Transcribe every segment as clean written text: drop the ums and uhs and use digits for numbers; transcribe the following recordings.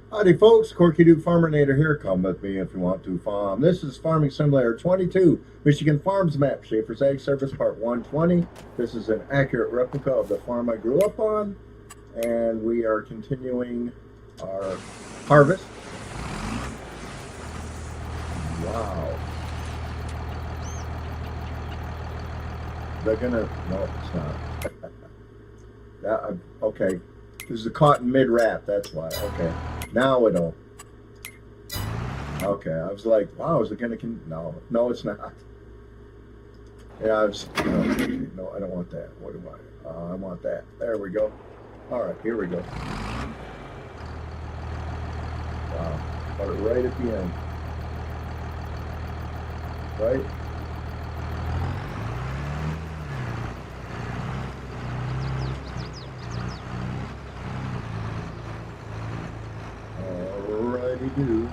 Howdy, folks. Corky Duke Farmernator here. Come with me if you want to farm. This is Farming Simulator 22, Michigan Farms Map, Schafer's Ag Service Part 120. This is an accurate replica of the farm I grew up on, and we are continuing our harvest. Wow. They're gonna. No, it's not. Okay. This is caught in mid-wrap, that's why. Okay. Now it'll. Okay, I was like, wow, is it gonna? No, no, it's not. Yeah, no, I don't want that. What do I? I want that. There we go. All right, here we go. Wow, got it right at the end. Right? Alrighty do.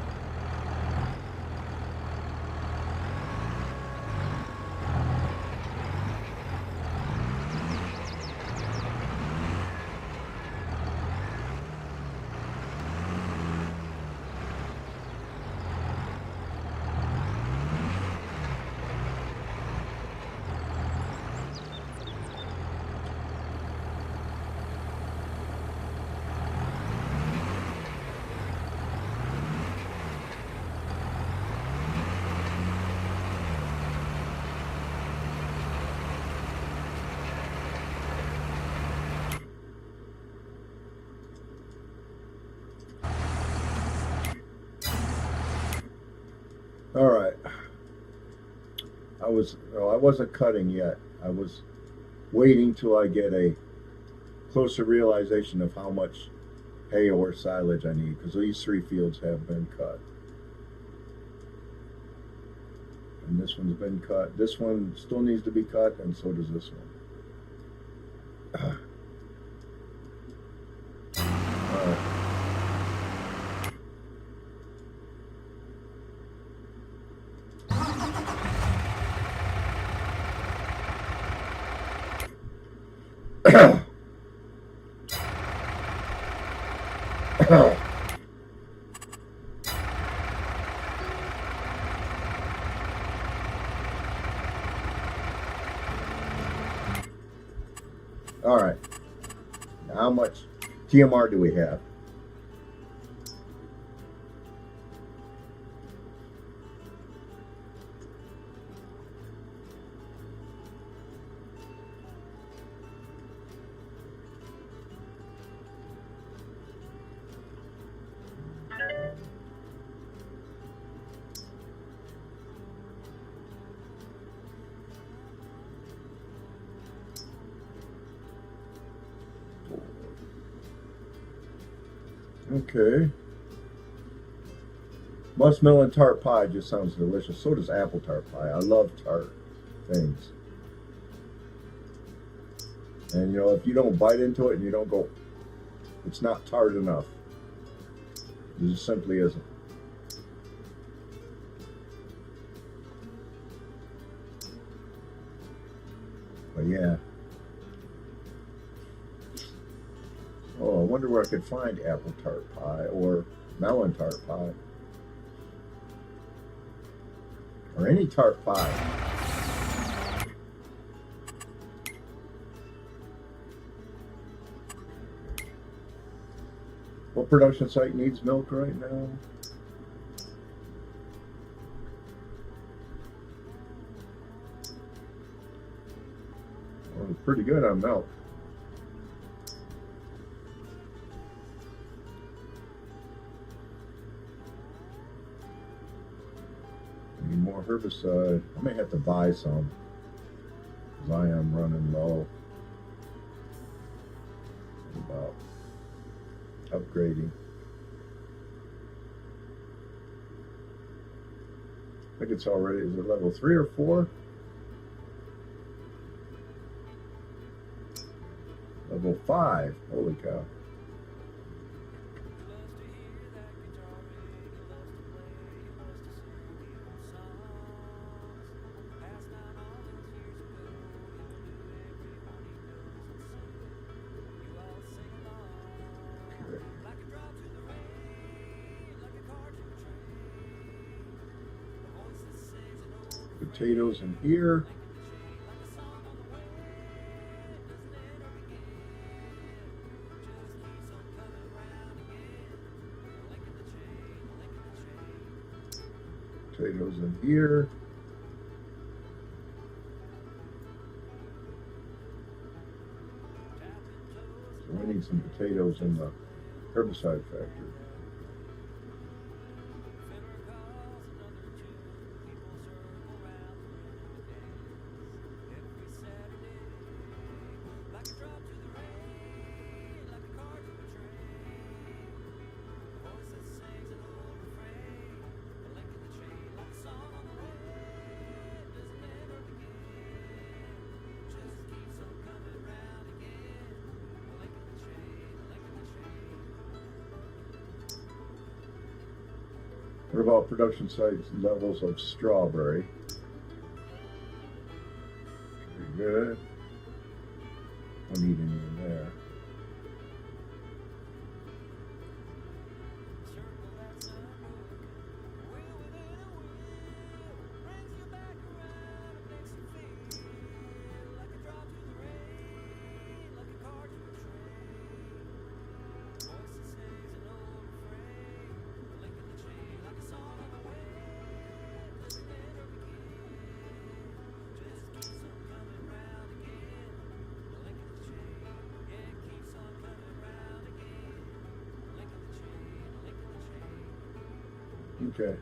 All right. I wasn't cutting yet. I was waiting till I get a closer realization of how much hay or silage I need, because these 3 fields have been cut. And this one's been cut. This one still needs to be cut, and so does this one. All right. All right. Now how much TMR do we have? Okay. Muskmelon tart pie just sounds delicious. So does apple tart pie. I love tart things. And you know, if you don't bite into it and you don't go, it's not tart enough. It just simply isn't. But yeah. Oh, I wonder where I could find apple tart pie or melon tart pie. Or any tart pie. What production site needs milk right now? Well, pretty good on milk. Need more herbicide. I may have to buy some because I am running low. About upgrading. I think it's already, is it level 3 or 4? Level 5. Holy cow. potatoes in here. Potatoes in here. So we need some potatoes in the herbicide factory. What about production site levels of strawberry? Pretty good. Don't need any in there. Okay.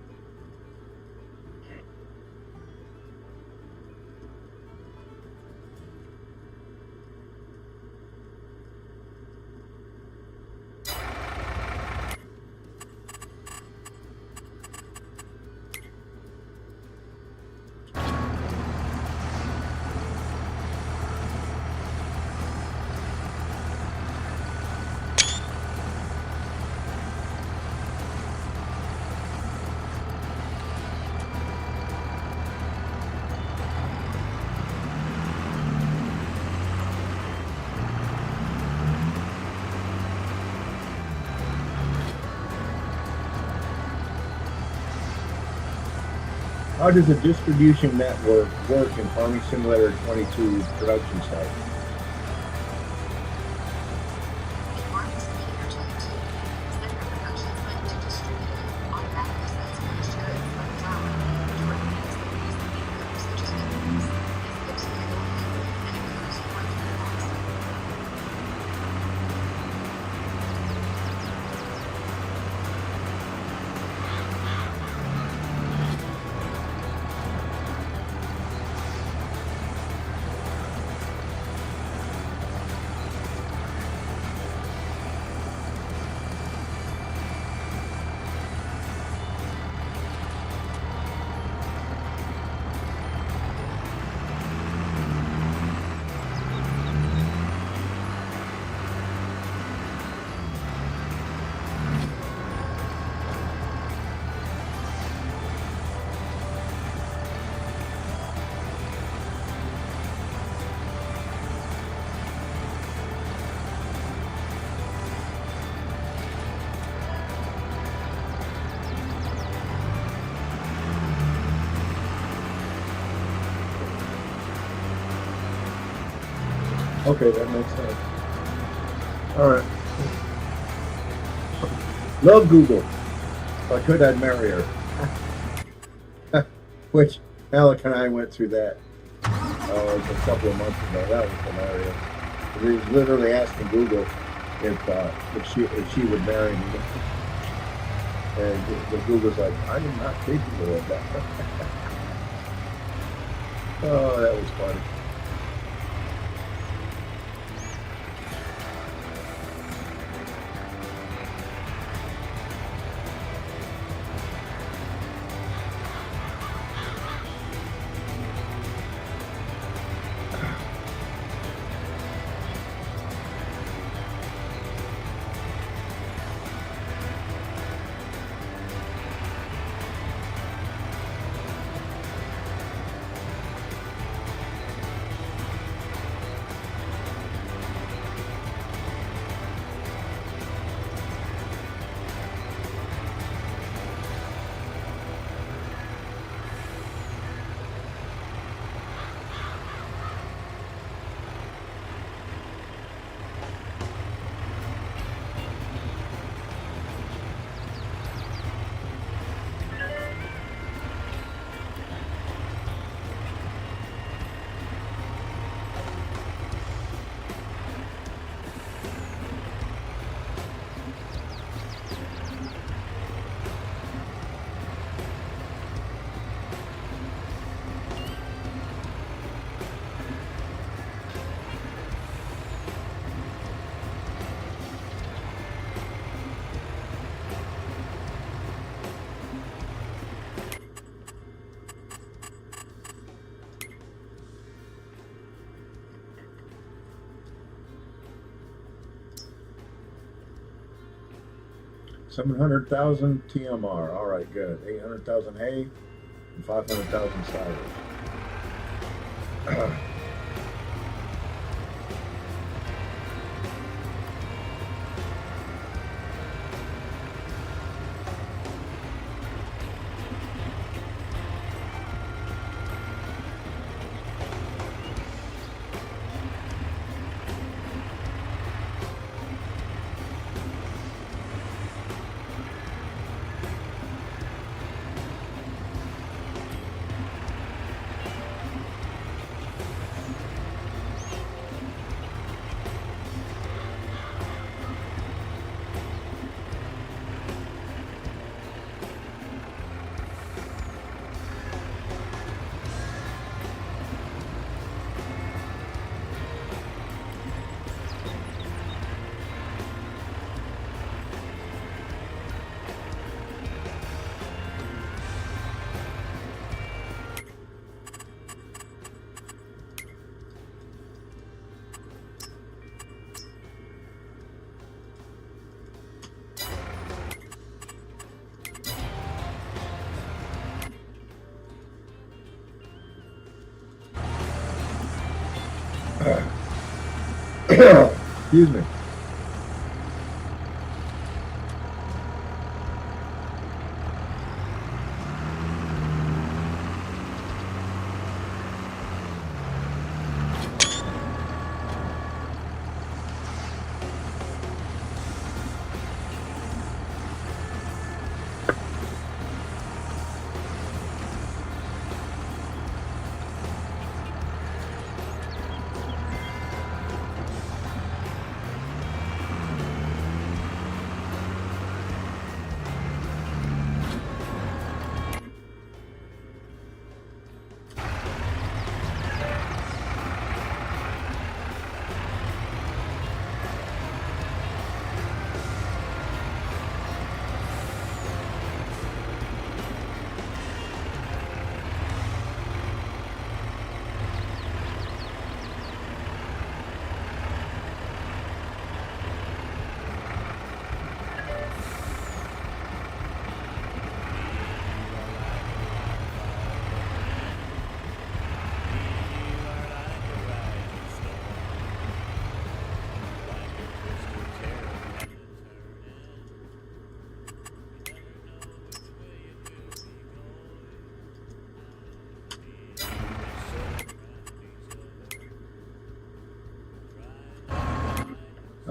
How does a distribution network work in Farming Simulator 22 production site? In Farming Simulator 22, set your production site to distributed, automatically sets finished goods like flour, directly as the use of inputs such as vegetables, is fixed manually, and occurs right here on site. Okay, that makes sense. All right. Love Google. If I could, I'd marry her. Which Alec and I went through that a couple of months ago. That was hilarious. We was literally asking Google if she would marry me, and the Google's like, I am not capable of that. Oh, that was funny. 700,000 TMR. All right, good. 800,000 hay and 500,000 silage. Excuse me.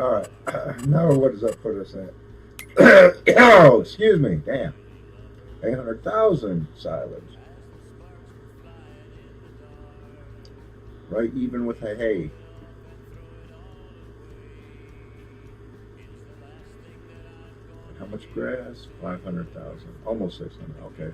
All right. Now what does that put us at? Oh, excuse me. Damn. 800,000 silage. Right even with the hay. And how much grass? 500,000. Almost 600. Okay.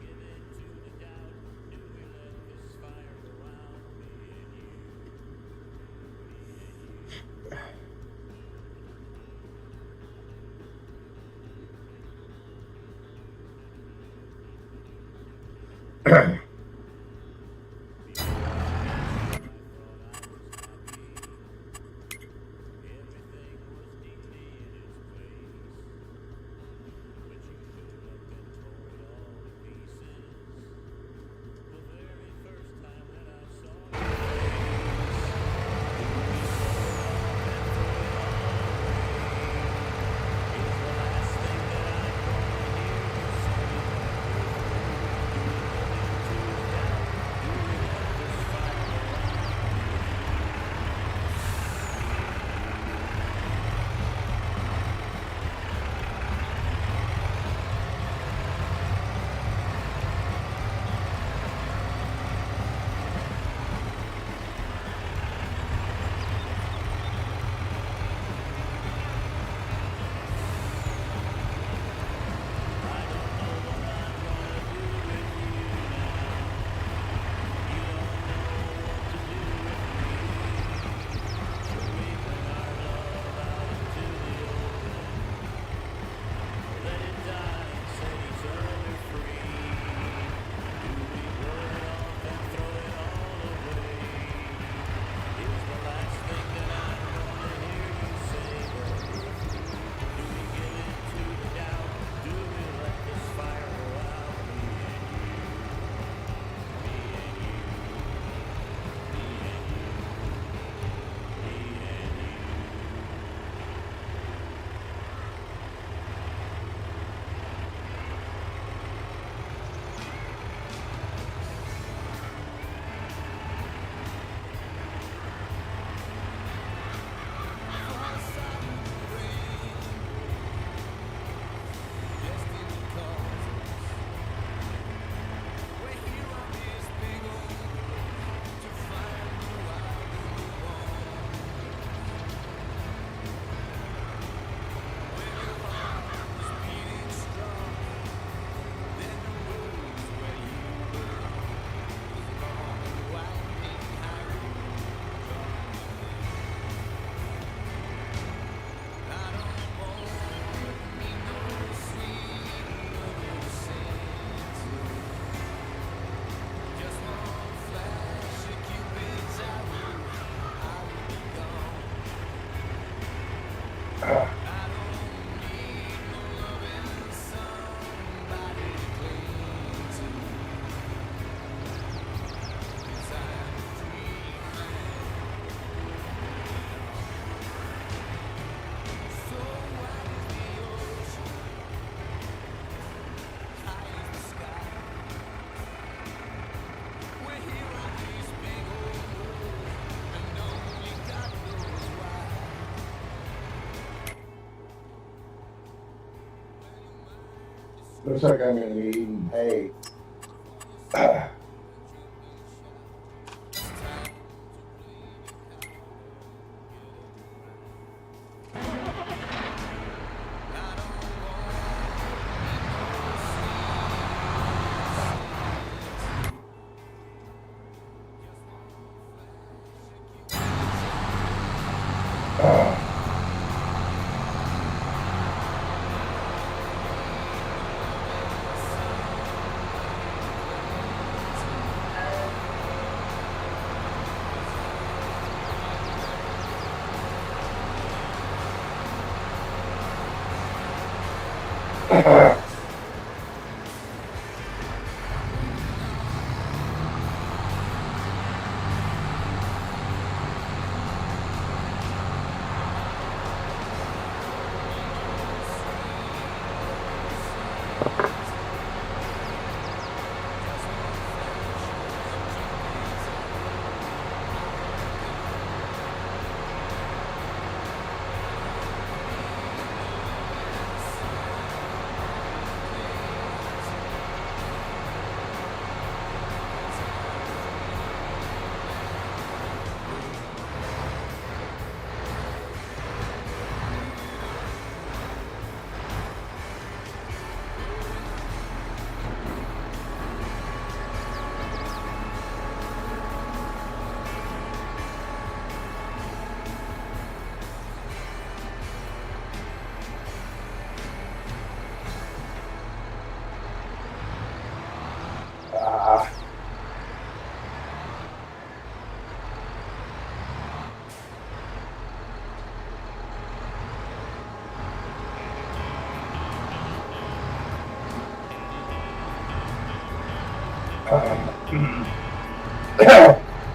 Looks like I'm going to be eating hay.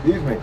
Excuse me.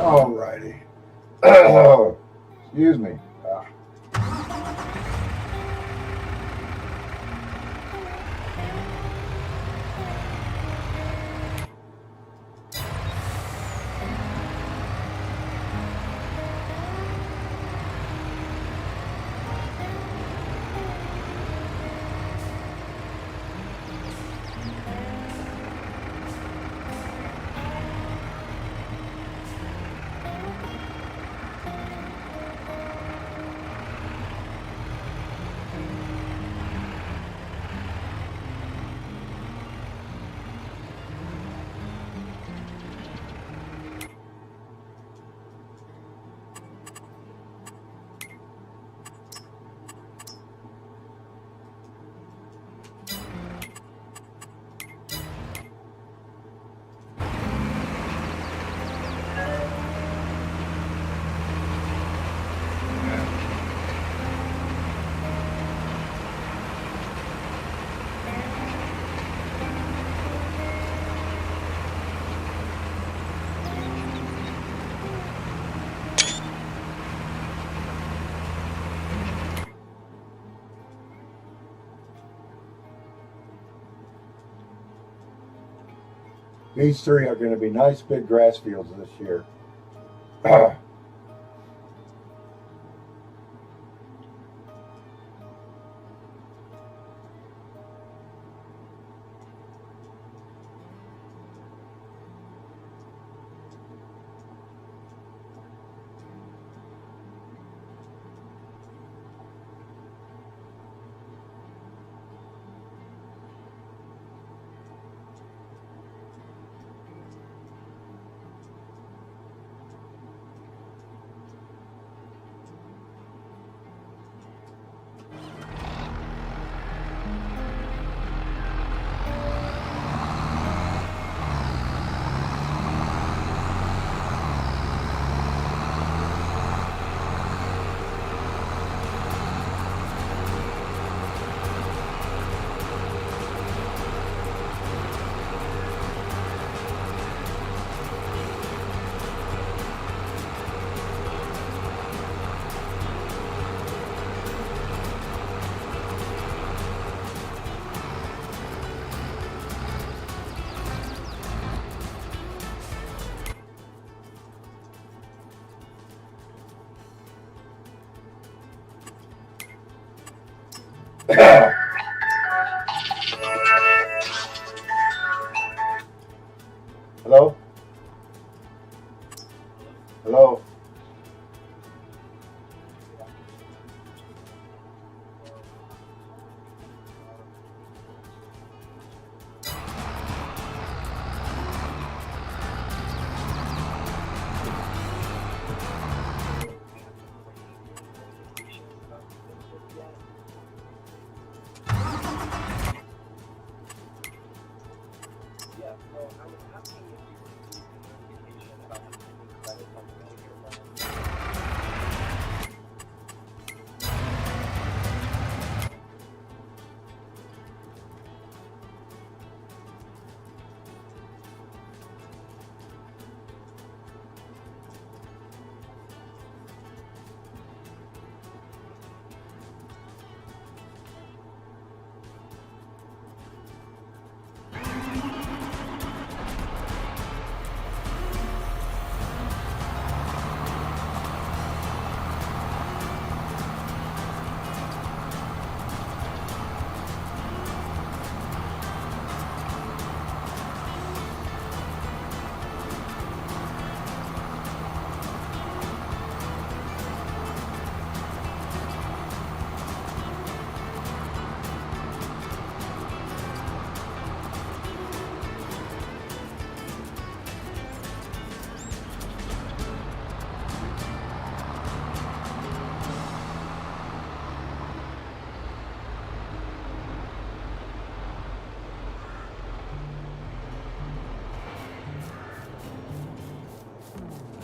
Alrighty. Excuse me. These three are going to be nice big grass fields this year. Hello? Hello?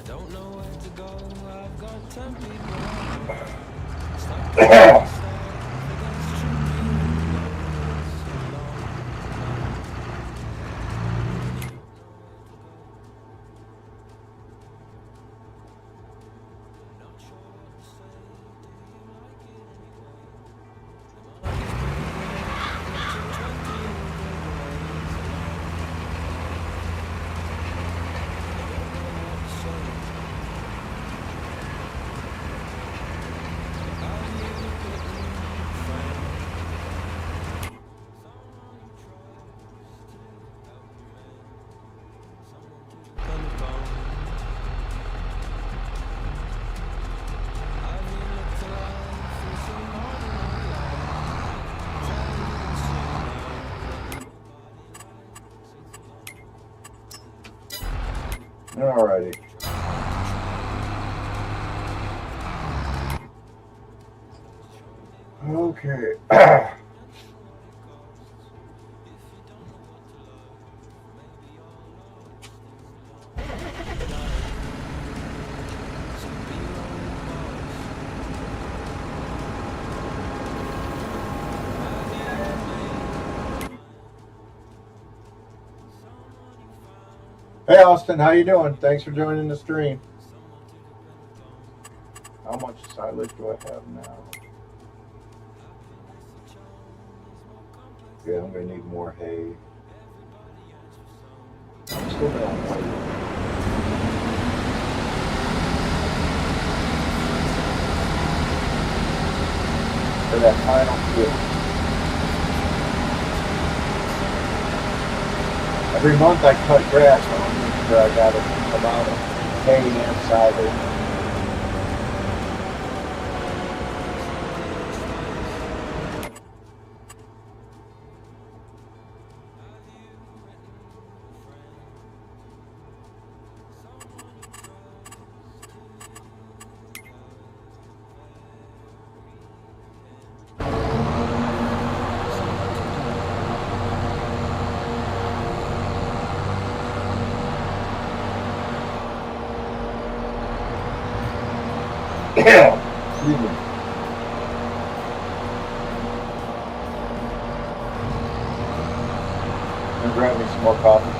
Don't know where to go, I've got 10 people. Alrighty. Okay. Hey Austin, how you doing? Thanks for joining the stream. How much silage do I have now? Yeah, I'm gonna need more hay. I'm still gonna wait. For that final fill. Every month I cut grass, I want to make sure I got an amount of hay and silage. Excuse me. And grab me some more coffee.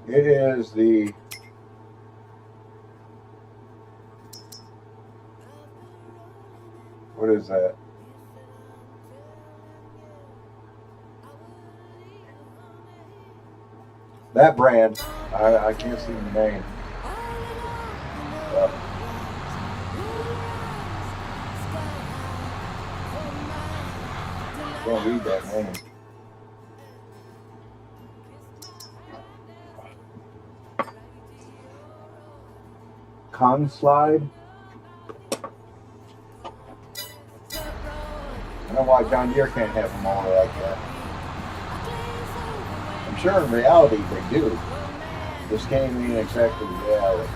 It is the what is that? That brand. I can't see the name. Can't read that name. Slide. I don't know why John Deere can't have them all like that. I'm sure in reality they do. This can't mean exactly reality.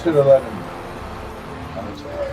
Should have let him. I'm sorry.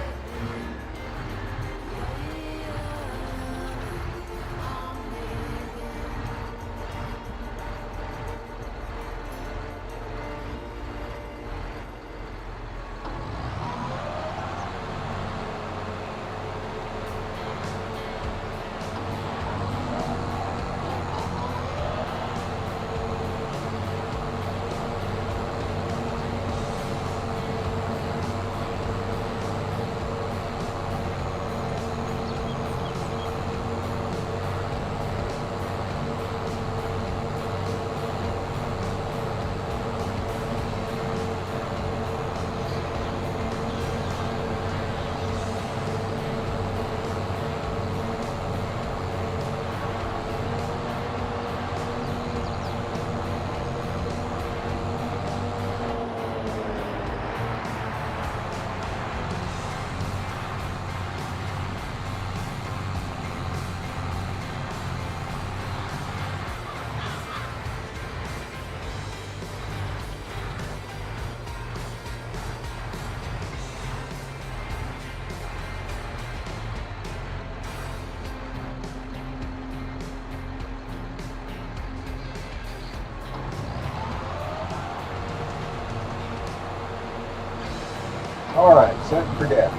All right, set and forget.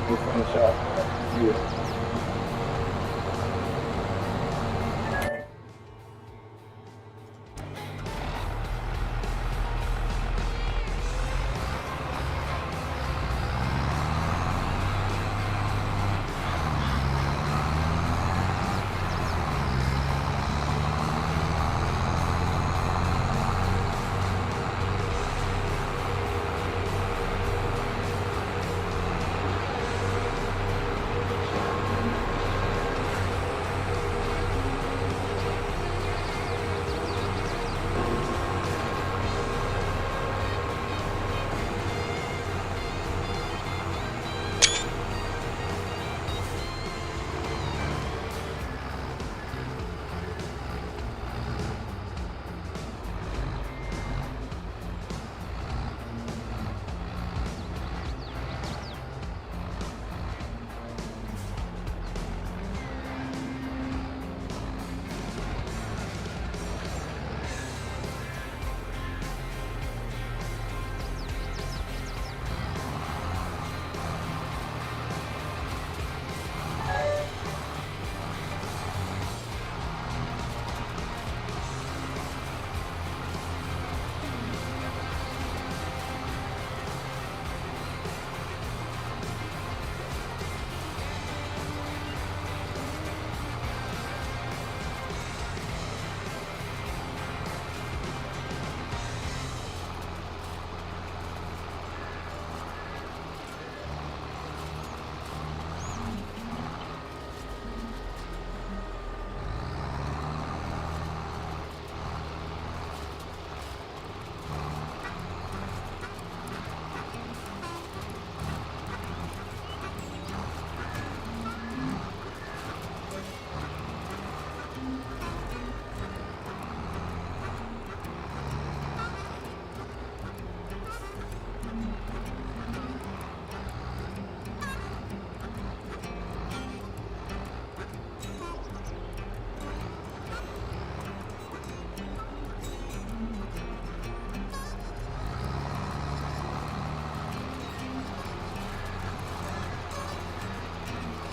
We'll finish up. Yeah.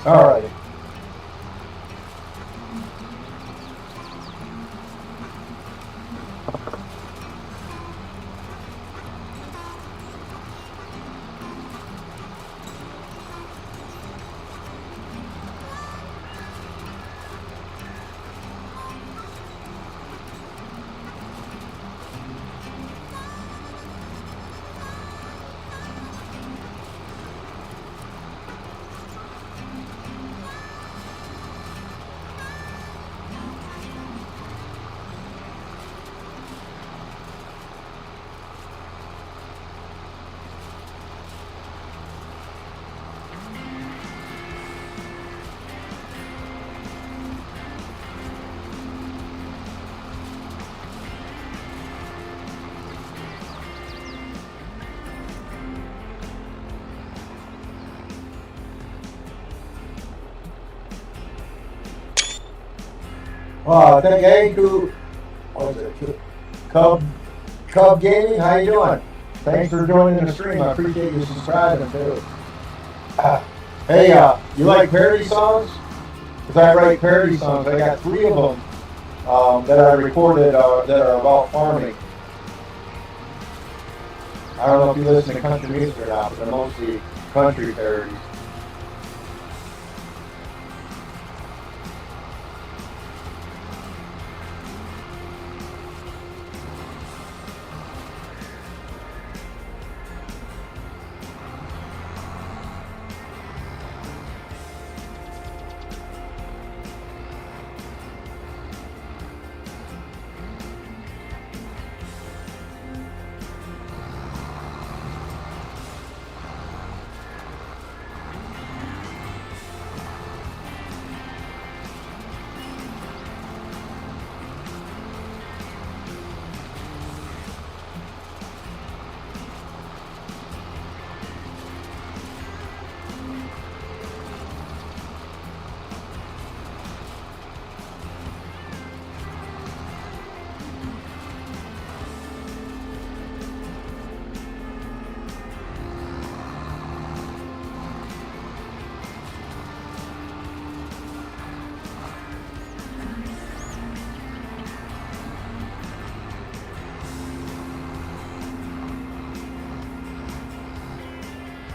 All right. Thank you to what was it? Cub Gaming. How you doing? Thanks for joining the stream. I appreciate you subscribing too. Hey, you like parody songs? Because I write parody songs. I got 3 of them that I recorded that are about farming. I don't know if you listen to country music or not, but they're mostly country parodies.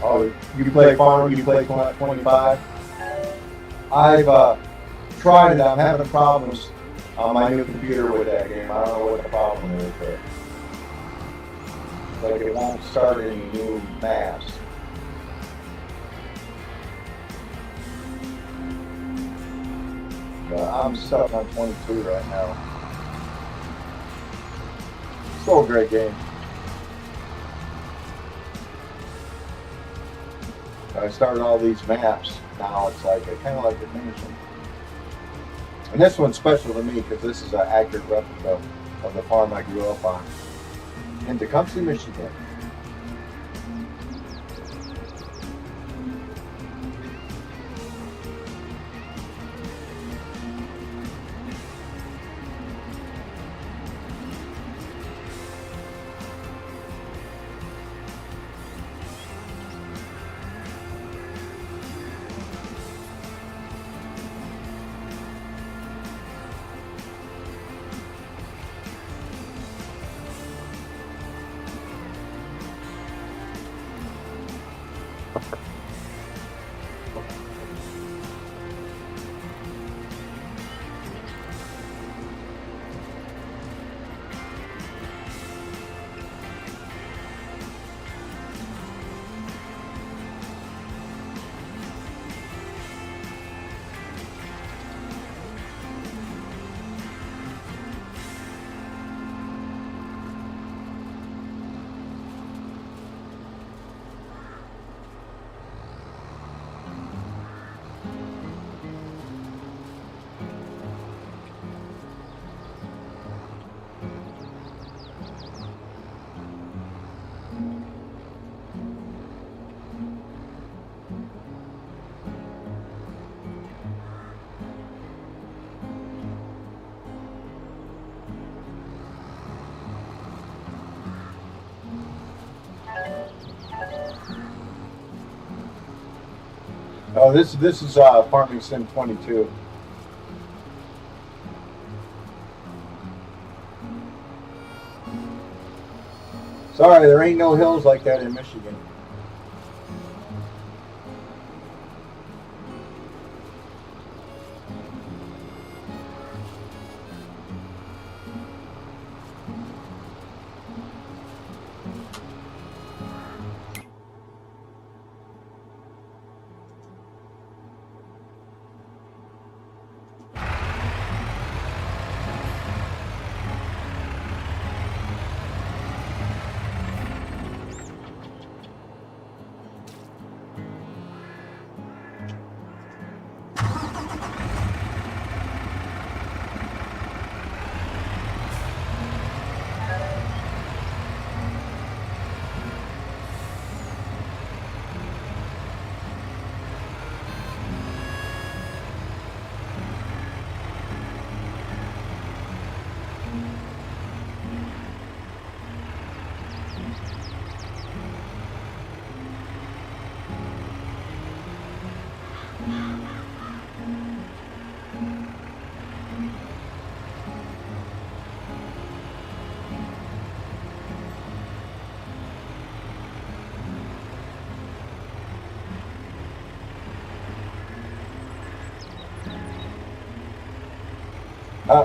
Oh, you play farm, you play 25. I've tried it. I'm having problems on my new computer with that game. I don't know what the problem is, but like it won't start any new maps. But I'm stuck on 22 right now. Still a great game. I started all these maps. Now it's like I kind of like to finish them. And this one's special to me because this is an accurate replica of the farm I grew up on in Tecumseh, Michigan. Oh, this is Farming Sim 22. Sorry, there ain't no hills like that in Michigan.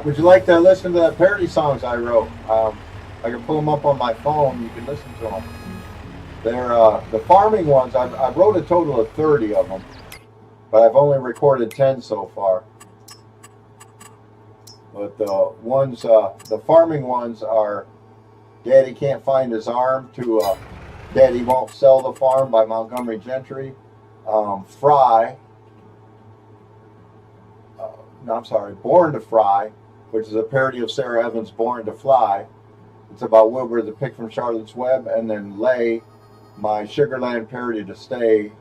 Would you like to listen to the parody songs I wrote? I can pull them up on my phone. You can listen to them. They're the farming ones. I wrote a total of 30 of them, but I've only recorded 10 so far. But the farming ones are "Daddy Can't Find His Arm" to "Daddy Won't Sell the Farm" by Montgomery Gentry. Fry. No, I'm sorry, "Born to Fry," which is a parody of Sarah Evans' "Born to Fly." It's about Wilbur the pig from Charlotte's Web. And then "Lay," my Sugarland parody to "Stay."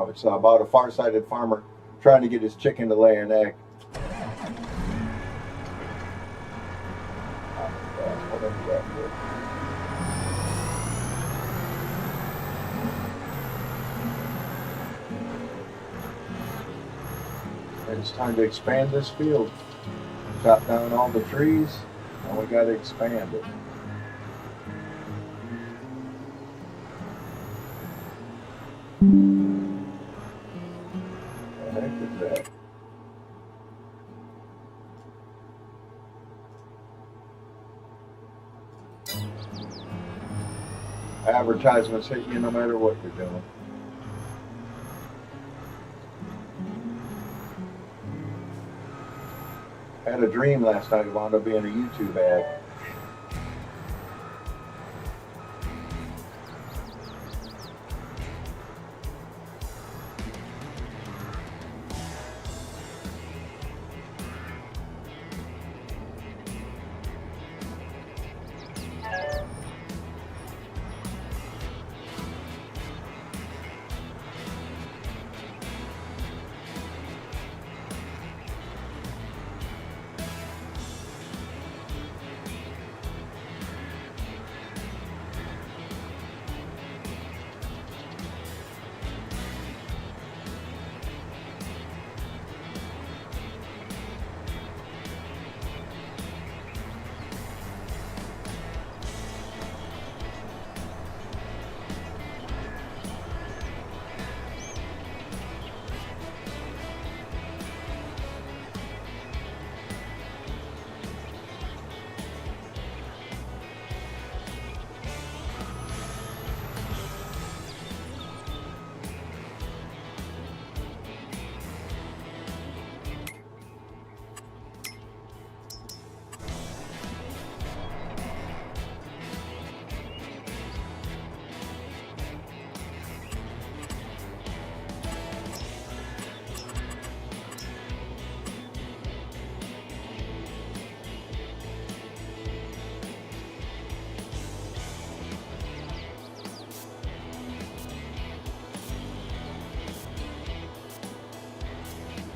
It's about a far-sighted farmer trying to get his chicken to lay an egg. It's time to expand this field. Chop down all the trees, and we got to expand it. What the heck is that? Advertisements hit you no matter what you're doing. I had a dream last night. It wound up being a YouTube ad.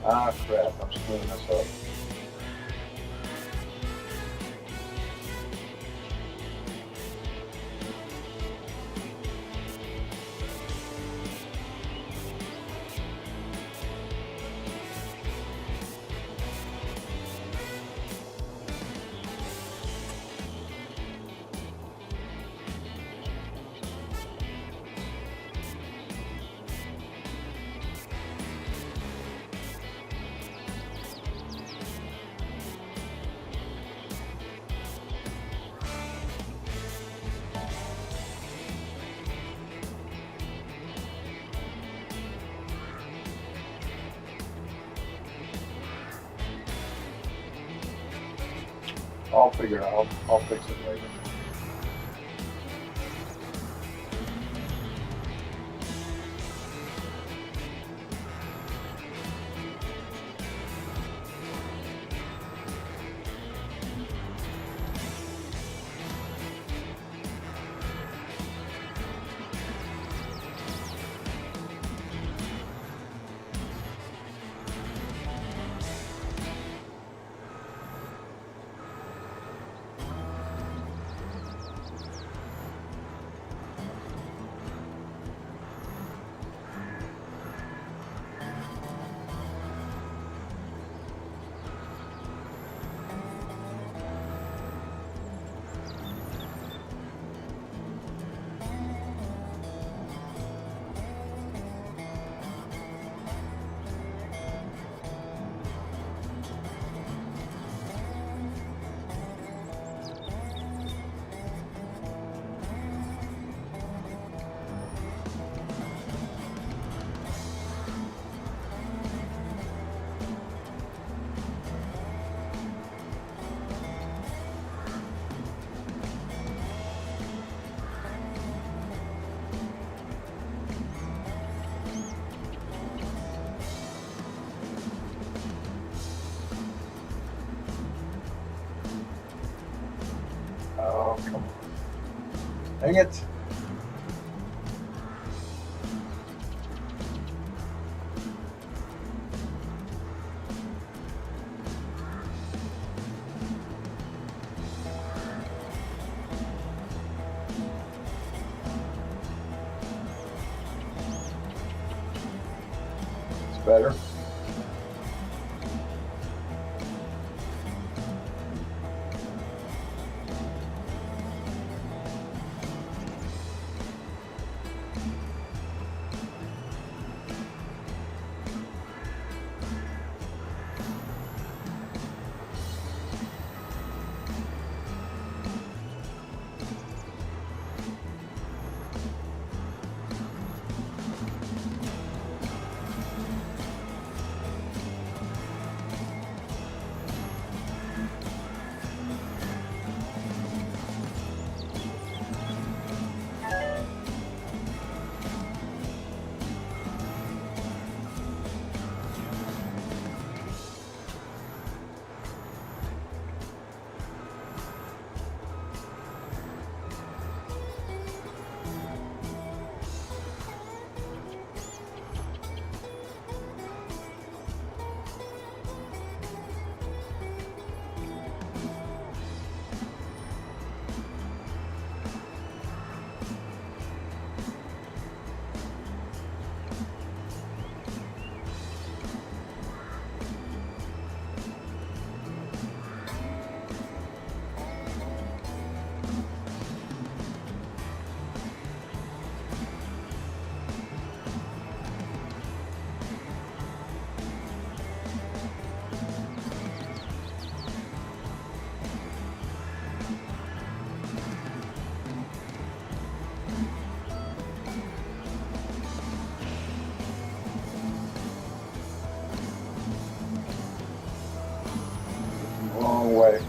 Ah, crap, I'm screwing this up. I'll figure it out. I'll fix it later. Oh, come on. Dang it. It's better. Wrong way.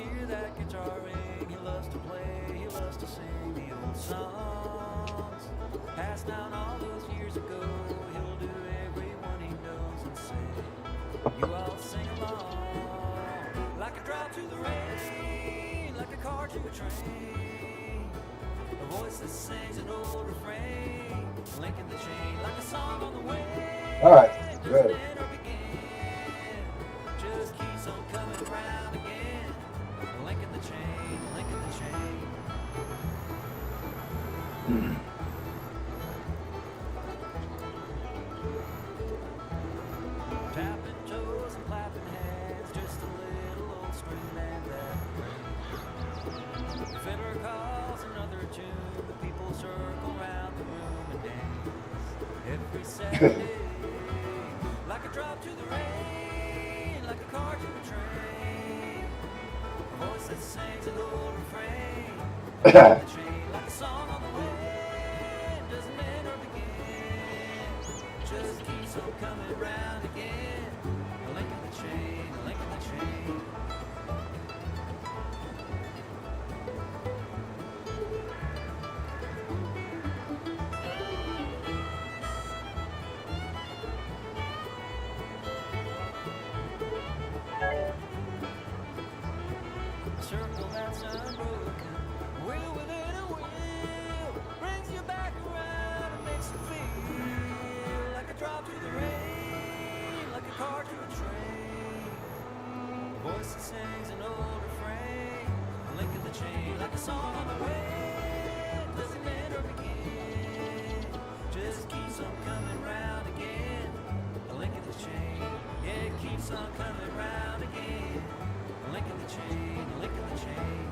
hear that guitar ring. He loves to play, he loves to sing the old songs passed down all those years ago. He'll do every one he knows and say, you all sing along like a drop to the rain, like a car to a train. A voice that sings an old refrain, linking the chain like a song on the way. All right, good. Just keeps on coming around again, linking the chain, linking the chain. Tapping toes and clapping hands, just a little old string band that plays. Fiddler calls another tune, the people circle round the room and dance. Every Saturday, like a drop to the rain, like a car to a train. A voice that sings an old refrain, like a chain, like a song on the way. Doesn't end or begin, just keeps on coming round again. A link in the chain, a link in the chain. A circle that's unbroken, a wheel within a wheel, brings you back around and makes you feel like a drop to the rain, like a car to a train. A voice that sings an old refrain, a link in the chain, like a song on the way. Doesn't end or begin, just keeps on coming round again. A link in the chain, yeah, it keeps on coming round again. A link in the chain, a link in the chain.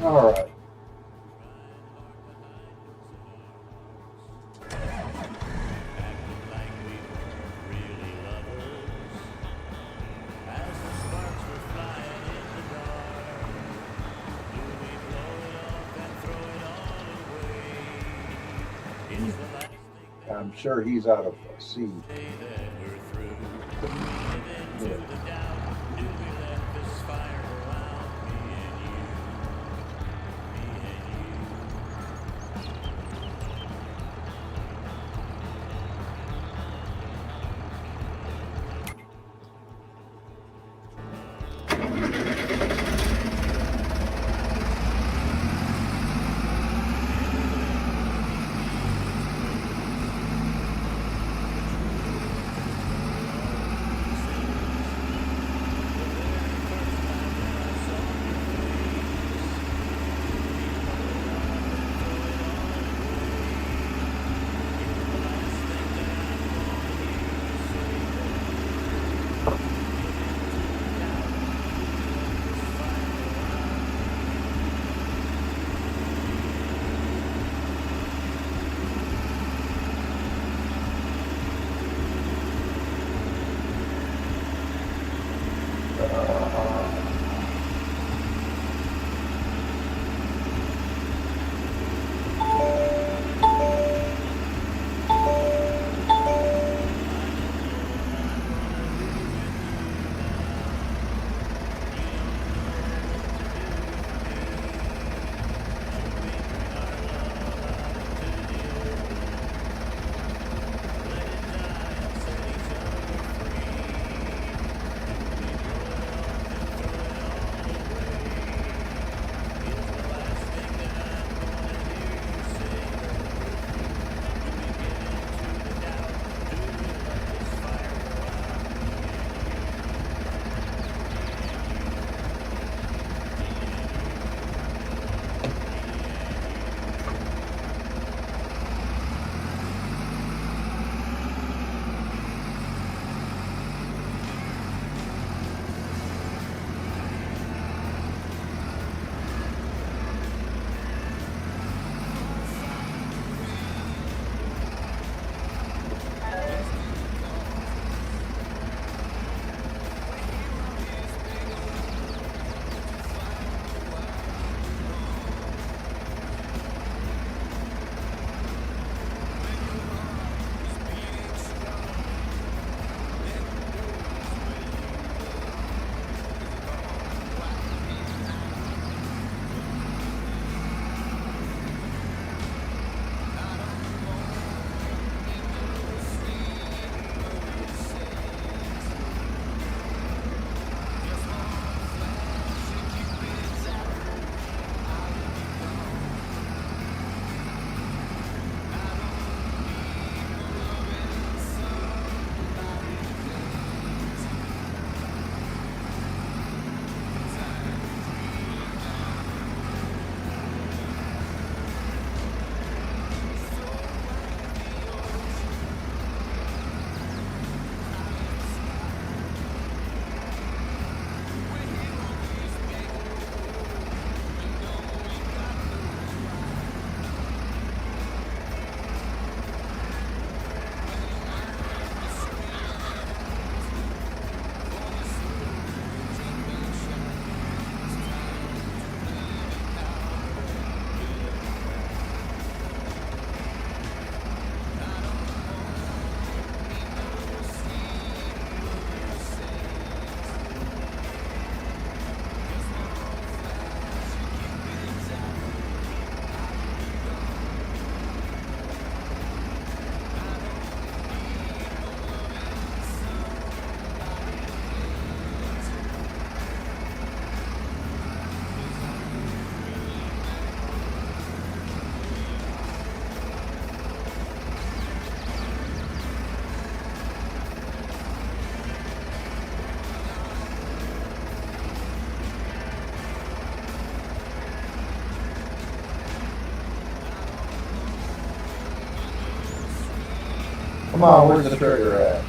All right. I'm sure he's out of seed. Come on, where's the trigger at?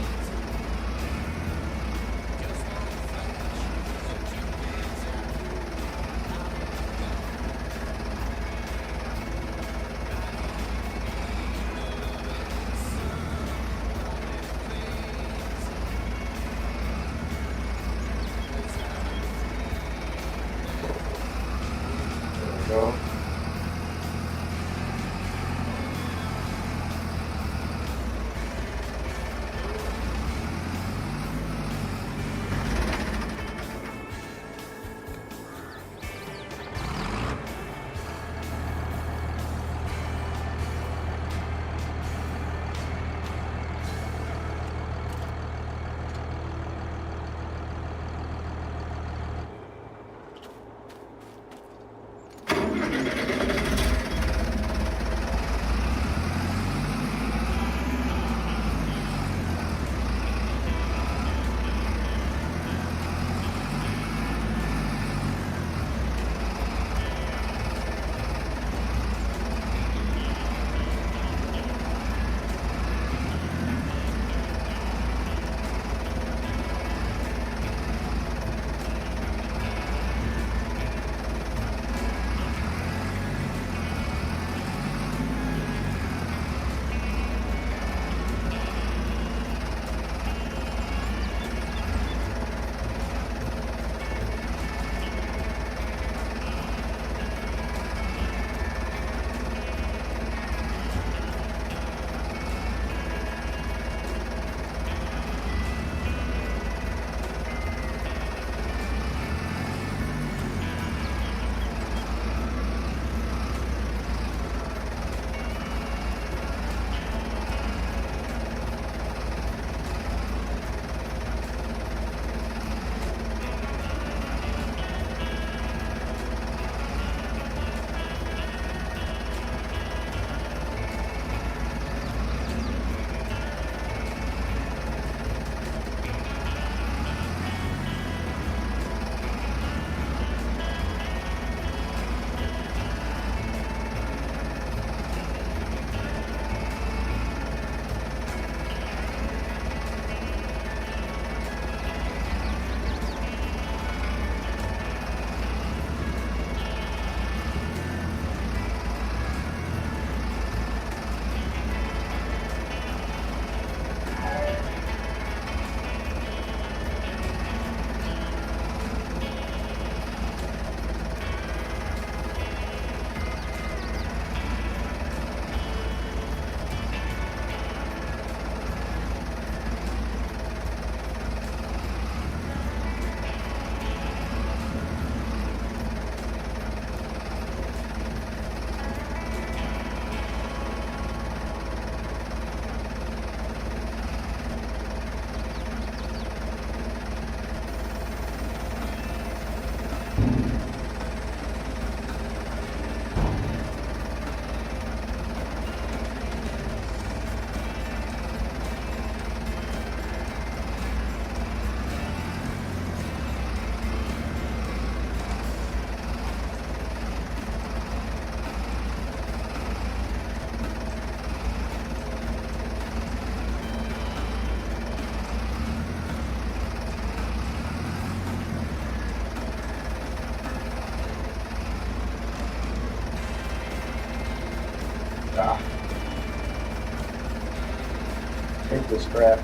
scrap.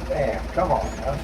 Damn, come on, man.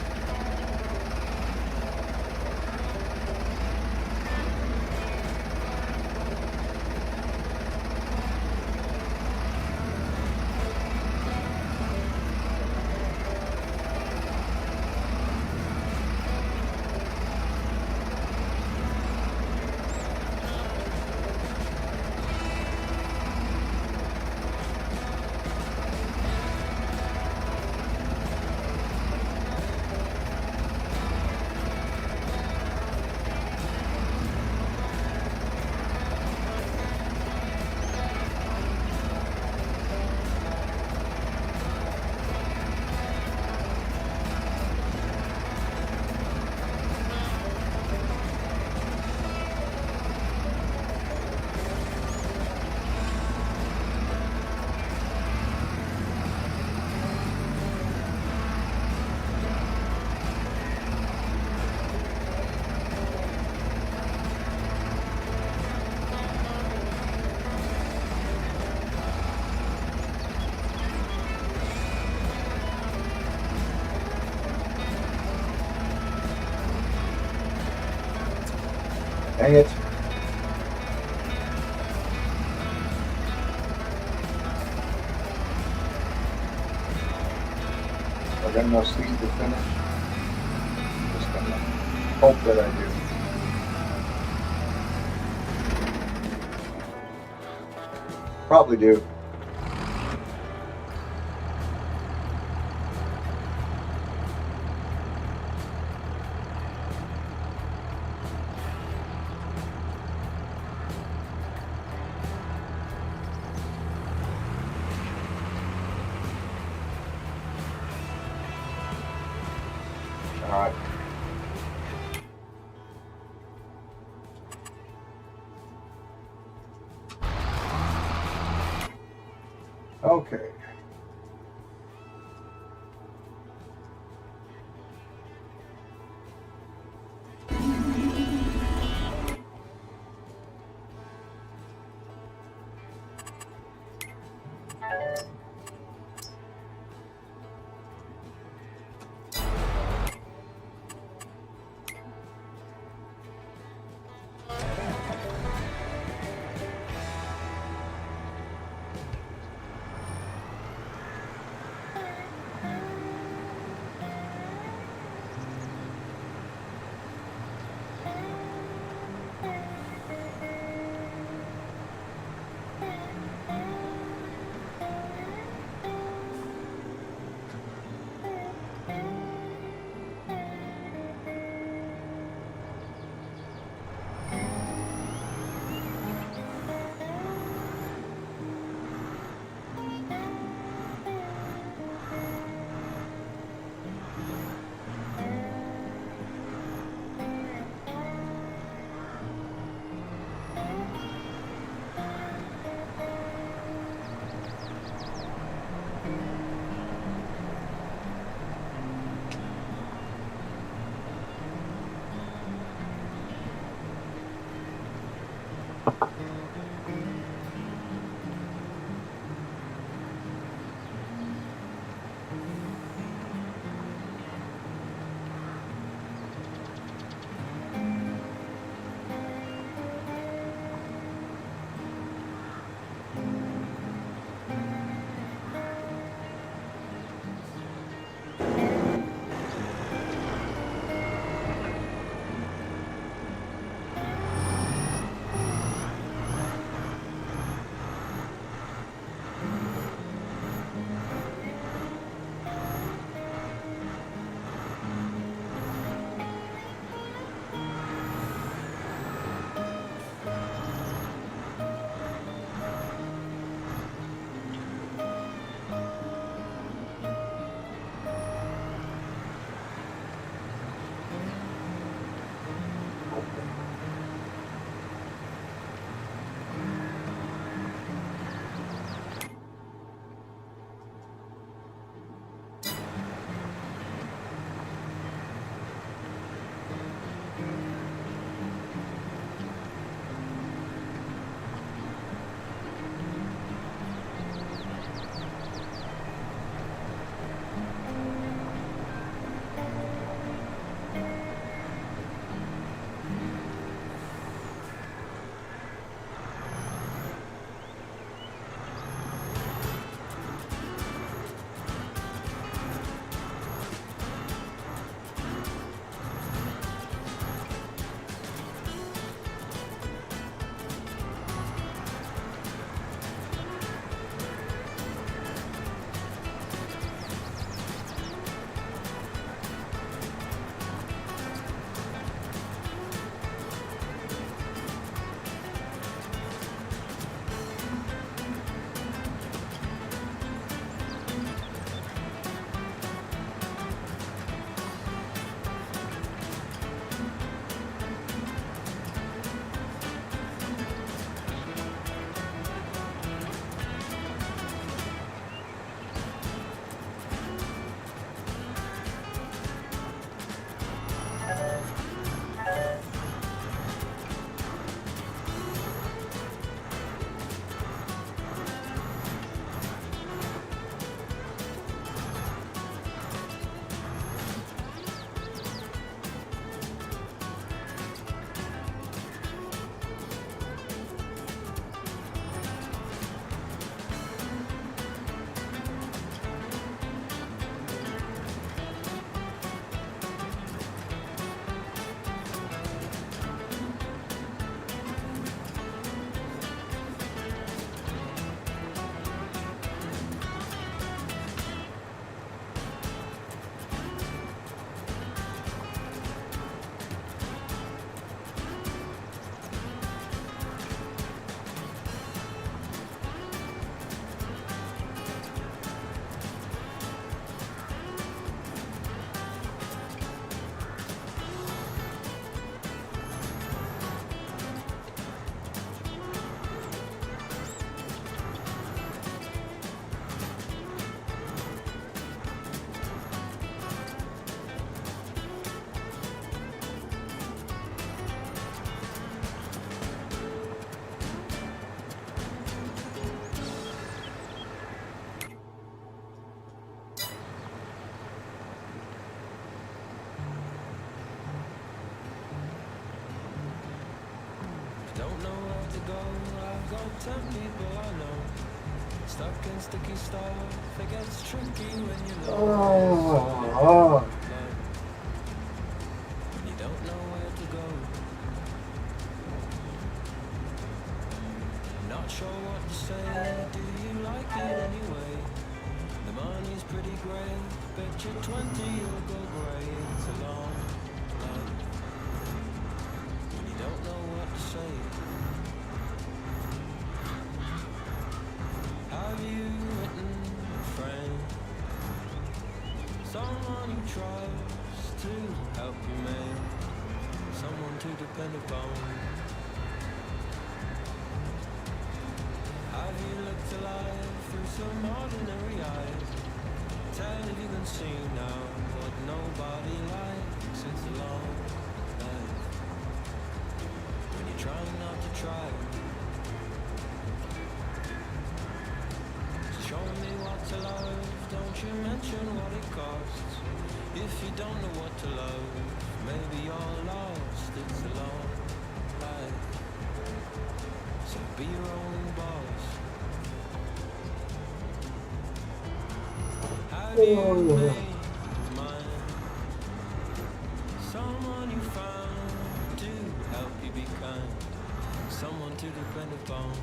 Dang it. I got enough speed to finish. Just gonna hope that I do. Probably do. All right. Okay. Don't know where to go, I've got 10 people I know. Stuck in sticky stuff, it gets tricky when you're low. When you don't know where to go. I'm not sure what to say, do you like it anyway? The money's pretty great, bet you're 20 you'll go grey. It's a long life when you don't know what to say. Have you written a friend? Someone you trust to help you make, someone to depend upon. Have you looked at life through some ordinary eyes? Tell if you can see now what nobody likes. It's a long life when you're trying not to try. Oh. Someone you found to help you be kind. Someone to depend upon.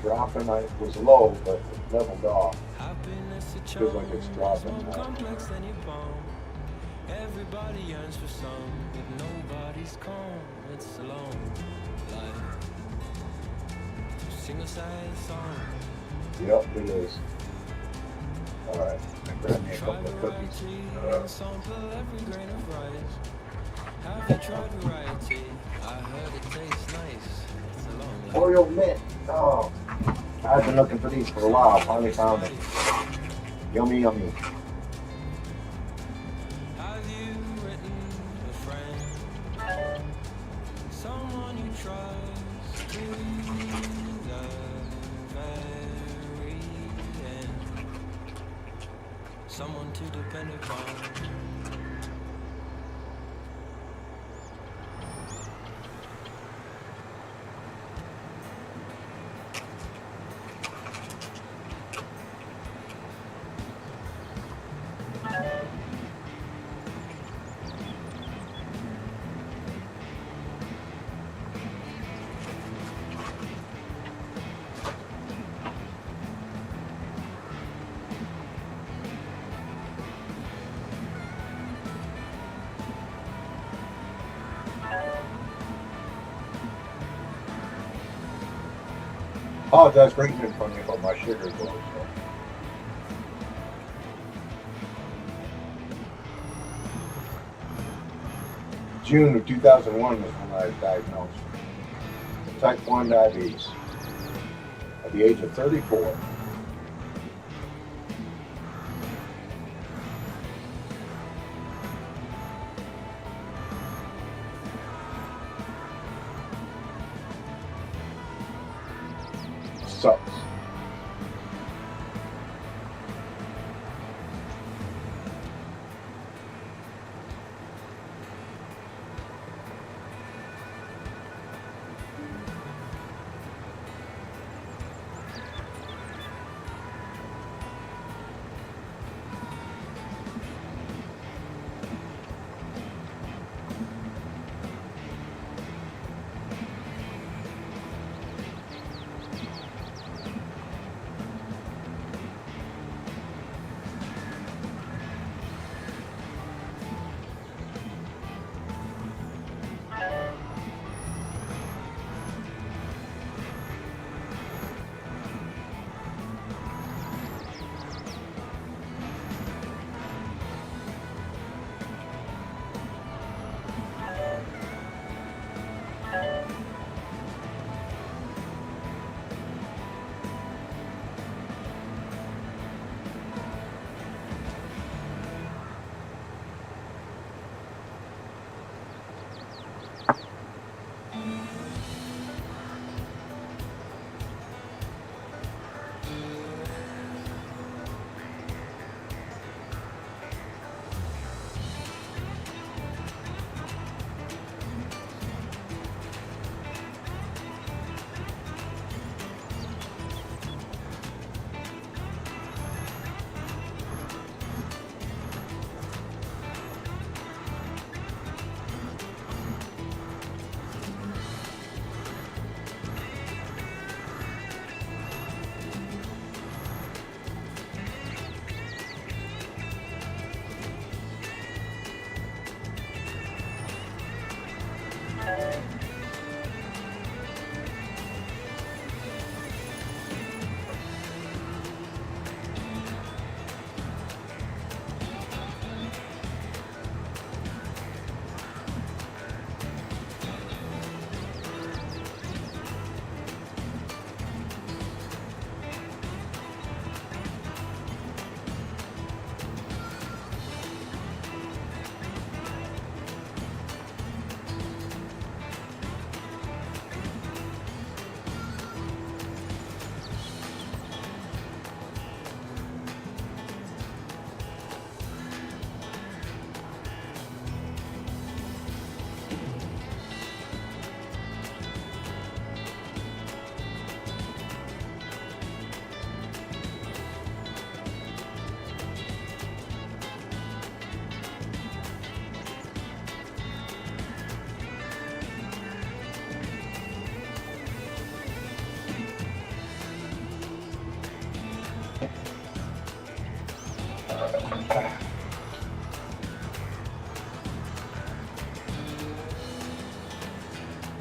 Dropping, I was low, but it leveled off. Happiness a Feels like it's dropping more now. complex than your palm. Everybody yearns for some, but nobody's calm. It's a long life. Sing a sad song. Yep, it is. Alright, I grabbed me a couple of cookies. Sample every grain of rice. Have you tried variety? I heard it tastes nice. It's a long life. Oreo mint. Oh, I've been looking for these for a while. Finally found them. Yummy, yummy. Have you written a friend? Someone you trust to the very end. Someone to depend upon. Apologize for eating in front of you, but my sugar is low. So. June of 2001 was when I was diagnosed with type 1 diabetes at the age of 34. Sucks.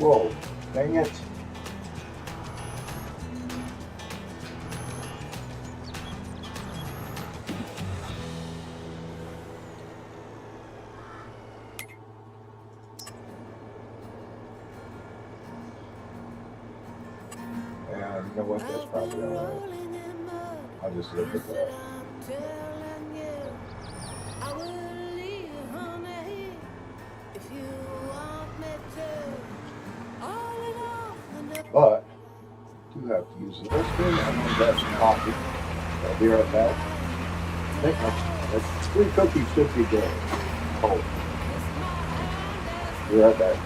Whoa, dang it. And you know what, that's probably alright. I'll just look at that. But do have to use the listing. I'm gonna grab some coffee. I'll be right back. I think that's 3 cookies should be good. Oh. Be right back.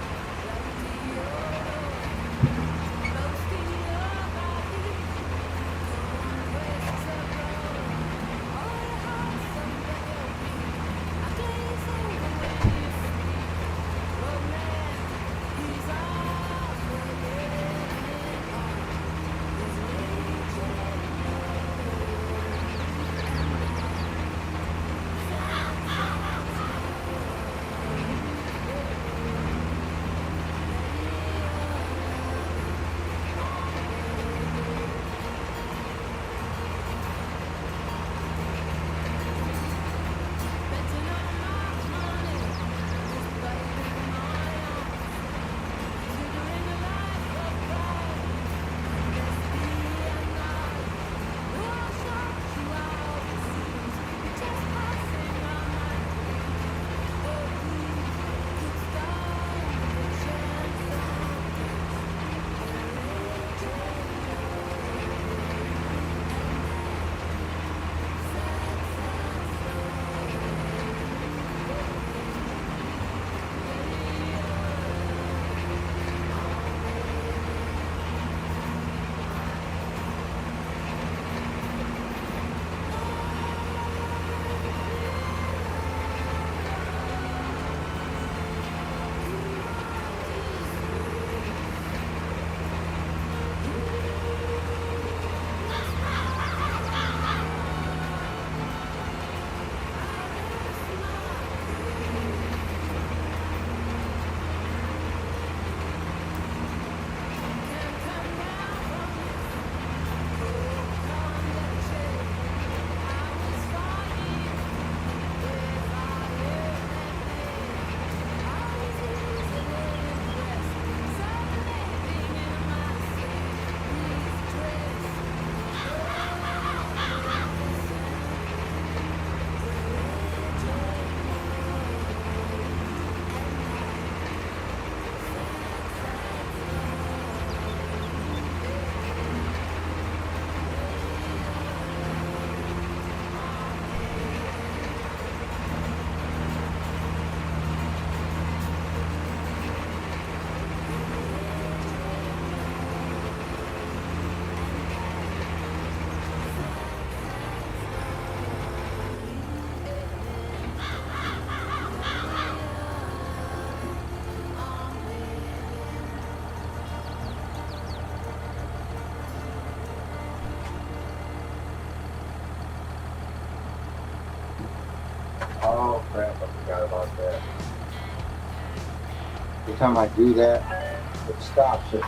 Oh crap, I forgot about that. Every time I do that, it stops it.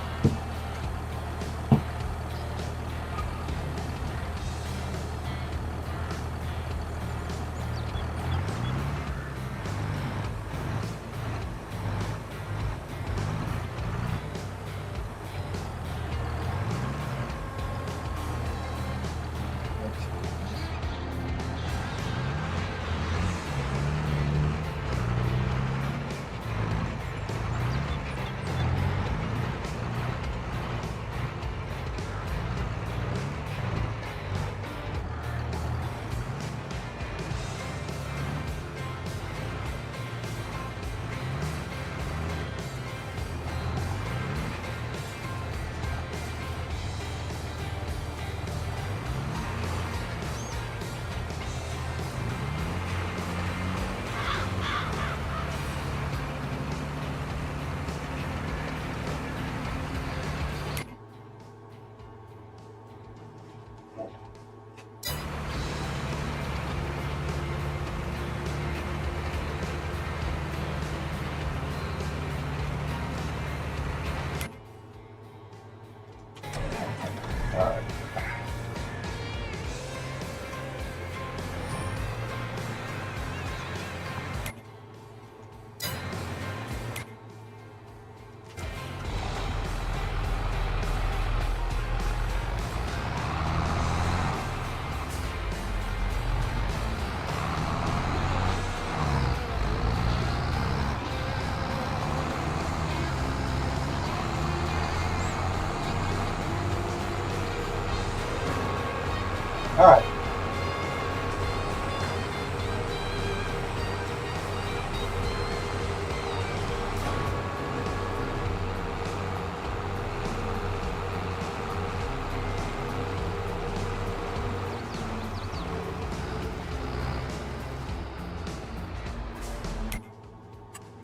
All right.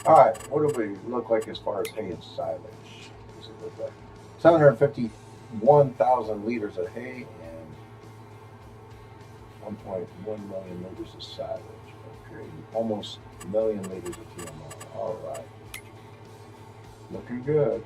All right, what do we look like as far as hay and silage? What does it look like? 751,000 liters of hay and 1.1 million liters of silage. Okay, almost a million liters of TMR. All right, looking good.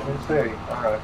Let's see. All right.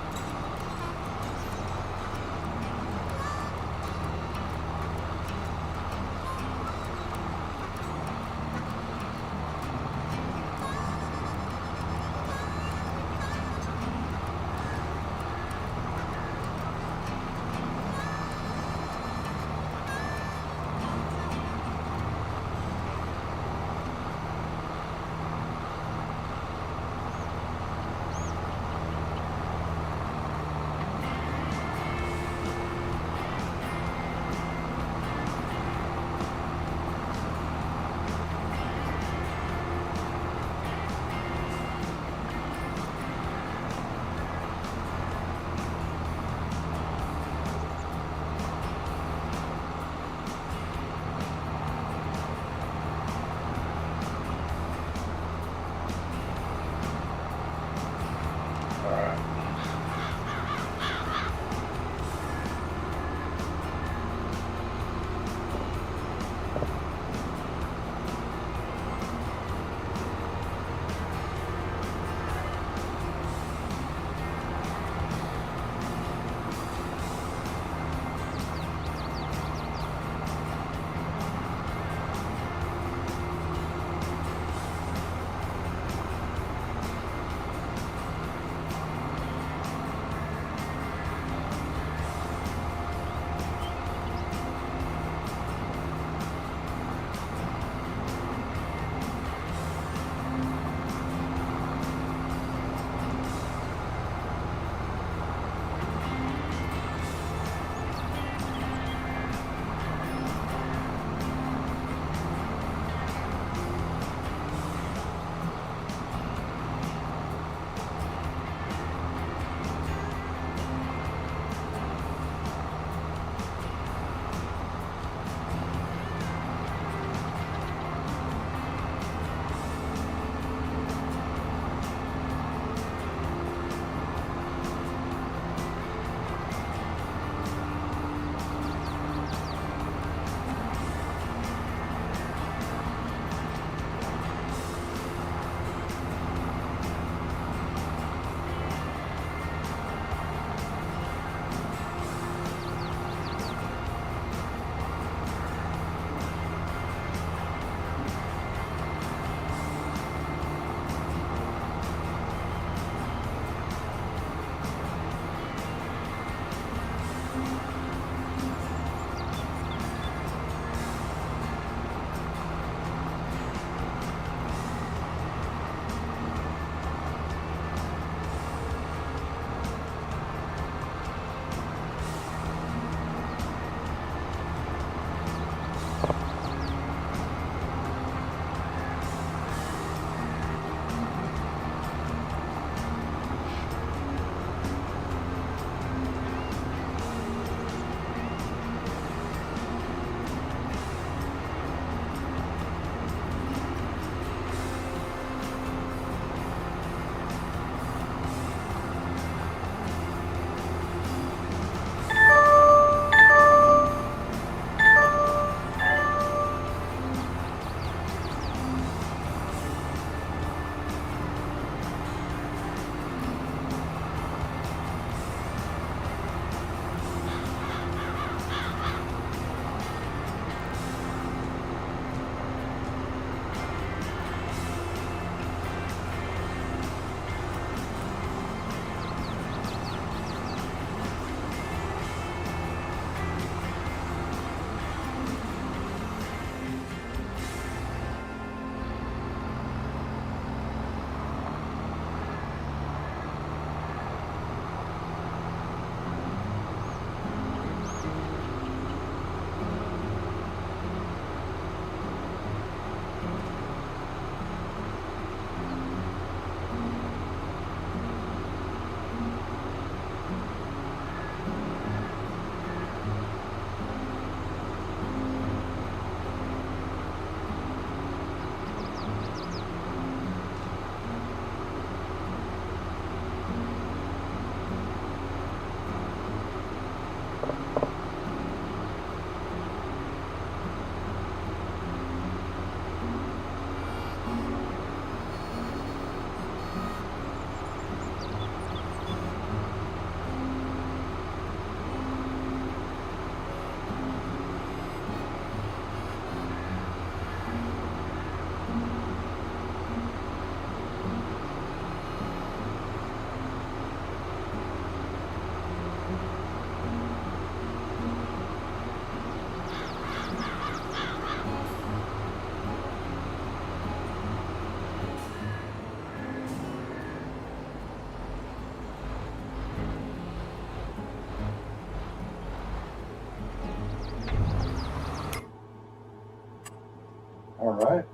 All right.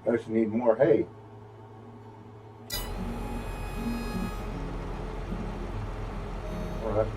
Guess you need more hay. All right.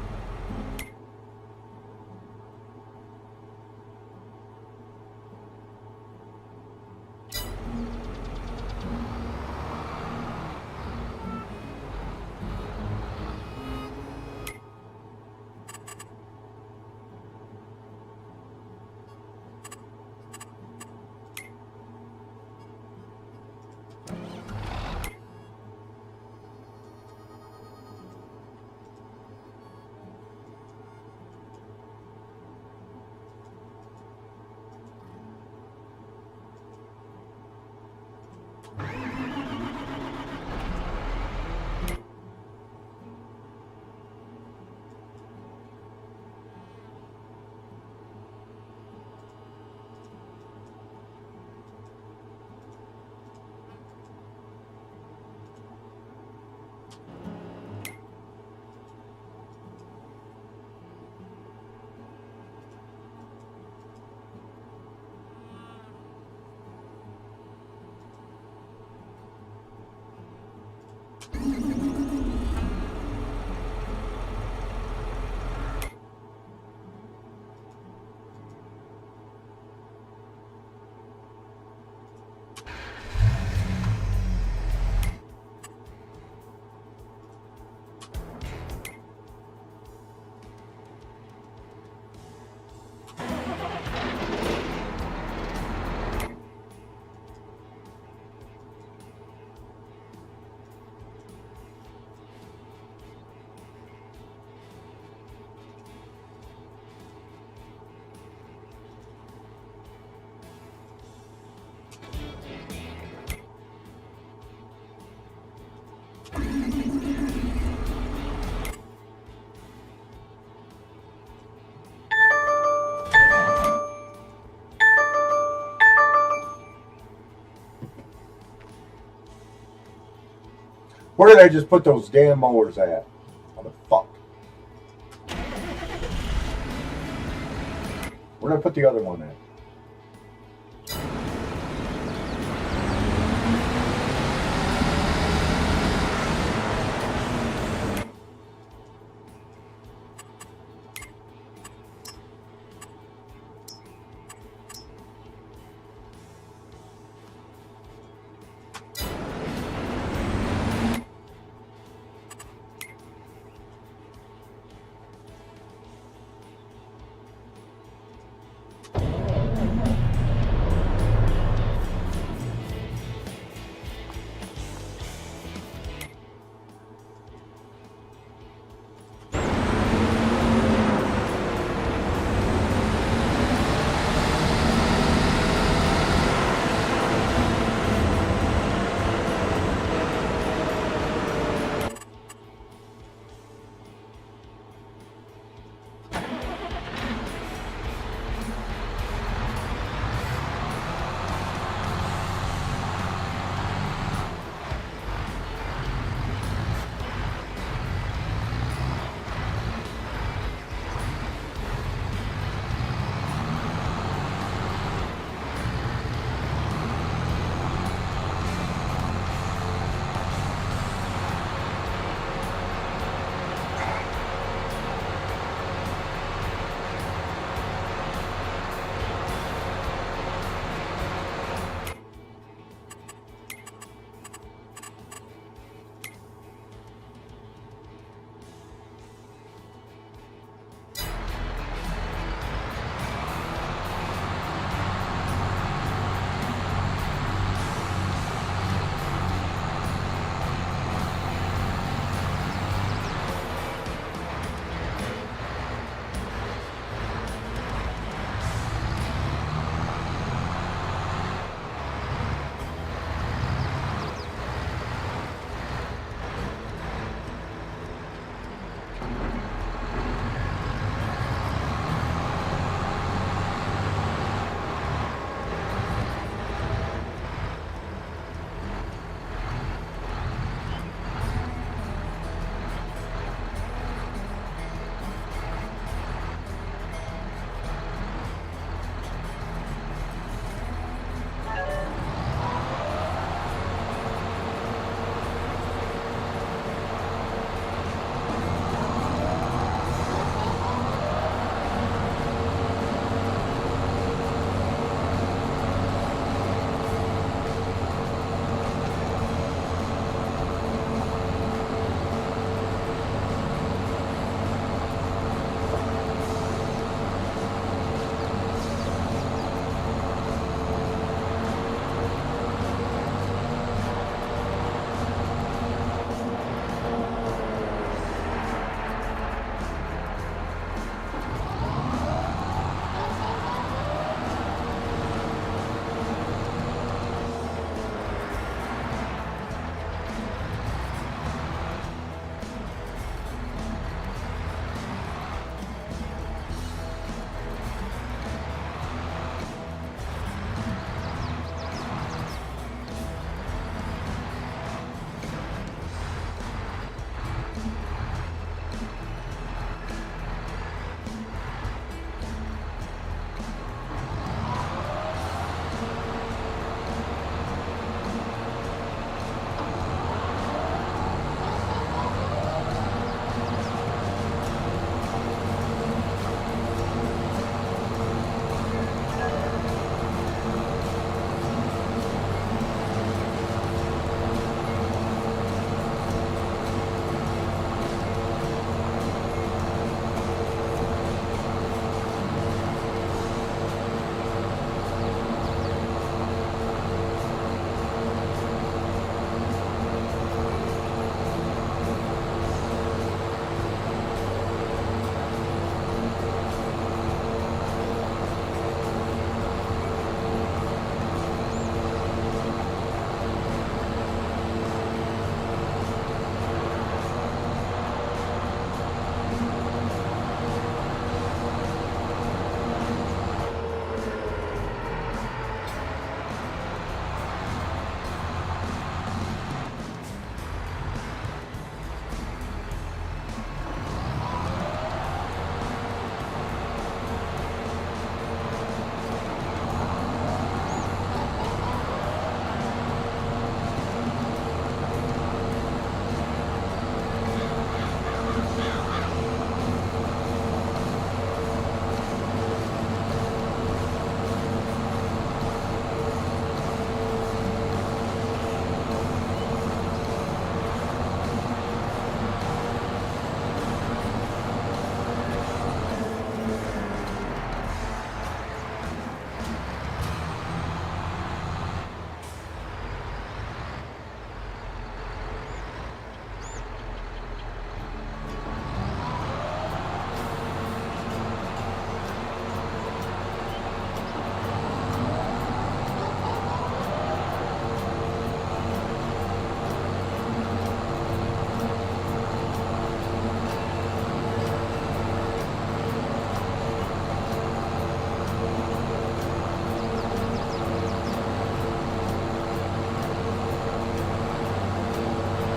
Where did I just put those damn mowers at? Motherfuck. Where did I put the other one at?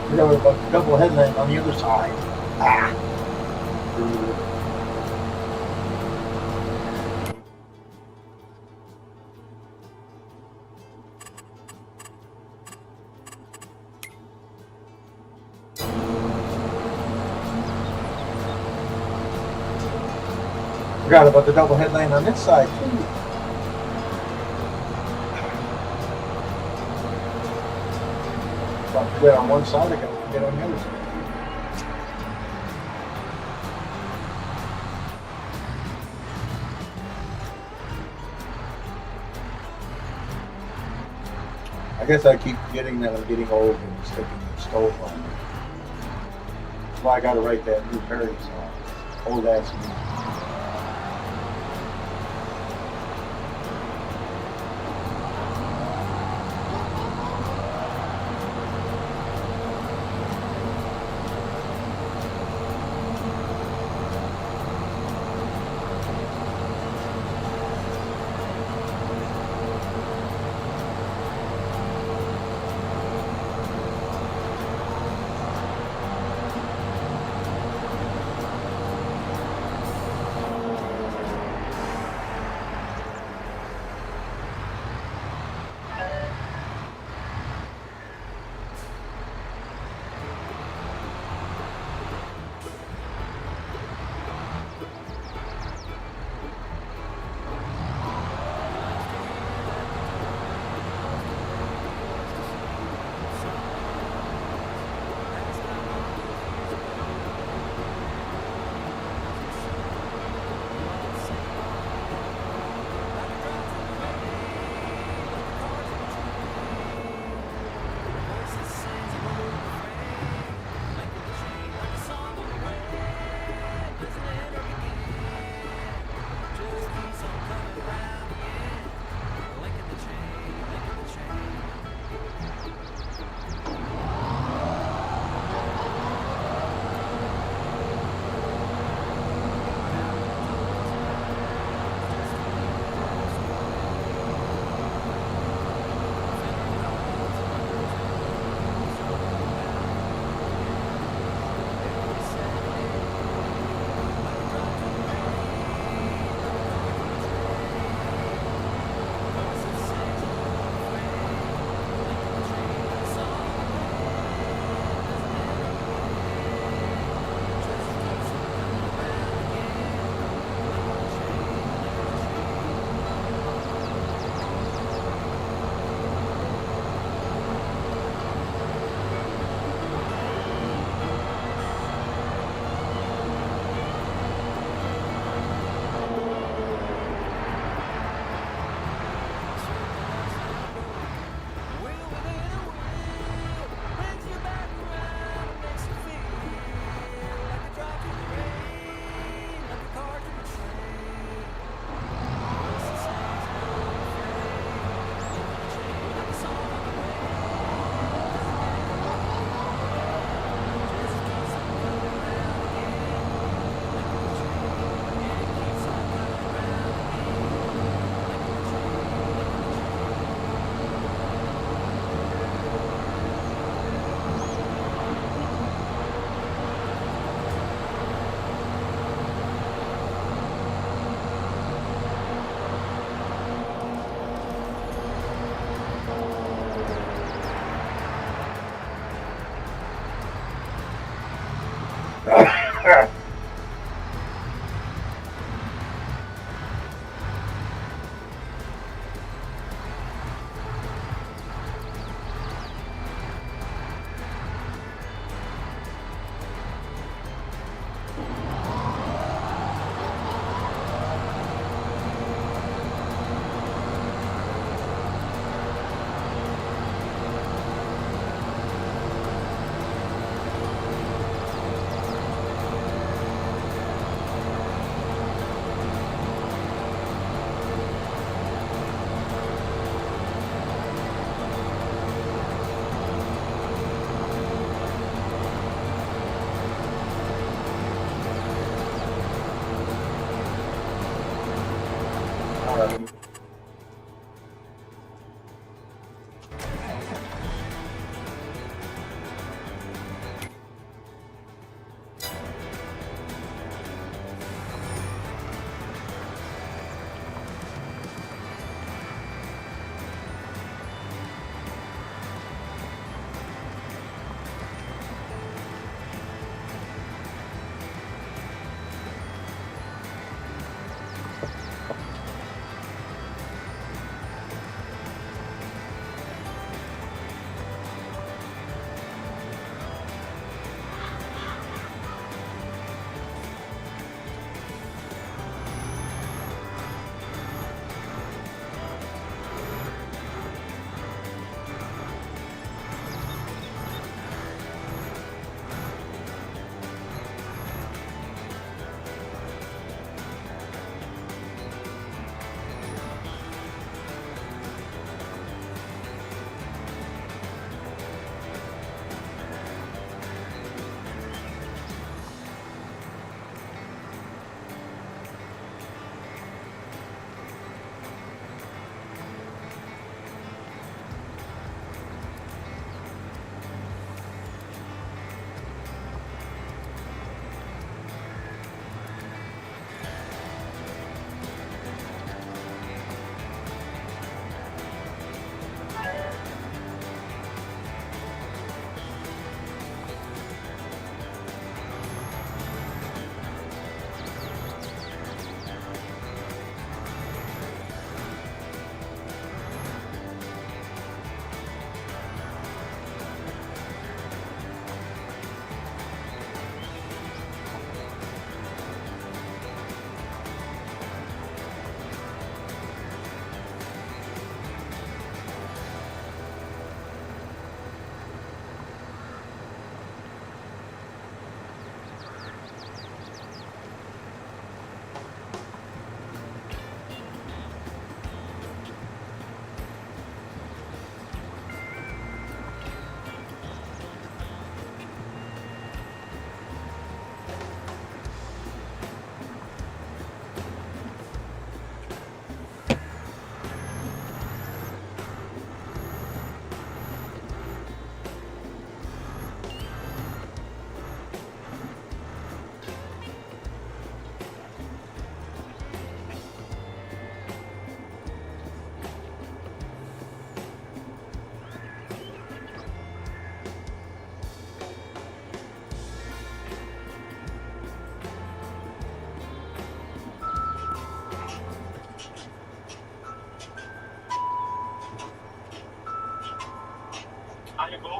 We got a double headlamp on the other side. Ah. Forgot about the double headlamp on this side too. If I forget on one side, I gotta forget on the other side. I guess I keep forgetting that I'm getting old and sticking the stove on. That's why I gotta write that new Perry song. Old ass me.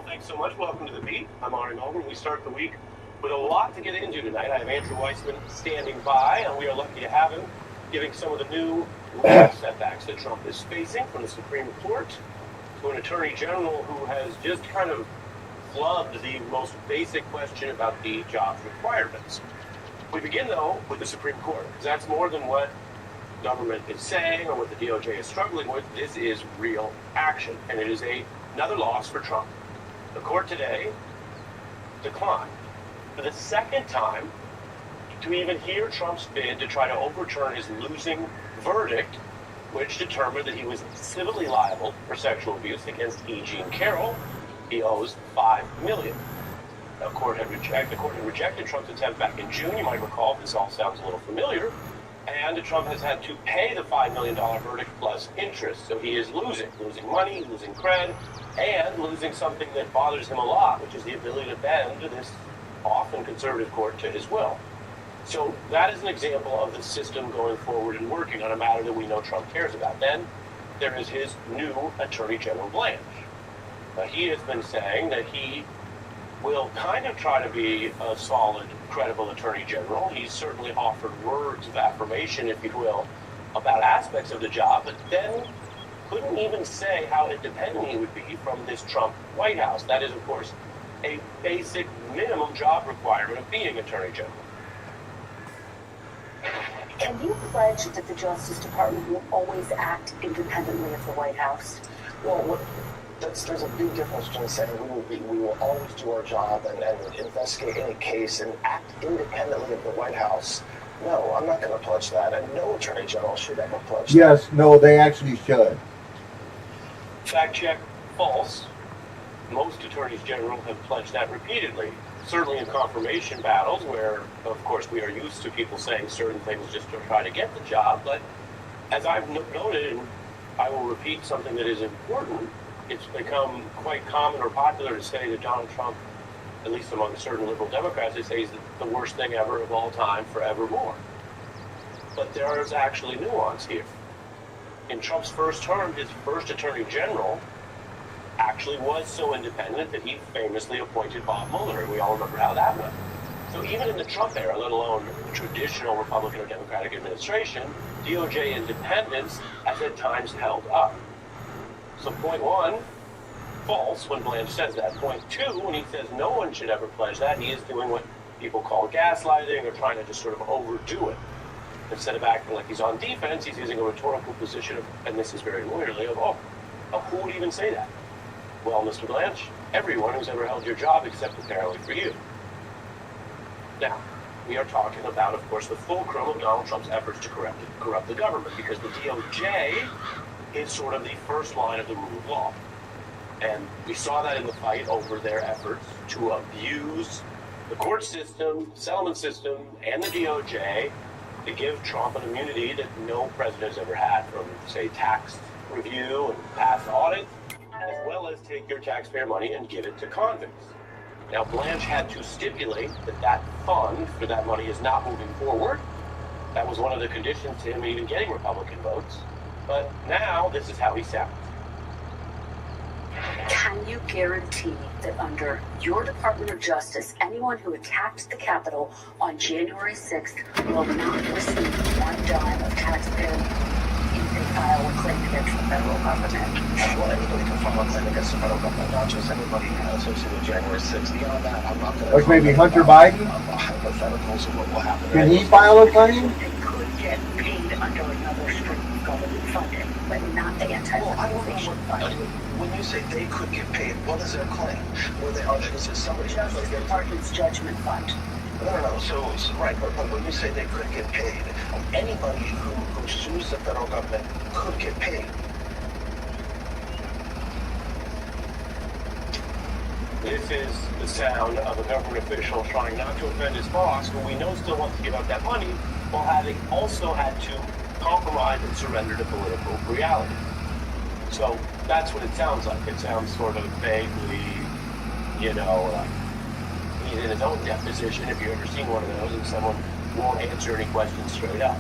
Thanks so much. Welcome to The Beat. I'm Ari Melbourne. We start the week with a lot to get into tonight. I have Andrew Weissman standing by, and we are lucky to have him giving some of the new legal setbacks that Trump is facing, from the Supreme Court to an attorney general who has just kind of flubbed the most basic question about the jobs requirements. We begin, though, with the Supreme Court, because that's more than what government is saying or what the DOJ is struggling with. This is real action, and it is another loss for Trump. The court today declined for the second time to even hear Trump's bid to try to overturn his losing verdict, which determined that he was civilly liable for sexual abuse against E. Jean Carroll. He owes $5 million. The court had rejected Trump's attempt back in June. You might recall, this all sounds a little familiar. And Trump has had to pay the $5 million verdict plus interest. So he is losing money, losing cred, and losing something that bothers him a lot, which is the ability to bend this often conservative court to his will. So that is an example of the system going forward and working on a matter that we know Trump cares about. Then there is his new Attorney General Blanche. He has been saying that he will kind of try to be a solid, credible Attorney General. He's certainly offered words of affirmation, if you will, about aspects of the job, but then couldn't even say how independent he would be from this Trump White House. That is, of course, a basic minimum job requirement of being Attorney General. Can you pledge that the Justice Department will always act independently of the White House? Well, there's a big difference between saying we will always do our job and investigate any case and act independently of the White House. No, I'm not going to pledge that, and no Attorney General should ever pledge that. Yes, no, they actually should. Fact check, false. Most attorneys general have pledged that repeatedly. Certainly in confirmation battles, where, of course, we are used to people saying certain things just to try to get the job. But as I've noted, and I will repeat something that is important, it's become quite common or popular to say that Donald Trump, at least among certain liberal Democrats, they say he's the worst thing ever of all time forevermore. But there is actually nuance here. In Trump's first term, his first attorney general actually was so independent that he famously appointed Bob Mueller. We all remember how that went. So even in the Trump era, let alone the traditional Republican or Democratic administration, DOJ independence has at times held up. So point one, false when Blanche says that. Point two, when he says no one should ever pledge that, he is doing what people call gaslighting or trying to just sort of overdo it. Instead of acting like he's on defense, he's using a rhetorical position of, and this is very lawyerly, of who would even say that? Well, Mr. Blanche, everyone who's ever held your job except apparently for you. Now, we are talking about, of course, the fulcrum of Donald Trump's efforts to corrupt the government, because the DOJ is sort of the first line of the rule of law. And we saw that in the fight over their efforts to abuse the court system, settlement system, and the DOJ to give Trump an immunity that no president has ever had, from, say, tax review and past audits, as well as take your taxpayer money and give it to convicts. Now, Blanche had to stipulate that that fund for that money is not moving forward. That was one of the conditions to him even getting Republican votes. But now, this is how he sounds. Can you guarantee that under your Department of Justice, anyone who attacked the Capitol on January 6th will not receive one dime of taxpayer if they file a claim against the federal government? Well, anybody can file a claim against the federal government, not just anybody associated with January 6th. Beyond that, I'm not going to... Like maybe Hunter Biden? Hypotheticals of what will happen. Can he file a claim? They could get paid under another stream of government funding, but not the anti-weaponization fund. When you say they could get paid, what is their claim? Were they on? Is it somebody? Justice Department's judgment fund. No. So right, but when you say they could get paid, anybody who sues the federal government could get paid. This is the sound of a government official trying not to offend his boss, who we know still wants to give out that money, while having also had to compromise and surrender to political reality. So that's what it sounds like. It sounds sort of vaguely, he's in his own deposition, if you've ever seen one of those, and someone won't answer any questions straight up.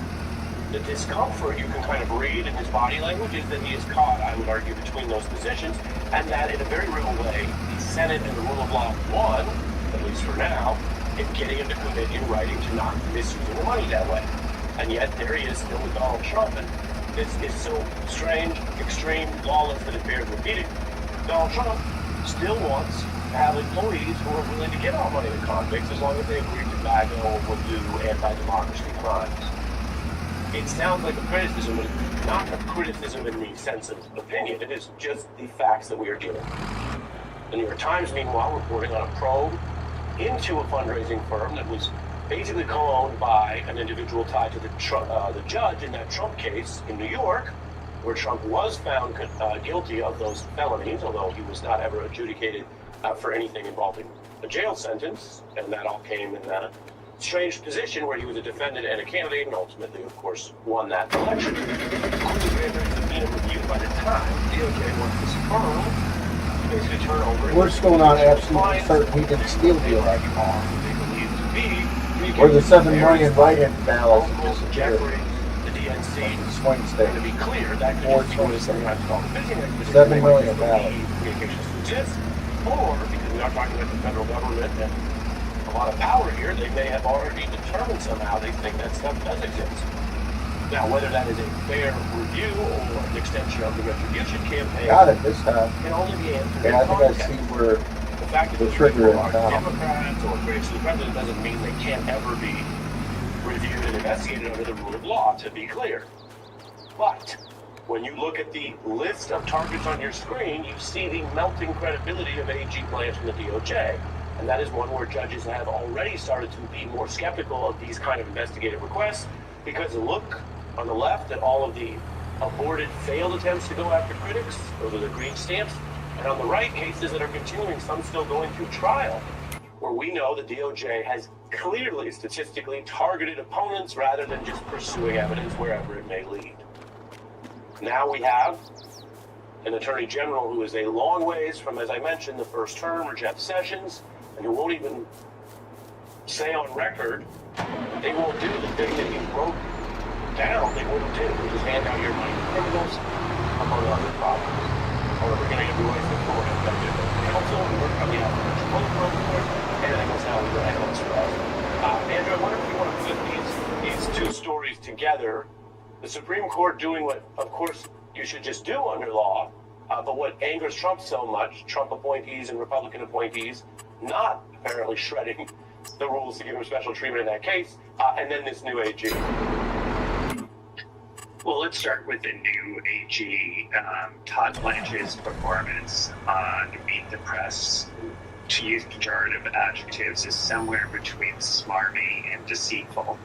The discomfort you can kind of read in his body language is that he is caught, I would argue, between those positions, and that in a very real way, the Senate and the rule of law won, at least for now, in getting him to commit in writing to not misusing the money that way. And yet there he is still with Donald Trump, and this is so strange, extreme, lawless that it bears repeating. Donald Trump still wants to have employees who are willing to give out money to convicts as long as they agree to bag or will do anti-democracy crimes. It sounds like a criticism, but it's not a criticism in the sense of opinion. It is just the facts that we are dealing with. The New York Times, meanwhile, reporting on a probe into a fundraising firm that was basically co-owned by an individual tied to the judge in that Trump case in New York, where Trump was found guilty of those felonies, although he was not ever adjudicated for anything involving a jail sentence, and that all came in that strange position where he was a defendant and a candidate, and ultimately, of course, won that election. According to grand jury subpoena review, by the time DOJ wants this firm to basically turn over. We're still not absolutely certain he didn't steal the election. They believe to be Or the 7 million write-in ballots that disappeared. The DNC. Swing state. To be clear, that Or could be sometimes called phishing expedition. 7 million ballots. Communications exist, or because we are talking about the federal government and a lot of power here, they may have already determined somehow they think that stuff does exist. Now, whether that is a fair review or an extension of the retribution campaign, Got it this time. can only be answered Yeah, I in think I context. see where The fact that the those trigger people is are now. Democrats or critics of the president doesn't mean they can't ever be reviewed and investigated under the rule of law, to be clear. But when you look at the list of targets on your screen, you see the melting credibility of AG Blanche and the DOJ. And that is one where judges have already started to be more skeptical of these kind of investigative requests, because look on the left at all of the aborted failed attempts to go after critics, those are the green stamps, and on the right, cases that are continuing, some still going through trial, where we know the DOJ has clearly statistically targeted opponents rather than just pursuing evidence wherever it may lead. Now we have an attorney general who is a long ways from, as I mentioned, the first term, or Jeff Sessions, and who won't even say on record they won't do the thing that you wrote down they wouldn't do, which is hand out your money to criminals, among other problems. However, we're going to get license for an effective counsel, we're coming out with a protocol report, and I guess now we're going to analyze for us. Andrew, I wonder if you want to put these two stories together. The Supreme Court doing what, of course, you should just do under law, but what angers Trump so much, Trump appointees and Republican appointees, not apparently shredding the rules to give him special treatment in that case, and then this new AG. Well, let's start with the new AG. Todd Blanche's performance on Meet the Press, to use pejorative adjectives, is somewhere between smarmy and deceitful.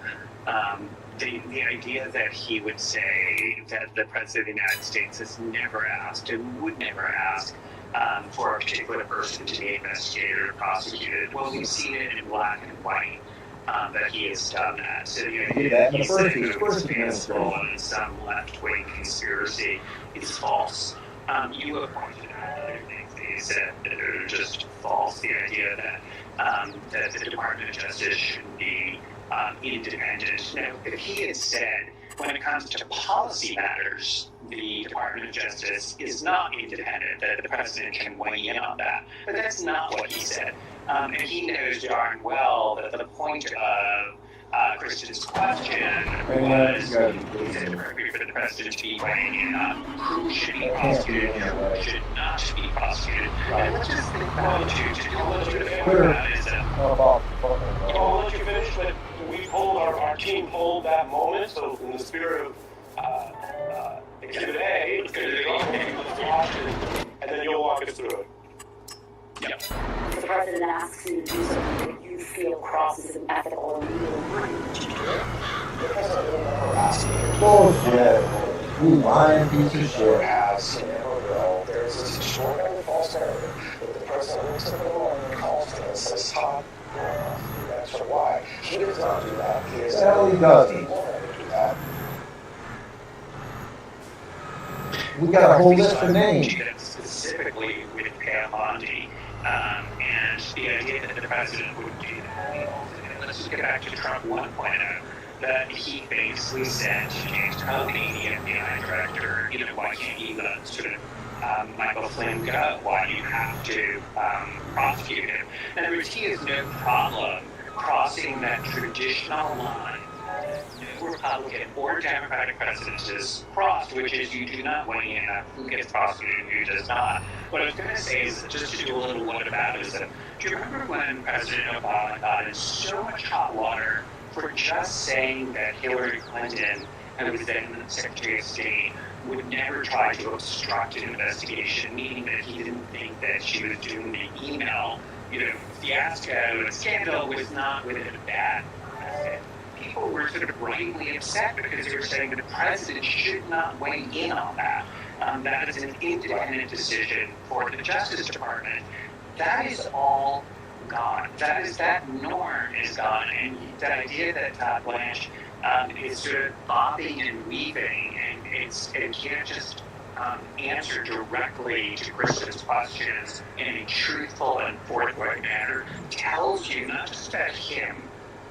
The idea that he would say that the President of the United States has never asked and would never ask for a particular person to be investigated or prosecuted. Well, we've seen it in black and white that he has done that. So the idea that he's responsible in some left-wing conspiracy is false. You have pointed out other things that he said that are just false. The idea that the Department of Justice shouldn't be independent. Now, if he had said, when it comes to policy matters, the Department of Justice is not independent, that the president can weigh in on that. But that's not what he said. And he knows darn well that the point of Kristen's question was, is it appropriate for the president to be weighing in on who should be prosecuted and who should not be prosecuted? And let's just think about it, to do a little bit of that is I'll let you finish, but we pulled, our team pulled that moment, so in the spirit of Exhibit A, it's going to be watch it, and then you'll walk us through it. Yep. If the president asks you to do something that you feel crosses an ethical or legal line, would you do it? The president will never ask you. Bullshit. You lying piece of shit. Has, you never will. There's this extraordinary false narrative that the president looks at the morning and calls to him and says, Todd, you're enough. You answer why. He does not do that. He is Hell, he doesn't. He won't ever do that. We got a whole list of names. Specifically with Pam Bondi, and the idea that the president would do that. Let's just get back to Trump 1.0. that he basically said to James Comey, the FBI director, why can't you let sort of Michael Flynn go? Why do you have to prosecute him? In other words, he has no problem crossing that traditional line no Republican or Democratic president has crossed, which is you do not weigh in on who gets prosecuted and who does not. What I was going to say is, just to do a little whataboutism, do you remember when President Obama got in so much hot water for just saying that Hillary Clinton, who was then Secretary of State, would never try to obstruct an investigation, meaning that he didn't think that she was doing the email, fiasco and scandal was not within a bad precedent. People were sort of rightly upset because they were saying that the president should not weigh in on that. That is an independent decision for the Justice Department. That is all gone. That norm is gone, and the idea that Todd Blanche is sort of bobbing and weaving, and can't just answer directly to Kristen's questions in a truthful and forthright manner, tells you not just about him,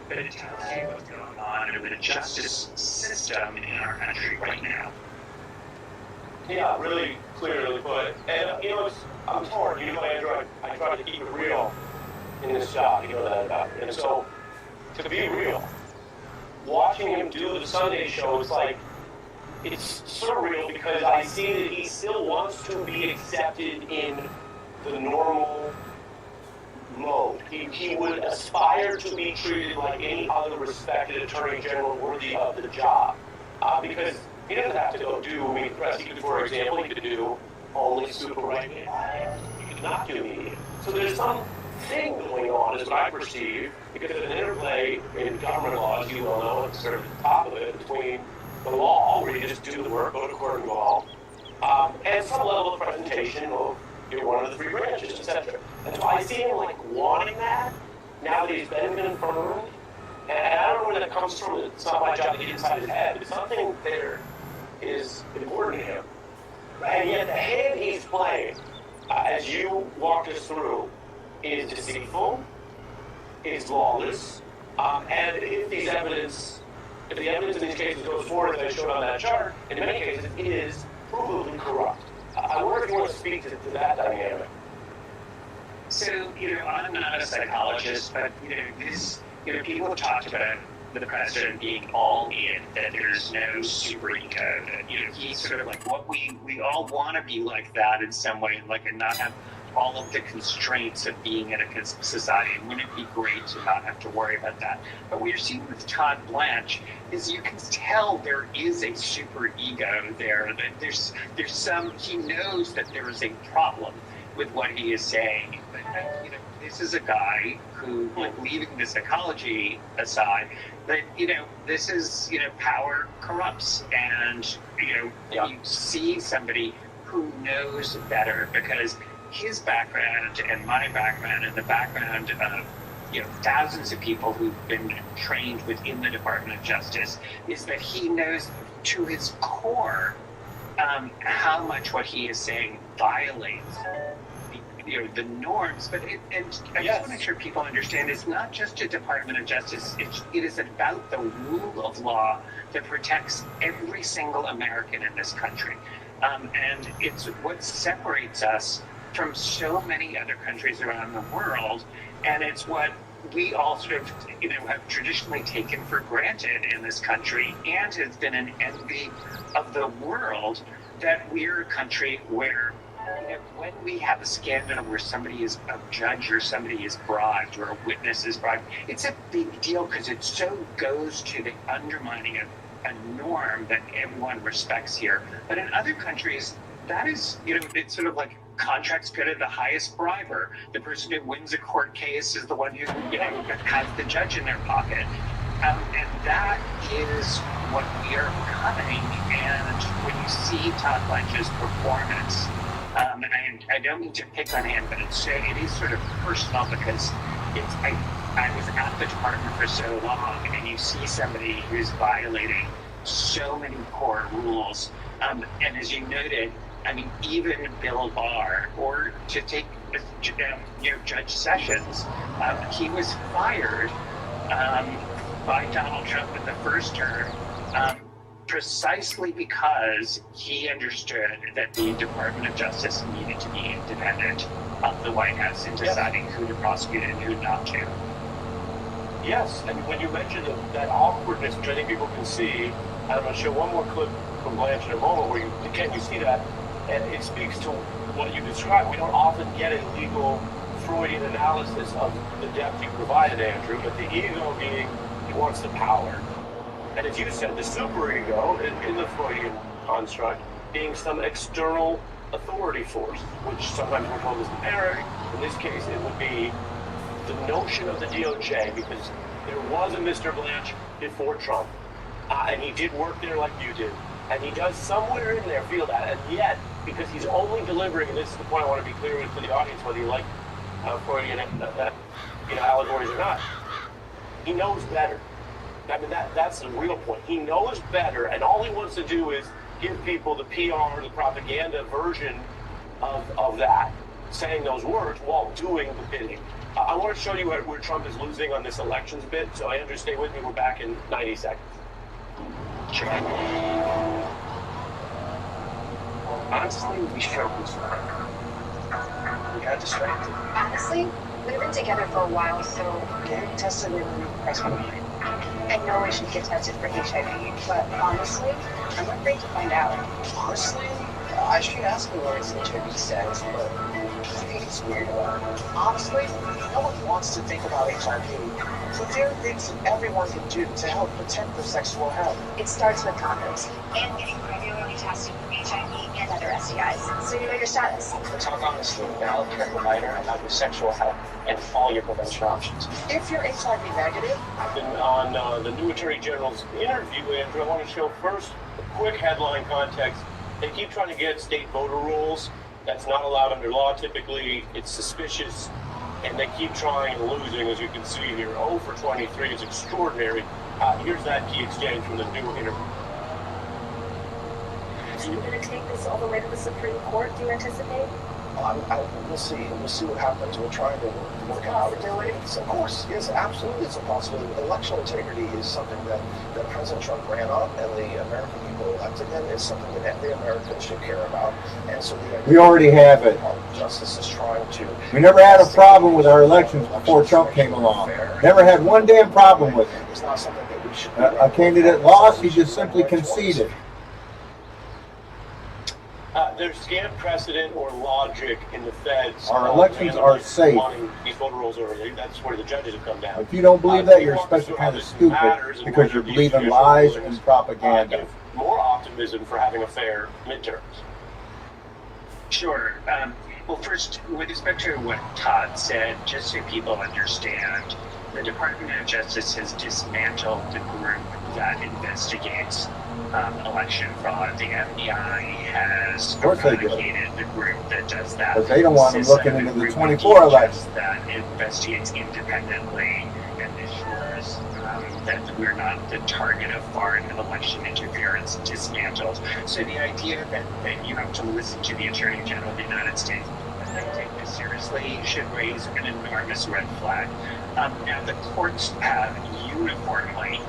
but it tells you what's going on with the justice system in our country right now. Yeah, really clearly put. And, I'm torn. Andrew, I try to keep it real in this job, that about it. And so, to be real, watching him do the Sunday show is like, it's surreal because I see that he still wants to be accepted in the normal mode. He would aspire to be treated like any other respected attorney general worthy of the job. Because he doesn't have to go do media press. He could, for example, he could do only super right media. He could not do media. So there's some thing going on, is what I perceive, because of an interplay in government law, as you well know, it's sort of the top of it, between the law, where you just do the work, go to court and go home, and some level of presentation of you're one of the three branches, etc. And so I see him wanting that now that he's been confirmed. And I don't know where that comes from. It's not my job to get inside his head, but something there is important to him. And yet the hand he's playing, as you walked us through, is deceitful, is lawless, and if the evidence in these cases goes forward, as I showed on that chart, in many cases it is provably corrupt. I wonder if you want to speak to that dynamic. So, I'm not a psychologist, but, people have talked about the president being all in, that there's no super ego, that, he's sort of like what we all want to be like that in some way, and not have all of the constraints of being in a society. And wouldn't it be great to not have to worry about that? But what you're seeing with Todd Blanche is you can tell there is a super ego there. That there's some, he knows that there is a problem with what he is saying. But, this is a guy who, leaving the psychology aside, but, this is, power corrupts. And, you see somebody who knows better, because his background and my background and the background of thousands of people who've been trained within the Department of Justice is that he knows to his core how much what he is saying violates the norms. But I just want to make sure people understand it's not just a Department of Justice. It is about the rule of law that protects every single American in this country. And it's what separates us from so many other countries around the world, and it's what we all sort of, have traditionally taken for granted in this country, and has been an envy of the world, that we're a country where, when we have a scandal where somebody is a judge or somebody is bribed or a witness is bribed, it's a big deal because it so goes to the undermining of a norm that everyone respects here. But in other countries, that is, it's sort of like contracts go to the highest briber. The person who wins a court case is the one who, has the judge in their pocket. And that is what we are becoming. And when you see Todd Blanche's performance, and I don't mean to pick on him, but it is sort of personal, because I was at the department for so long, and you see somebody who's violating so many core rules. And as you noted, even Bill Barr, or to take, Judge Sessions, he was fired by Donald Trump in the first term, precisely because he understood that the Department of Justice needed to be independent of the White House in deciding who to prosecute and who not to. Yes, and when you mentioned that awkwardness, which I think people can see, I'm going to show one more clip from Blanche in a moment where you see that, and it speaks to what you described. We don't often get a legal Freudian analysis of the depth you provided, Andrew, but the ego being he wants the power. And as you said, the superego in the Freudian construct being some external authority force, which sometimes we're told is the parent. In this case, it would be the notion of the DOJ, because there was a Mr. Blanche before Trump, and he did work there like you did, and he does somewhere in there feel that, and yet, because he's only delivering, and this is the point I want to be clear with to the audience, whether you like Freudian allegories or not, he knows better. I mean, that's the real point. He knows better, and all he wants to do is give people the PR, the propaganda version of that, saying those words while doing the bidding. I want to show you where Trump is losing on this elections bit, so Andrew, stay with me. We're back in 90 seconds. Sure. Honestly, we should lose. We got distracted. Honestly, we've been together for a while, so Getting tested in the press conference. I know I should get tested for HIV, but honestly, I'm afraid to find out. Honestly, I should ask him where his HIV status, but I think it's weird. Honestly, no one wants to think about HIV, but there are things that everyone can do to help protect their sexual health. It starts with condoms and getting regularly tested for HIV and other STIs, so you know your status. To talk honestly, now care provider about your sexual health and all your prevention options. If you're HIV negative, And on the new Attorney General's interview, Andrew, I want to show first a quick headline context. They keep trying to get state voter rolls. That's not allowed under law typically. It's suspicious. And they keep trying and losing, as you can see here. 0 for 23 is extraordinary. Here's that key exchange from the new interview. So you're going to take this all the way to the Supreme Court, do you anticipate? we'll see. We'll see what happens. We're trying to work out. Of course, yes, absolutely, it's a possibility. Election integrity is something that President Trump ran up, and the American people elected him. It's something that the Americans should care about. And so we already have it. Justice is trying to. We never had a problem with our elections before Trump came along. Never had one damn problem with it. It's not something that we should. A candidate lost, he just simply conceded. There's scant precedent or logic in the feds. Our elections are safe. Wanting these voter rolls early. That's where the judges have come down. If you don't believe that, you're a special kind of stupid because you're believing lies and propaganda. More optimism for having a fair midterms. Sure. Well, first, with respect to what Todd said, just so people understand, the Department of Justice has dismantled the group that investigates election fraud. The FBI has eradicated the group that does that. But they don't want them looking into the 24 elections. That investigates independently and ensures that we're not the target of foreign election interference, dismantled. So the idea that you have to listen to the Attorney General of the United States and then take this seriously should raise an enormous red flag. Now, the courts have uniformly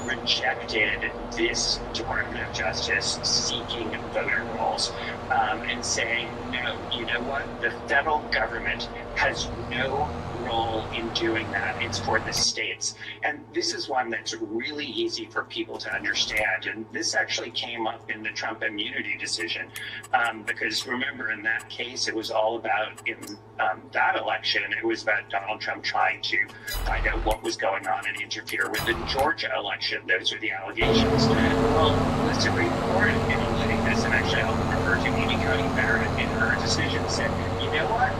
rejected this Department of Justice seeking voter rolls and saying, no, you know what? The federal government has no role in doing that. It's for the states. And this is one that's really easy for people to understand. And this actually came up in the Trump immunity decision because remember, in that case, it was all about, in that election, it was about Donald Trump trying to find out what was going on and interfere with the Georgia election. Those are the allegations. Well, the Supreme Court, in including this, and actually I'll refer to Amy Coney Barrett in her decision, said, you know what?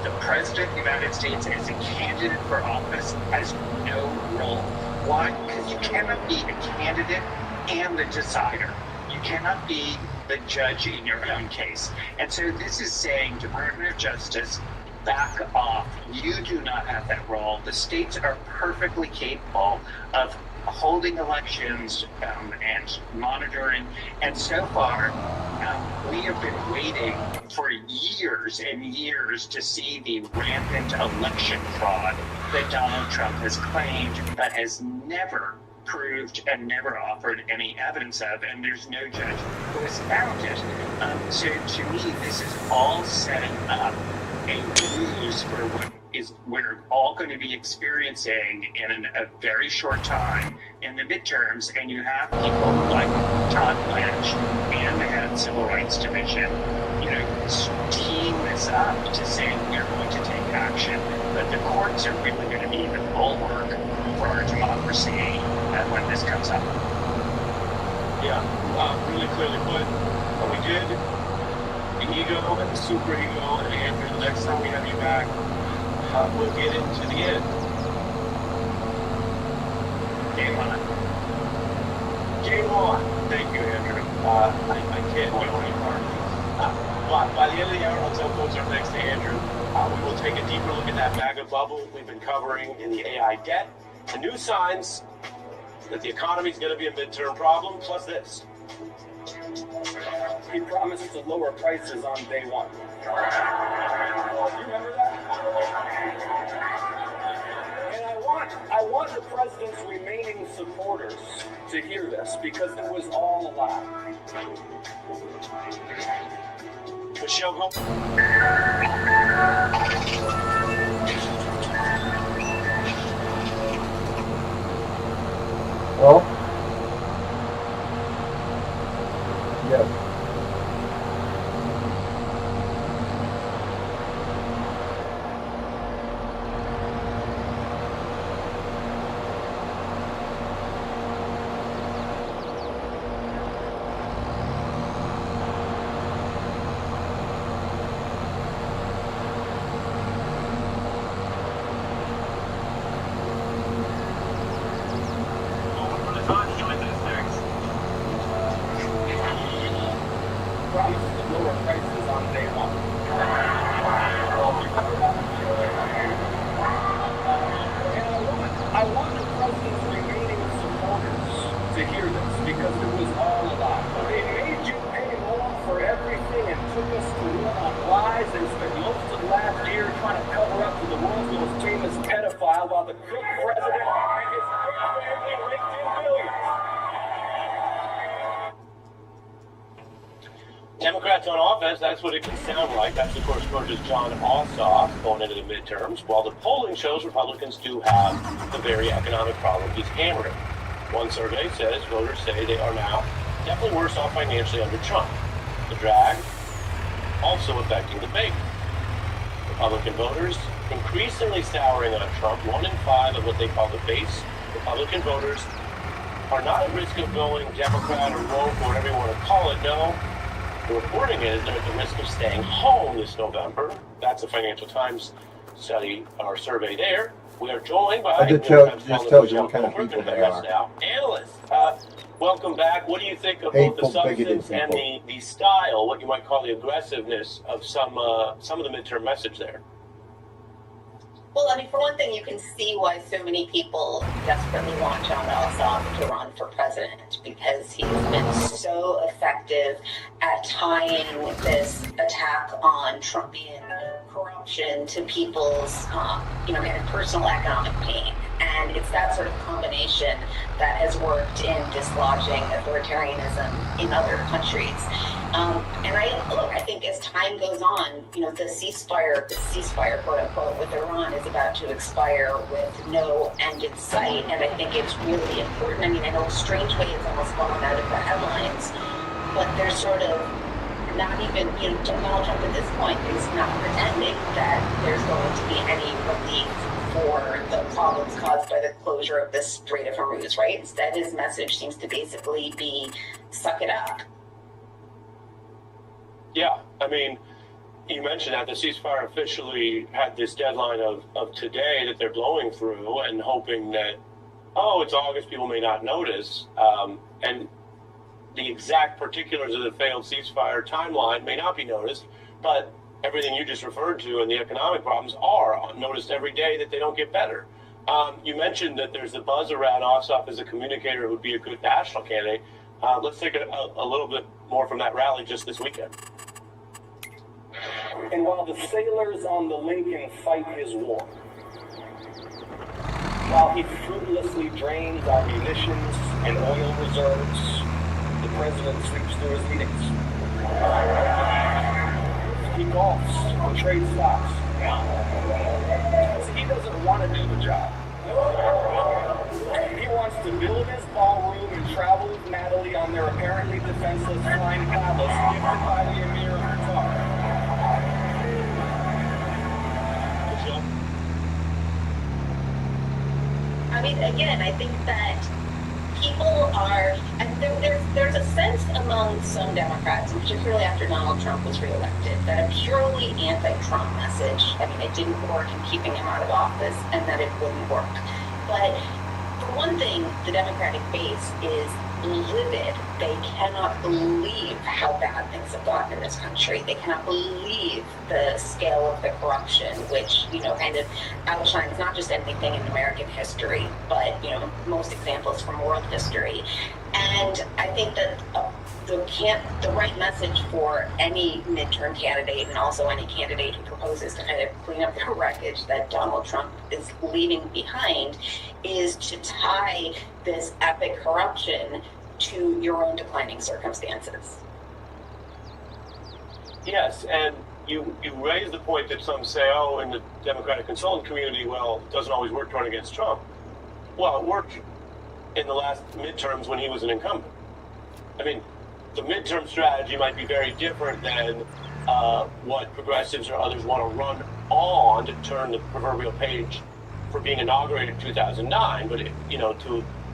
The President of the United States as a candidate for office has no role. Why? Because you cannot be a candidate and the decider. You cannot be the judge in your own case. And so this is saying, Department of Justice, back off. You do not have that role. The states are perfectly capable of holding elections and monitoring. And so far, we have been waiting for years and years to see the rampant election fraud that Donald Trump has claimed but has never proved and never offered any evidence of, and there's no judge who has found it. So to me, this is all setting up a ruse for what is we're all going to be experiencing in a very short time in the midterms, and you have people like Todd Blanche and the head of Civil Rights Division, teeing this up to say we're going to take action, but the courts are really going to be the bulwark for our democracy when this comes up. Yeah, really clearly put. What we did, the ego and the super ego, and Andrew, the next time we have you back, we'll get into the end. Game on. Game on. Thank you, Andrew. I can't wait anymore. By the end of the hour, I'll tell folks up next to Andrew. We will take a deeper look at that MAGA bubble we've been covering in the AI debt, the new signs that the economy is going to be a midterm problem, plus this. He promised to lower prices on day one. You remember that? And I want the president's remaining supporters to hear this, because it was all a lie. Michelle, go. Well, yes. Promised to lower prices on day one. And I want the president's remaining supporters to hear this, because it was all a lie. They made you pay more for everything and took us to war on lies, and spent most of last year trying to cover up to the world's most famous pedophile, while the crook president and his crook family raked in billions. Democrats on offense, that's what it can sound like. That's, of course, Georgia's John Ossoff going into the midterms, while the polling shows Republicans do have the very economic problem he's hammering. One survey says voters say they are now definitely worse off financially under Trump. The drag also affecting the base. Republican voters increasingly souring on Trump. 1 in 5 of what they call the base Republican voters are not at risk of going Democrat or woke or whatever you want to call it. No. The reporting is they're at the risk of staying home this November. That's a Financial Times study or survey there. We are joined by Just tells you what kind of people they are. Analysts. Welcome back. What do you think of both Hateful, the bigoted substance and people. the style, what you might call the aggressiveness of some of the midterm message there? Well, I mean, for one thing, you can see why so many people desperately want John Ossoff to run for president, because he's been so effective at tying this attack on Trumpian corruption to people's, personal economic pain. And it's that sort of combination that has worked in dislodging authoritarianism in other countries. And I think as time goes on, the ceasefire, quote unquote, with Iran is about to expire with no end in sight. And I think it's really important. I mean, in a strange way, it's almost fallen out of the headlines, but there's sort of not even, Donald Trump at this point is not pretending that there's going to be any relief for the problems caused by the closure of the Strait of Hormuz, right? Instead, his message seems to basically be, suck it up. Yeah, I mean, you mentioned that the ceasefire officially had this deadline of today that they're blowing through and hoping that, it's August, people may not notice. And the exact particulars of the failed ceasefire timeline may not be noticed, but everything you just referred to and the economic problems are noticed every day that they don't get better. You mentioned that there's a buzz around Ossoff as a communicator who would be a good national candidate. Let's take a little bit more from that rally just this weekend. And while the sailors on the Lincoln fight his war, while he fruitlessly drains our munitions and oil reserves, the president sweeps through his meetings. He golfs and trades stocks. See, he doesn't want to do the job. He wants to build his ballroom and travel with Natalie on their apparently defenseless flying palace gifted by the Emir of Qatar. I mean, again, I think that people are, and there's a sense among some Democrats, and particularly after Donald Trump was reelected, that a purely anti-Trump message, I mean, it didn't work in keeping him out of office, and that it wouldn't work. But for one thing, the Democratic base is livid. They cannot believe how bad things have gotten in this country. They cannot believe the scale of the corruption, which, kind of outlines not just anything in American history, but, most examples from world history. And I think that the right message for any midterm candidate, and also any candidate who proposes to kind of clean up the wreckage that Donald Trump is leaving behind, is to tie this epic corruption to your own declining circumstances. Yes, and you raise the point that some say, oh, in the Democratic consultant community, well, it doesn't always work to run against Trump. Well, it worked in the last midterms when he was an incumbent. I mean, the midterm strategy might be very different than what progressives or others want to run on to turn the proverbial page for being inaugurated in 2009. But,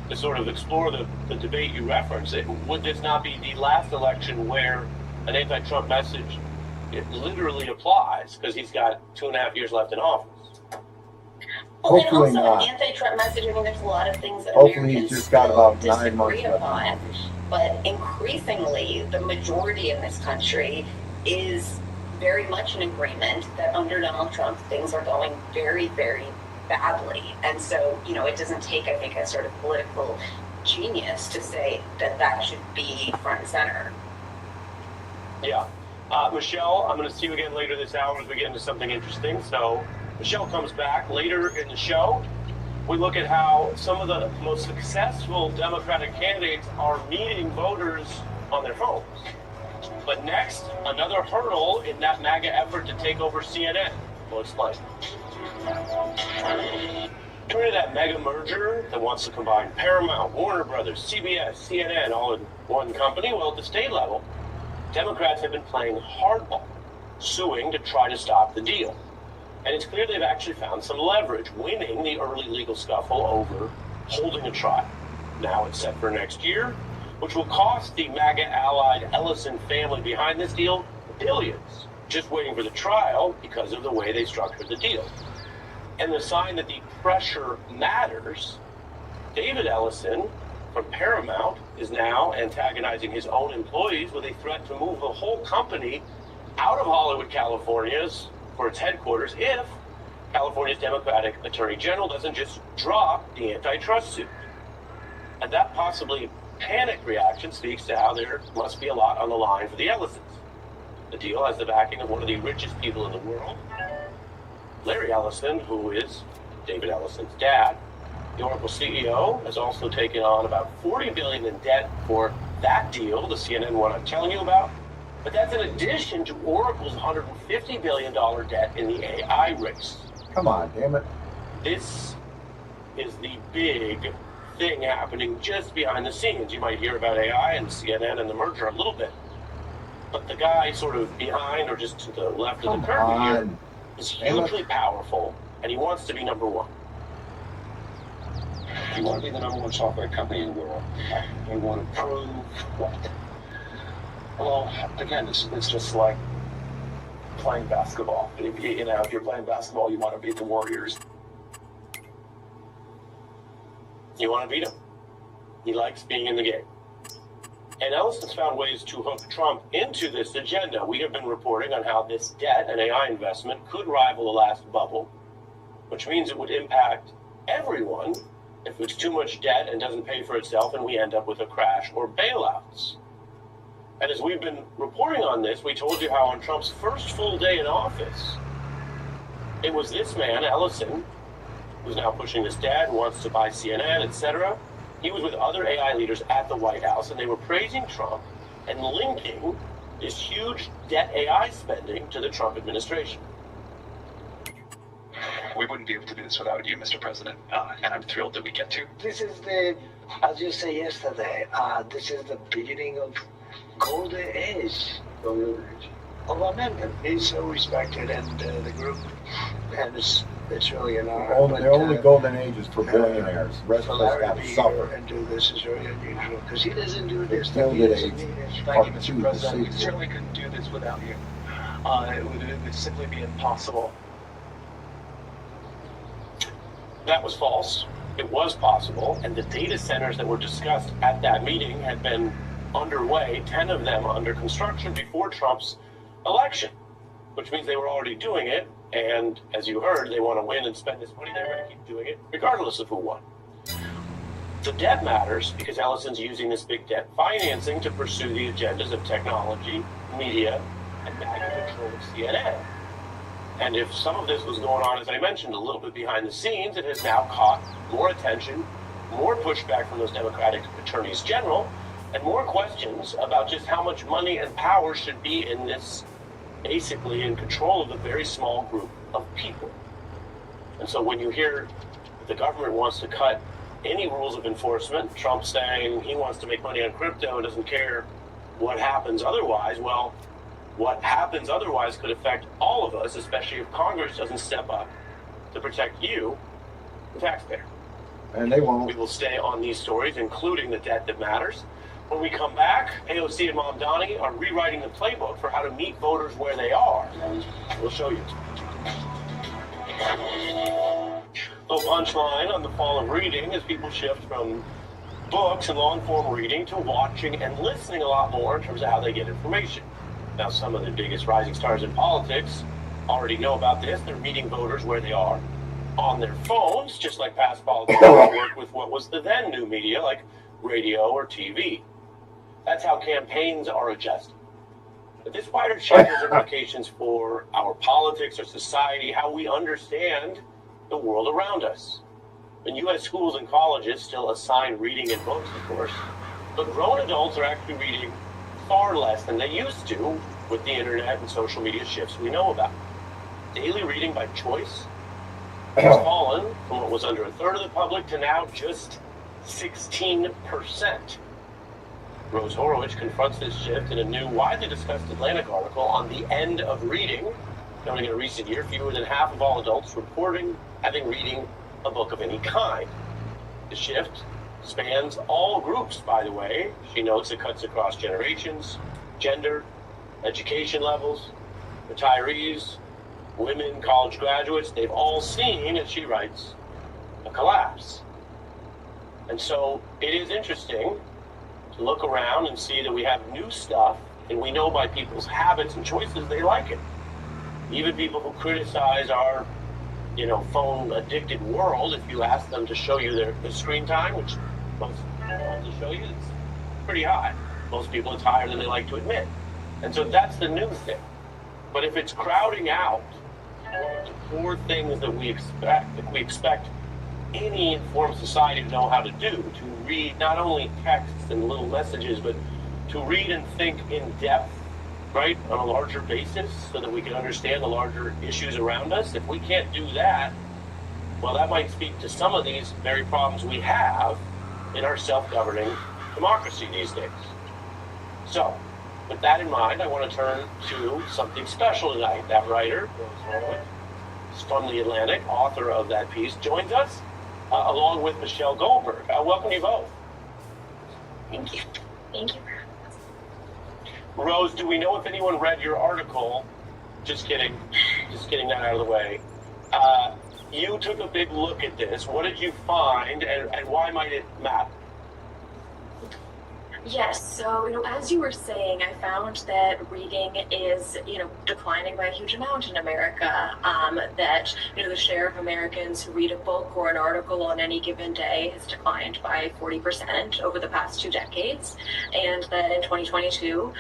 to sort of explore the debate you referenced, would this not be the last election where an anti-Trump message, it literally applies because he's got 2.5 years left in office? Well, Hopefully and also not. an anti-Trump message, I mean, there's a lot of things that Hopefully Americans he's just got about 9 disagree months upon. left. But increasingly, the majority in this country is very much in agreement that under Donald Trump, things are going very, very badly. And so, it doesn't take, I think, a sort of political genius to say that should be front and center. Yeah. Michelle, I'm going to see you again later this hour as we get into something interesting. So Michelle comes back later in the show. We look at how some of the most successful Democratic candidates are meeting voters on their phones. But next, another hurdle in that MAGA effort to take over CNN. We'll explain. Turn to that mega merger that wants to combine Paramount, Warner Brothers, CBS, CNN all in one company. Well, at the state level, Democrats have been playing hardball, suing to try to stop the deal. And it's clear they've actually found some leverage, winning the early legal scuffle over holding a trial. Now it's set for next year, which will cost the MAGA-allied Ellison family behind this deal billions, just waiting for the trial because of the way they structured the deal. And the sign that the pressure matters, David Ellison from Paramount is now antagonizing his own employees with a threat to move the whole company out of Hollywood, California, for its headquarters if California's Democratic Attorney General doesn't just drop the antitrust suit. And that possibly panic reaction speaks to how there must be a lot on the line for the Ellisons. The deal has the backing of one of the richest people in the world, Larry Ellison, who is David Ellison's dad. The Oracle CEO has also taken on about $40 billion in debt for that deal, the CNN one I'm telling you about. But that's in addition to Oracle's $150 billion debt in the AI race. Come on, damn it. This is the big thing happening just behind the scenes. You might hear about AI and CNN and the merger a little bit. But the guy sort of behind or just to the left of the curtain here is hugely powerful, and he wants to be number one. You want to be the number one software company in the world. You want to prove what? Well, again, it's just like playing basketball. If you're playing basketball, you want to beat the Warriors. You want to beat him. He likes being in the game. And Ellison's found ways to hook Trump into this agenda. We have been reporting on how this debt and AI investment could rival the last bubble, which means it would impact everyone if it's too much debt and doesn't pay for itself and we end up with a crash or bailouts. And as we've been reporting on this, we told you how on Trump's first full day in office, it was this man, Ellison, who's now pushing his dad, who wants to buy CNN, etc. He was with other AI leaders at the White House, and they were praising Trump and linking this huge debt AI spending to the Trump administration. We wouldn't be able to do this without you, Mr. President, and I'm thrilled that we get to. This is the, as you say yesterday, this is the beginning of golden age of amendment. He's so respected, and the group, and it's really an honor. The only golden age is for billionaires. The rest of us got to suffer. And do this is very unusual because he doesn't do this. Gilded age. Thank you, Mr. President. We certainly couldn't do this without you. It would simply be impossible. That was false. It was possible, and the data centers that were discussed at that meeting had been underway, 10 of them under construction before Trump's election, which means they were already doing it, and as you heard, they want to win and spend this money. They're going to keep doing it, regardless of who won. The debt matters because Ellison's using this big debt financing to pursue the agendas of technology, media, and MAGA control of CNN. And if some of this was going on, as I mentioned, a little bit behind the scenes, it has now caught more attention, more pushback from those Democratic attorneys general, and more questions about just how much money and power should be in this, basically in control of a very small group of people. And so when you hear the government wants to cut any rules of enforcement, Trump saying he wants to make money on crypto and doesn't care what happens otherwise, well, what happens otherwise could affect all of us, especially if Congress doesn't step up to protect you, the taxpayer. And they won't. We will stay on these stories, including the debt that matters. When we come back, AOC and Mom Donnie are rewriting the playbook for how to meet voters where they are. We'll show you. The punchline on the fall of reading as people shift from books and long-form reading to watching and listening a lot more in terms of how they get information. Now, some of the biggest rising stars in politics already know about this. They're meeting voters where they are on their phones, just like past politicians worked with what was the then new media, like radio or TV. That's how campaigns are adjusted. But this wider change has implications for our politics, our society, how we understand the world around us. And U.S. schools and colleges still assign reading in books, of course, but grown adults are actually reading far less than they used to with the internet and social media shifts we know about. Daily reading by choice has fallen from what was under a third of the public to now just 16%. Rose Horowitz confronts this shift in a new, widely discussed Atlantic article on the end of reading, noting in a recent year fewer than half of all adults reporting having reading a book of any kind. The shift spans all groups, by the way. She notes it cuts across generations, gender, education levels, retirees, women, college graduates. They've all seen, as she writes, a collapse. And so it is interesting to look around and see that we have new stuff, and we know by people's habits and choices they like it. Even people who criticize our phone addicted world, if you ask them to show you their screen time, which most people want to show you, it's pretty high. Most people, it's higher than they like to admit. And so that's the new thing. But if it's crowding out the core things that we expect any informed society to know how to do, to read not only texts and little messages, but to read and think in depth, right, on a larger basis so that we can understand the larger issues around us. If we can't do that, well, that might speak to some of these very problems we have in our self-governing democracy these days. So, with that in mind, I want to turn to something special tonight. That writer, Rose Horowitz, from the Atlantic, author of that piece, joins us along with Michelle Goldberg. Welcome you both. Thank you. Thank you. Rose, do we know if anyone read your article? Just kidding that out of the way. You took a big look at this. What did you find, and why might it matter? Yes, so, as you were saying, I found that reading is, declining by a huge amount in America. That, the share of Americans who read a book or an article on any given day has declined by 40% over the past 2 decades. And that in 2022,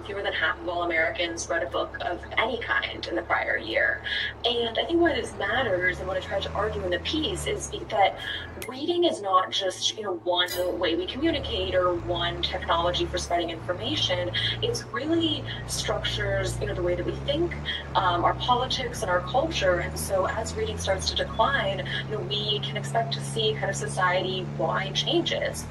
fewer than half of all Americans read a book of any kind in the prior year. And I think why this matters, and what I tried to argue in the piece, is that reading is not just, one way we communicate or one technology for spreading information. It's really structures, the way that we think, our politics and our culture. And so as reading starts to decline, we can expect to see kind of society-wide changes.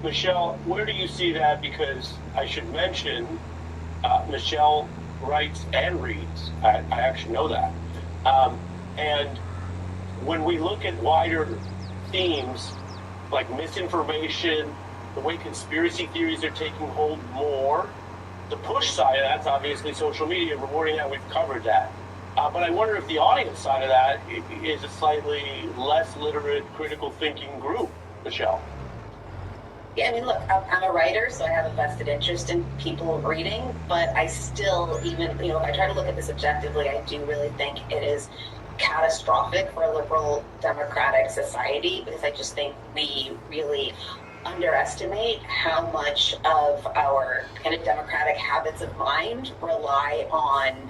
Michelle, where do you see that? Because I should mention, Michelle writes and reads. I actually know that. And when we look at wider themes like misinformation, the way conspiracy theories are taking hold more, the push side of that's obviously social media, rewarding that, we've covered that. But I wonder if the audience side of that is a slightly less literate, critical thinking group, Michelle. Yeah, I mean, look, I'm a writer, so I have a vested interest in people reading, but I still, even, if I try to look at this objectively, I do really think it is catastrophic for a liberal democratic society, because I just think we really underestimate how much of our kind of democratic habits of mind rely on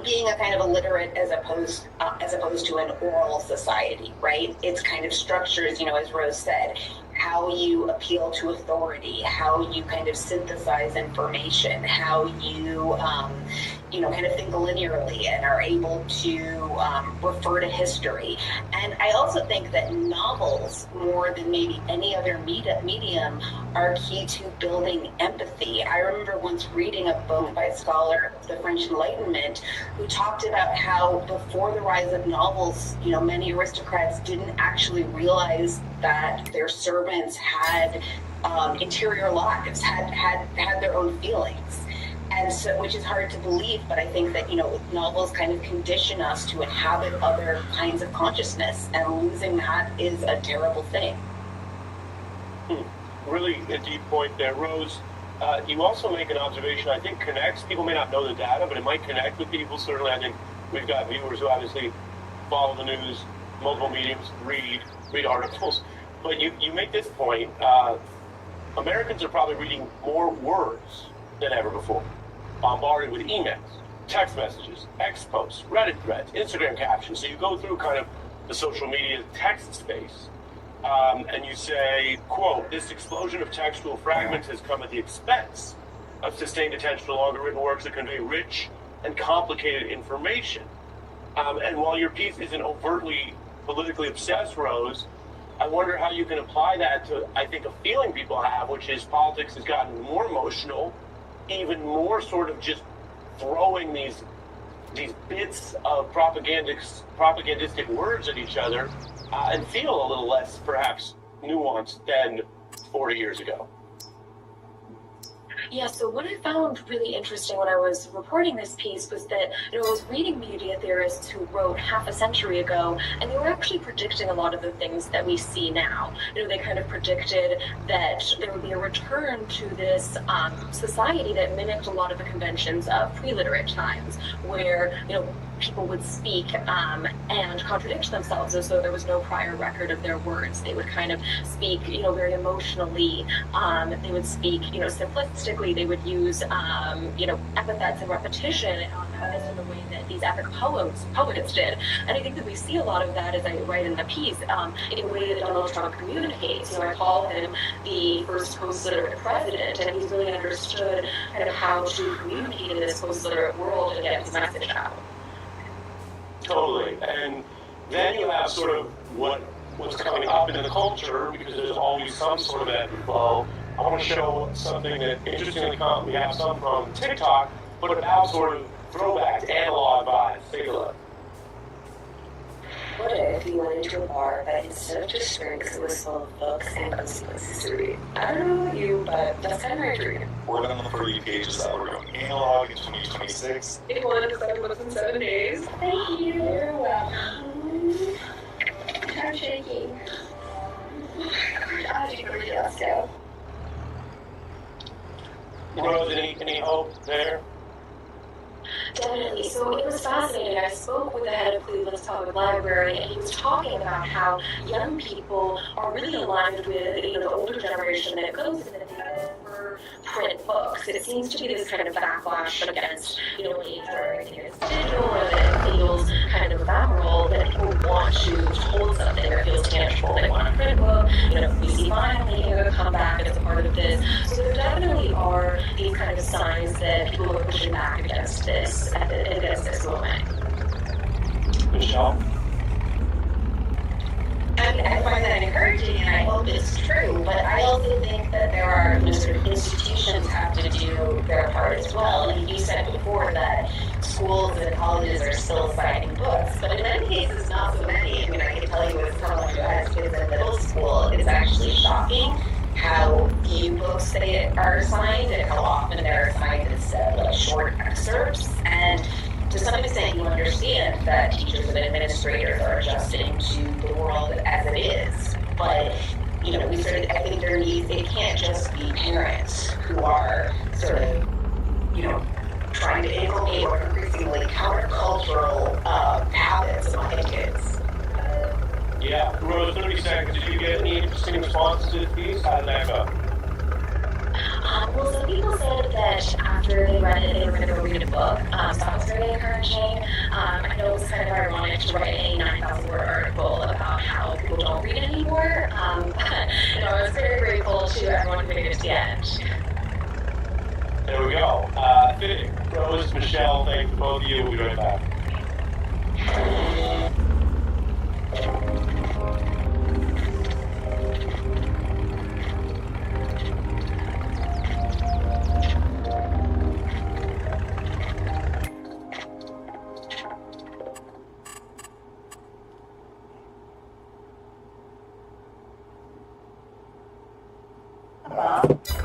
being a kind of illiterate as opposed to an oral society, right? It's kind of structures, as Rose said, how you appeal to authority, how you kind of synthesize information, how you, kind of think linearly and are able to refer to history. And I also think that novels, more than maybe any other medium, are key to building empathy. I remember once reading a book by a scholar of the French Enlightenment who talked about how before the rise of novels, many aristocrats didn't actually realize that their servants had interior lives, had their own feelings. And so, which is hard to believe, but I think that, novels kind of condition us to inhabit other kinds of consciousness, and losing that is a terrible thing. Really a deep point there. Rose, you also make an observation I think connects. People may not know the data, but it might connect with people. Certainly, I think we've got viewers who obviously follow the news, multiple mediums, read articles. But you make this point, Americans are probably reading more words than ever before. Bombarded with emails, text messages, X posts, Reddit threads, Instagram captions. So you go through kind of the social media text space, and you say, quote, "This explosion of textual fragments has come at the expense of sustained attention to longer written works that convey rich and complicated information." And while your piece isn't overtly politically obsessed, Rose, I wonder how you can apply that to, I think, a feeling people have, which is politics has gotten more emotional, even more sort of just throwing these bits of propagandistic words at each other, and feel a little less, perhaps, nuanced than 40 years ago. Yeah, so what I found really interesting when I was reporting this piece was that, I was reading media theorists who wrote half a century ago, and they were actually predicting a lot of the things that we see now. They kind of predicted that there would be a return to this society that mimicked a lot of the conventions of pre-literate times, where, people would speak and contradict themselves as though there was no prior record of their words. They would kind of speak, very emotionally. They would speak, simplistically. They would use, epithets and repetition as in the way that these epic poets did. And I think that we see a lot of that, as I write in the piece, in the way that Donald Trump communicates. I call him the first post-literate president, and he's really understood kind of how to communicate in this post-literate world and get his message out. Totally. And then you have sort of what's coming up in the culture, because there's always some sort of ebb and flow. I want to show something that, interestingly, we have some from TikTok, but about sort of throwback to analog vibes. Take a look. What if you went into a bar, but instead of just drinks, it was full of books and consequences to read? I don't know about you, but that's kind of my dream. Word on the For You page is that we're going analog in 2026. It was 7 books in 7 days. Thank you. You're welcome. I'm shaking. Did fiasco. Rose, any hope there? Definitely. So it was fascinating. I spoke with the head of Cleveland's Public Library, and he was talking about how young people are really aligned with, the older generation that goes and that they prefer print books. It seems to be this kind of backlash against, an age where everything is digital or that it feels kind of ephemeral, that people want to hold something that feels tangible. They want a print book. We see vinyl making a comeback as a part of this. So there definitely are these kind of signs that people are pushing back against this against this moment. Michelle? I find that encouraging, and I hope it's true, but I also think that there are, sort of institutions have to do their part as well. And you said before that schools and colleges are still assigning books, but in many cases, not so many. I can tell you as someone who has kids in middle school, it's actually shocking how few books they are assigned and how often they're assigned instead like short excerpts. And to some extent, you understand that teachers and administrators are adjusting to the world as it is. But, I think it can't just be parents who are sort of, trying to inculcate or increasingly countercultural habits among the kids. Yeah. Rose, 30 seconds. Did you get any interesting responses to the piece? How did that go? Well, some people said that after they read it, they were going to go read a book. So that was very encouraging. I know it was kind of ironic to write a 9,000-word article about how people don't read anymore. I was very grateful to everyone who made it to the end. There we go. Fitting. Rose, Michelle, thank you both of you. We'll be right back.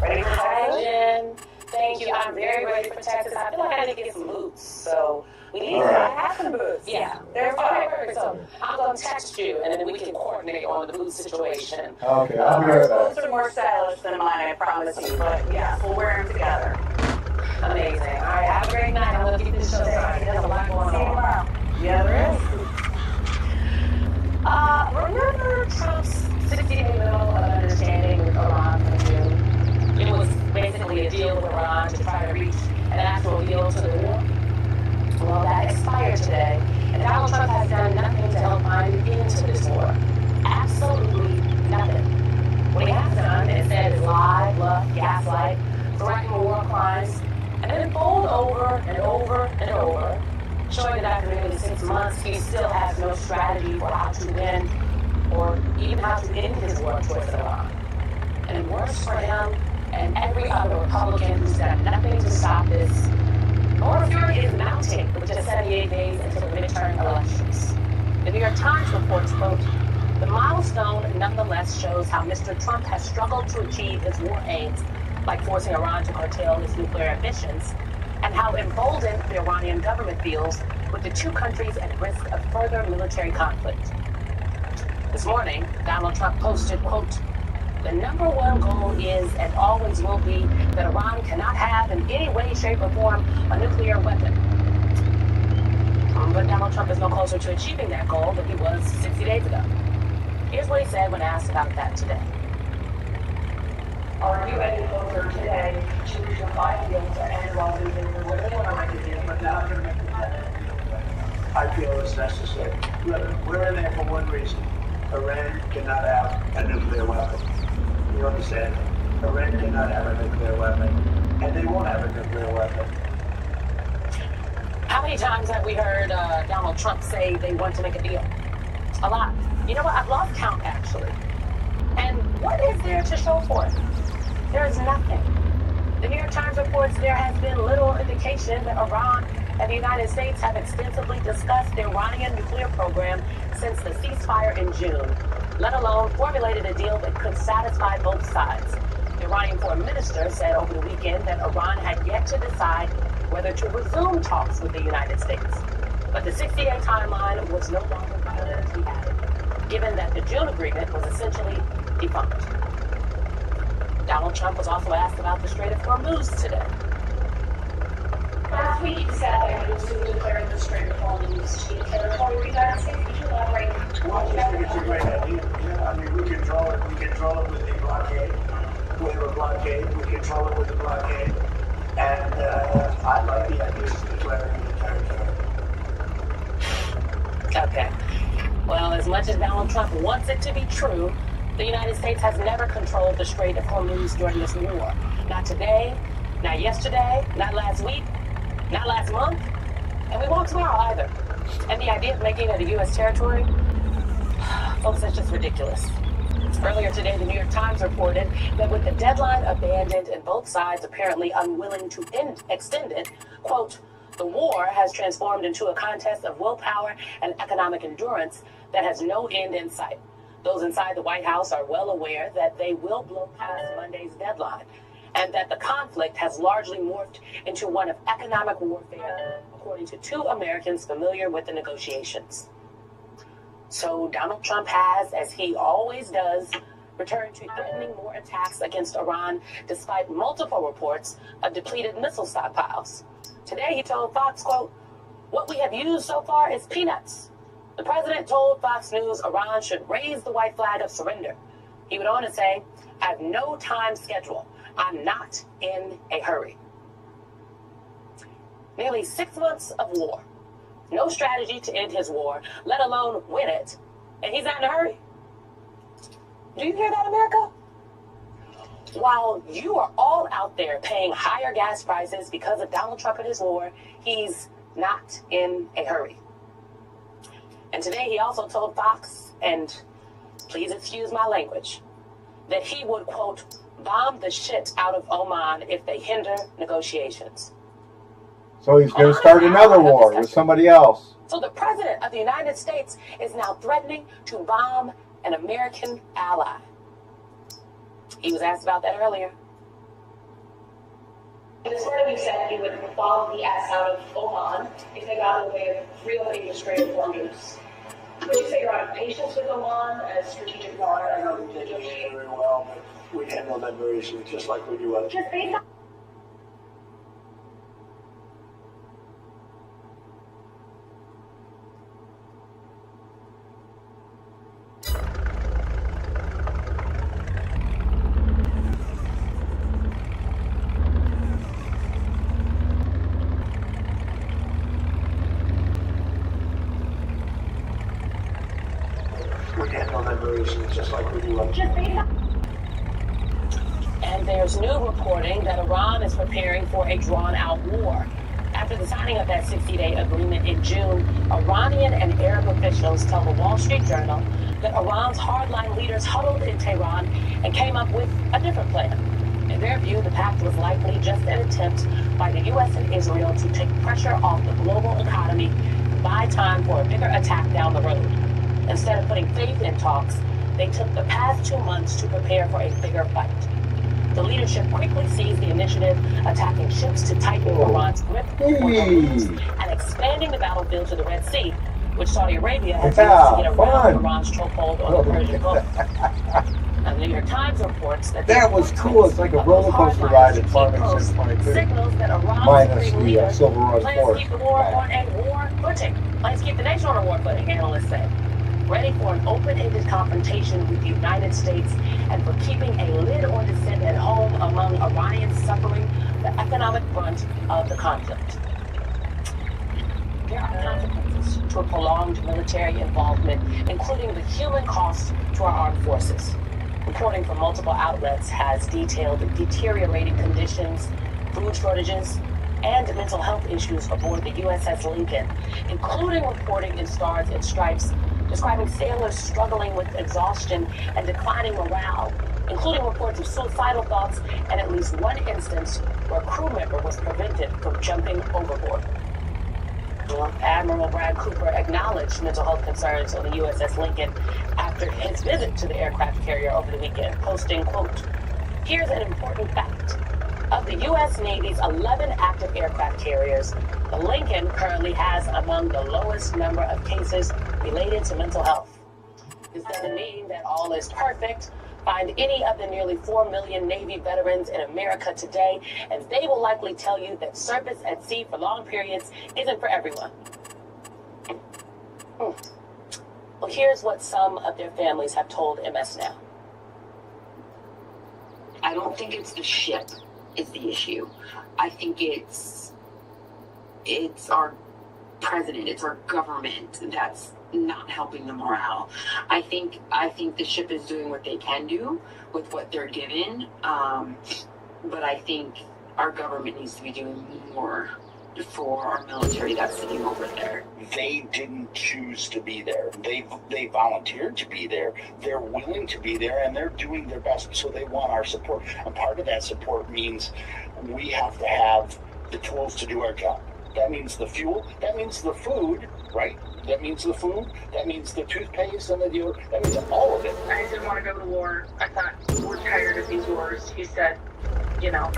Ready for Texas? Jen, thank you. I'm very ready for Texas. I feel like I need to get some boots. So we need to have some boots. Yeah. They're fine. Perfect. So I'm going to text you and then we can coordinate on the boot situation. Okay, I'll be right back. Boots are more stylish than mine, I promise you. But yeah, we'll wear them together. Amazing. All right, have a great night. I'm going to keep this show started. There's a lot going on. See you tomorrow. Yeah, there is. Remember Trump's 60-day memo of understanding with Iran from June? It was basically a deal with Iran to try to reach an actual deal to the war. Well, that expired today, and Donald Trump has done nothing to help find an end to this war. Absolutely nothing. What he has done, instead, is lie, bluff, gaslight, threaten war crimes, and then fold over and over and over, showing that after nearly 6 months, he still has no strategy for how to win or even how to end his war towards Iran. And worse for him and every other Republican who's done nothing to stop this, more fury is mounting with just 78 days until the midterm elections. The New York Times reports, quote, the milestone nonetheless shows how Mr. Trump has struggled to achieve his war aims, like forcing Iran to curtail his nuclear ambitions, and how emboldened the Iranian government feels with the two countries at risk of further military conflict. This morning, Donald Trump posted, quote, the number one goal is and always will be that Iran cannot have in any way, shape, or form a nuclear weapon. But Donald Trump is no closer to achieving that goal than he was 60 days ago. Here's what he said when asked about that today. Are you any closer today to the fight deal to end while we do what they want to make a deal, but not going to make the I feel it's necessary. Look, we're in there for one reason. Iran cannot have a nuclear weapon. You understand? Iran cannot have a nuclear weapon, and they won't have a nuclear weapon. How many times have we heard Donald Trump say they want to make a deal? A lot. You know what? I've lost count, actually. And what is there to show for it? There is nothing. The New York Times reports there has been little indication that Iran and the United States have extensively discussed the Iranian nuclear program since the ceasefire in June, let alone formulated a deal that could satisfy both sides. The Iranian foreign minister said over the weekend that Iran had yet to decide whether to resume talks with the United States. But the 60-day timeline was no longer violent, he added, given that the June agreement was essentially defunct. Donald Trump was also asked about the Strait of Hormuz today. Last week you said that you would soon declare the Strait of Hormuz to be territory of the United States. Could you elaborate? Well, I just think it's a great idea. Yeah, I mean, we control it. We control it with the blockade. We have a blockade. We control it with the blockade. And I like the idea of declaring the territory. Okay. Well, as much as Donald Trump wants it to be true, the United States has never controlled the Strait of Hormuz during this war. Not today, not yesterday, not last week, not last month, and we won't tomorrow either. And the idea of making it a U.S. territory, folks, that's just ridiculous. Earlier today, the New York Times reported that with the deadline abandoned and both sides apparently unwilling to extend it, quote, the war has transformed into a contest of willpower and economic endurance that has no end in sight. Those inside the White House are well aware that they will blow past Monday's deadline and that the conflict has largely morphed into one of economic warfare, according to two Americans familiar with the negotiations. So Donald Trump has, as he always does, returned to threatening more attacks against Iran despite multiple reports of depleted missile stockpiles. Today he told Fox, quote, what we have used so far is peanuts. The president told Fox News Iran should raise the white flag of surrender. He went on to say, I have no time schedule. I'm not in a hurry. Nearly 6 months of war. No strategy to end his war, let alone win it. And he's not in a hurry. Do you hear that, America? While you are all out there paying higher gas prices because of Donald Trump and his war, he's not in a hurry. And today he also told Fox, and please excuse my language, that he would, quote, bomb the shit out of Oman if they hinder negotiations. So he's going to start another war with somebody else. So the president of the United States is now threatening to bomb an American ally. He was asked about that earlier. This morning you said you would bomb the ass out of Oman if they got in the way of reopening the Strait of Hormuz. Would you say you're out of patience with Oman as strategic partner? I know we did it very well, but we handle that very easily, just like we do others. Just based on We handle that very easily, just like we do others. And there's new reporting that Iran is preparing for a drawn-out war. After the signing of that 60-day agreement in June, Iranian and Arab officials tell the Wall Street Journal that Iran's hardline leaders huddled in Tehran and came up with a different plan. In their view, the pact was likely just an attempt by the U.S. and Israel to take pressure off the global economy and buy time for a bigger attack down the road. Instead of putting faith in talks, they took the past 2 months to prepare for a bigger fight. The leadership quickly seized the initiative, attacking ships to tighten Iran's grip on Hormuz and expanding the battlefield to the Red Sea, which Saudi Arabia has used to get around Iran's chokehold on the Persian Gulf. Now, the New York Times reports that was cool. It's like a roller coaster ride at Farming Sim 22. Signals that Iran's minus supreme the leader Silver Run plans Force. to keep the war on a war footing. Plans to keep the nation on a war footing, analysts say. Ready for an open-ended confrontation with the United States and for keeping a lid on dissent at home among Iranians suffering the economic brunt of the conflict. There are consequences to a prolonged military involvement, including the human cost to our armed forces. Reporting from multiple outlets has detailed deteriorating conditions, food shortages, and mental health issues aboard the USS Lincoln, including reporting in Stars and Stripes describing sailors struggling with exhaustion and declining morale, including reports of suicidal thoughts and at least one instance where a crew member was prevented from jumping overboard. Admiral Brad Cooper acknowledged mental health concerns on the USS Lincoln after his visit to the aircraft carrier over the weekend, posting, quote, here's an important fact. Of the U.S. Navy's 11 active aircraft carriers, the Lincoln currently has among the lowest number of cases related to mental health. This doesn't mean that all is perfect. Find any of the nearly 4 million Navy veterans in America today, and they will likely tell you that service at sea for long periods isn't for everyone. Well, here's what some of their families have told MS Now. I don't think it's the ship is the issue. I think it's our president, it's our government that's not helping the morale. I think the ship is doing what they can do with what they're given, but I think our government needs to be doing more for our military that's sitting over there. They didn't choose to be there. They volunteered to be there. They're willing to be there, and they're doing their best, so they want our support. And part of that support means we have to have the tools to do our job. That means the fuel. That means the food, right? That means the food. That means the toothpaste and the deodorant. That means all of it. I didn't want to go to war. I thought, we're tired of these wars. He said, you know.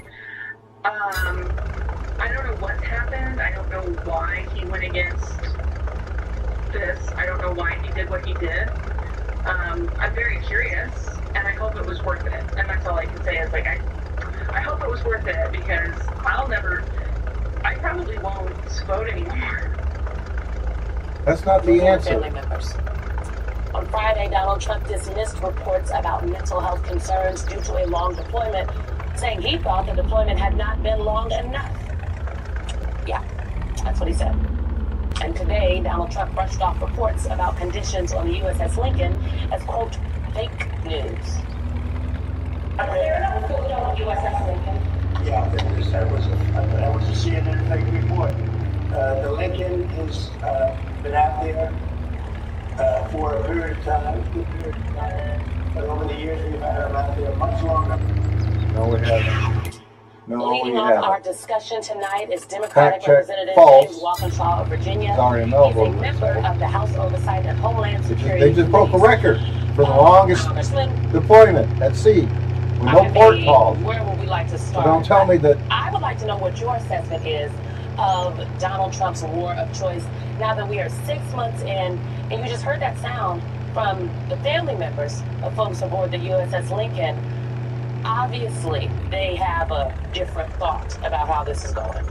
I don't know what's happened. I don't know why he went against this. I don't know why he did what he did. I'm very curious, and I hope it was worth it. And that's all I can say is, like, I hope it was worth it, because I probably won't vote anymore. That's not the answer. Family members. On Friday, Donald Trump dismissed reports about mental health concerns due to a long deployment, saying he thought the deployment had not been long enough. Yeah, that's what he said. And today, Donald Trump brushed off reports about conditions on the USS Lincoln as, quote, fake news. There enough food on the USS Lincoln? Yeah, that was a CNN fake report. The Lincoln has been out there for a period of time, but over the years we've had them out there much longer. No, we haven't. No, Leading we off haven't. our discussion tonight is Democratic Fact check, Representative false. James Walkinshaw of Virginia. Sorry, He's Melville a would member say. of the House Oversight and Homeland Security. They just broke a record for the longest Congressman, deployment at sea with no I port mean, calls. where would we like to So start? don't tell me that. I would like to know what your assessment is of Donald Trump's war of choice now that we are 6 months in, and you just heard that sound from the family members of folks aboard the USS Lincoln. Obviously, they have a different thought about how this is going.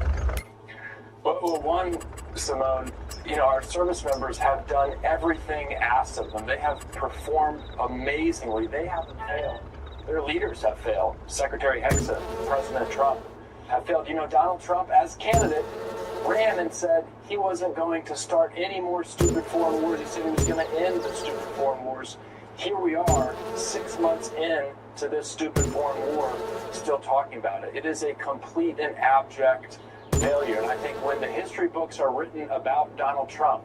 Well, one, Simone, our service members have done everything asked of them. They have performed amazingly. They haven't failed. Their leaders have failed. Secretary Hexon, President Trump have failed. Donald Trump, as candidate, ran and said he wasn't going to start any more stupid foreign wars. He said he was going to end the stupid foreign wars. Here we are, 6 months in to this stupid foreign war, still talking about it. It is a complete and abject failure. And I think when the history books are written about Donald Trump,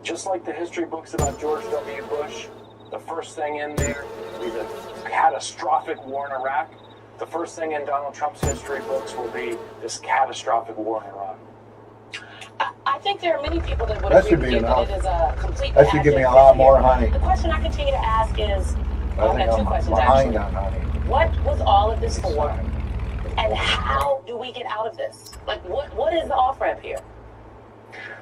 just like the history books about George W. Bush, the first thing in there will be the catastrophic war in Iraq. The first thing in Donald Trump's history books will be this catastrophic war in Iran. I think there are many people that would That agree should with be you that enough. it is a complete That should give me a lot more honey. The question I continue to ask is, I I've think got two I'm questions behind actually. on honey. What was all of this for? And how do we get out of this? Like, what is the off-ramp here?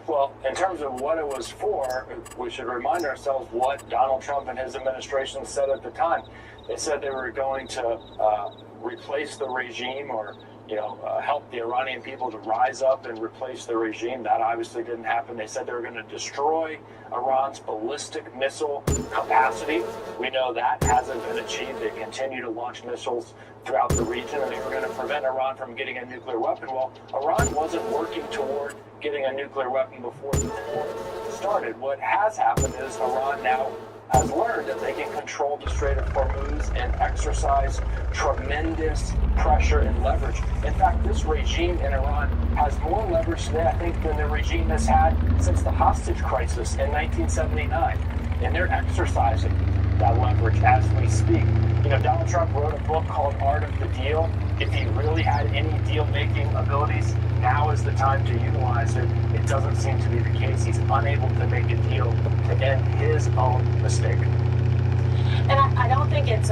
Well, in terms of what it was for, we should remind ourselves what Donald Trump and his administration said at the time. They said they were going to replace the regime or help the Iranian people to rise up and replace the regime. That obviously didn't happen. They said they were going to destroy Iran's ballistic missile capacity. We know that hasn't been achieved. They continue to launch missiles throughout the region, and they were going to prevent Iran from getting a nuclear weapon. Well, Iran wasn't working toward getting a nuclear weapon before the war started. What has happened is Iran now has learned that they can control the Strait of Hormuz and exercise tremendous pressure and leverage. In fact, this regime in Iran has more leverage today, I think, than the regime has had since the hostage crisis in 1979. And they're exercising that leverage as we speak. Donald Trump wrote a book called Art of the Deal. If he really had any deal-making abilities, now is the time to utilize it. It doesn't seem to be the case. He's unable to make a deal to end his own mistake. And I don't think it's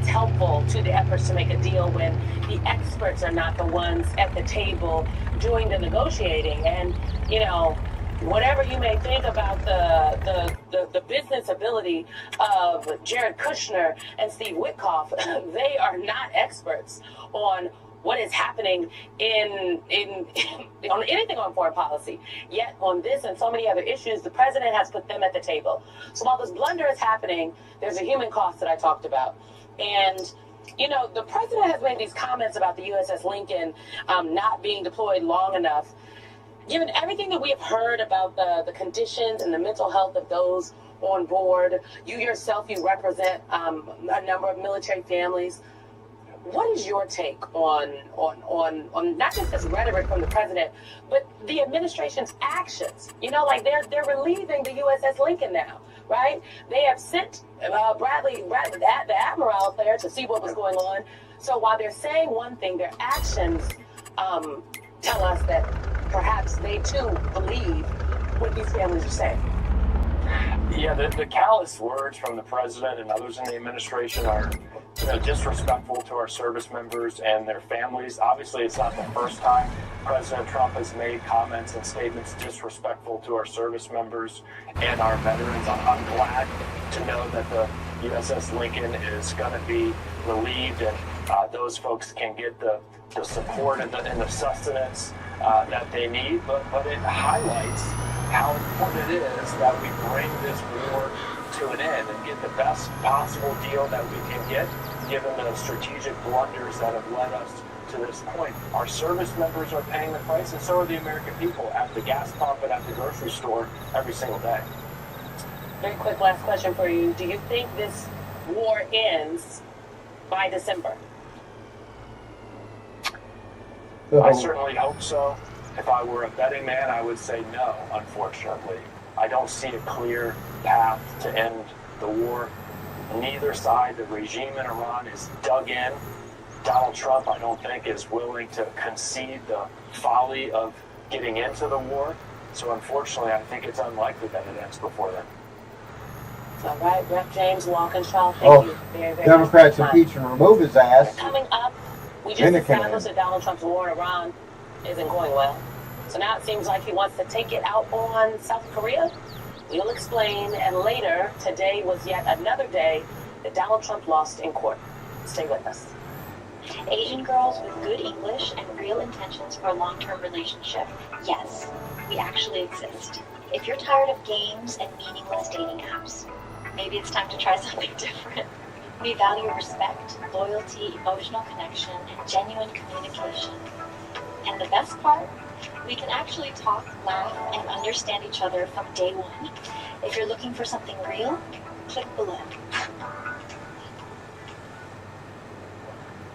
helpful to the efforts to make a deal when the experts are not the ones at the table doing the negotiating. And, whatever you may think about the business ability of Jared Kushner and Steve Witkoff, they are not experts on what is happening on anything on foreign policy. Yet on this and so many other issues, the president has put them at the table. So while this blunder is happening, there's a human cost that I talked about. And you know, the president has made these comments about the USS Lincoln not being deployed long enough. Given everything that we have heard about the conditions and the mental health of those on board, you yourself, you represent a number of military families. What is your take on not just this rhetoric from the president, but the administration's actions? You know, like they're relieving the USS Lincoln now, right? They have sent Bradley, the admiral, out there to see what was going on. So while they're saying one thing, their actions tell us that perhaps they too believe what these families are saying. Yeah, the callous words from the president and others in the administration are disrespectful to our service members and their families. Obviously, it's not the first time President Trump has made comments and statements disrespectful to our service members and our veterans. I'm glad to know that the USS Lincoln is going to be relieved and those folks can get the support and the sustenance that they need. But it highlights how important it is that we bring this war to an end and get the best possible deal that we can get, given the strategic blunders that have led us to this point. Our service members are paying the price, and so are the American people at the gas pump and at the grocery store every single day. Very quick last question for you. Do you think this war ends by December? I certainly hope so. If I were a betting man, I would say no, unfortunately. I don't see a clear path to end the war. Neither side, the regime in Iran, is dug in. Donald Trump, I don't think, is willing to concede the folly of getting into the war. So unfortunately, I think it's unlikely that it ends before then. All right, Rep. James Walkinshaw, thank you very, very Democrats much. impeach and remove his ass. Coming up, we just established that Donald Trump's war in Iran isn't going well. So now it seems like he wants to take it out on South Korea. We'll explain. And later, today was yet another day that Donald Trump lost in court. Stay with us. Asian girls with good English and real intentions for a long-term relationship. Yes, we actually exist. If you're tired of games and meaningless dating apps, maybe it's time to try something different. We value respect, loyalty, emotional connection, and genuine communication. And the best part? We can actually talk, laugh, and understand each other from day one. If you're looking for something real, click below.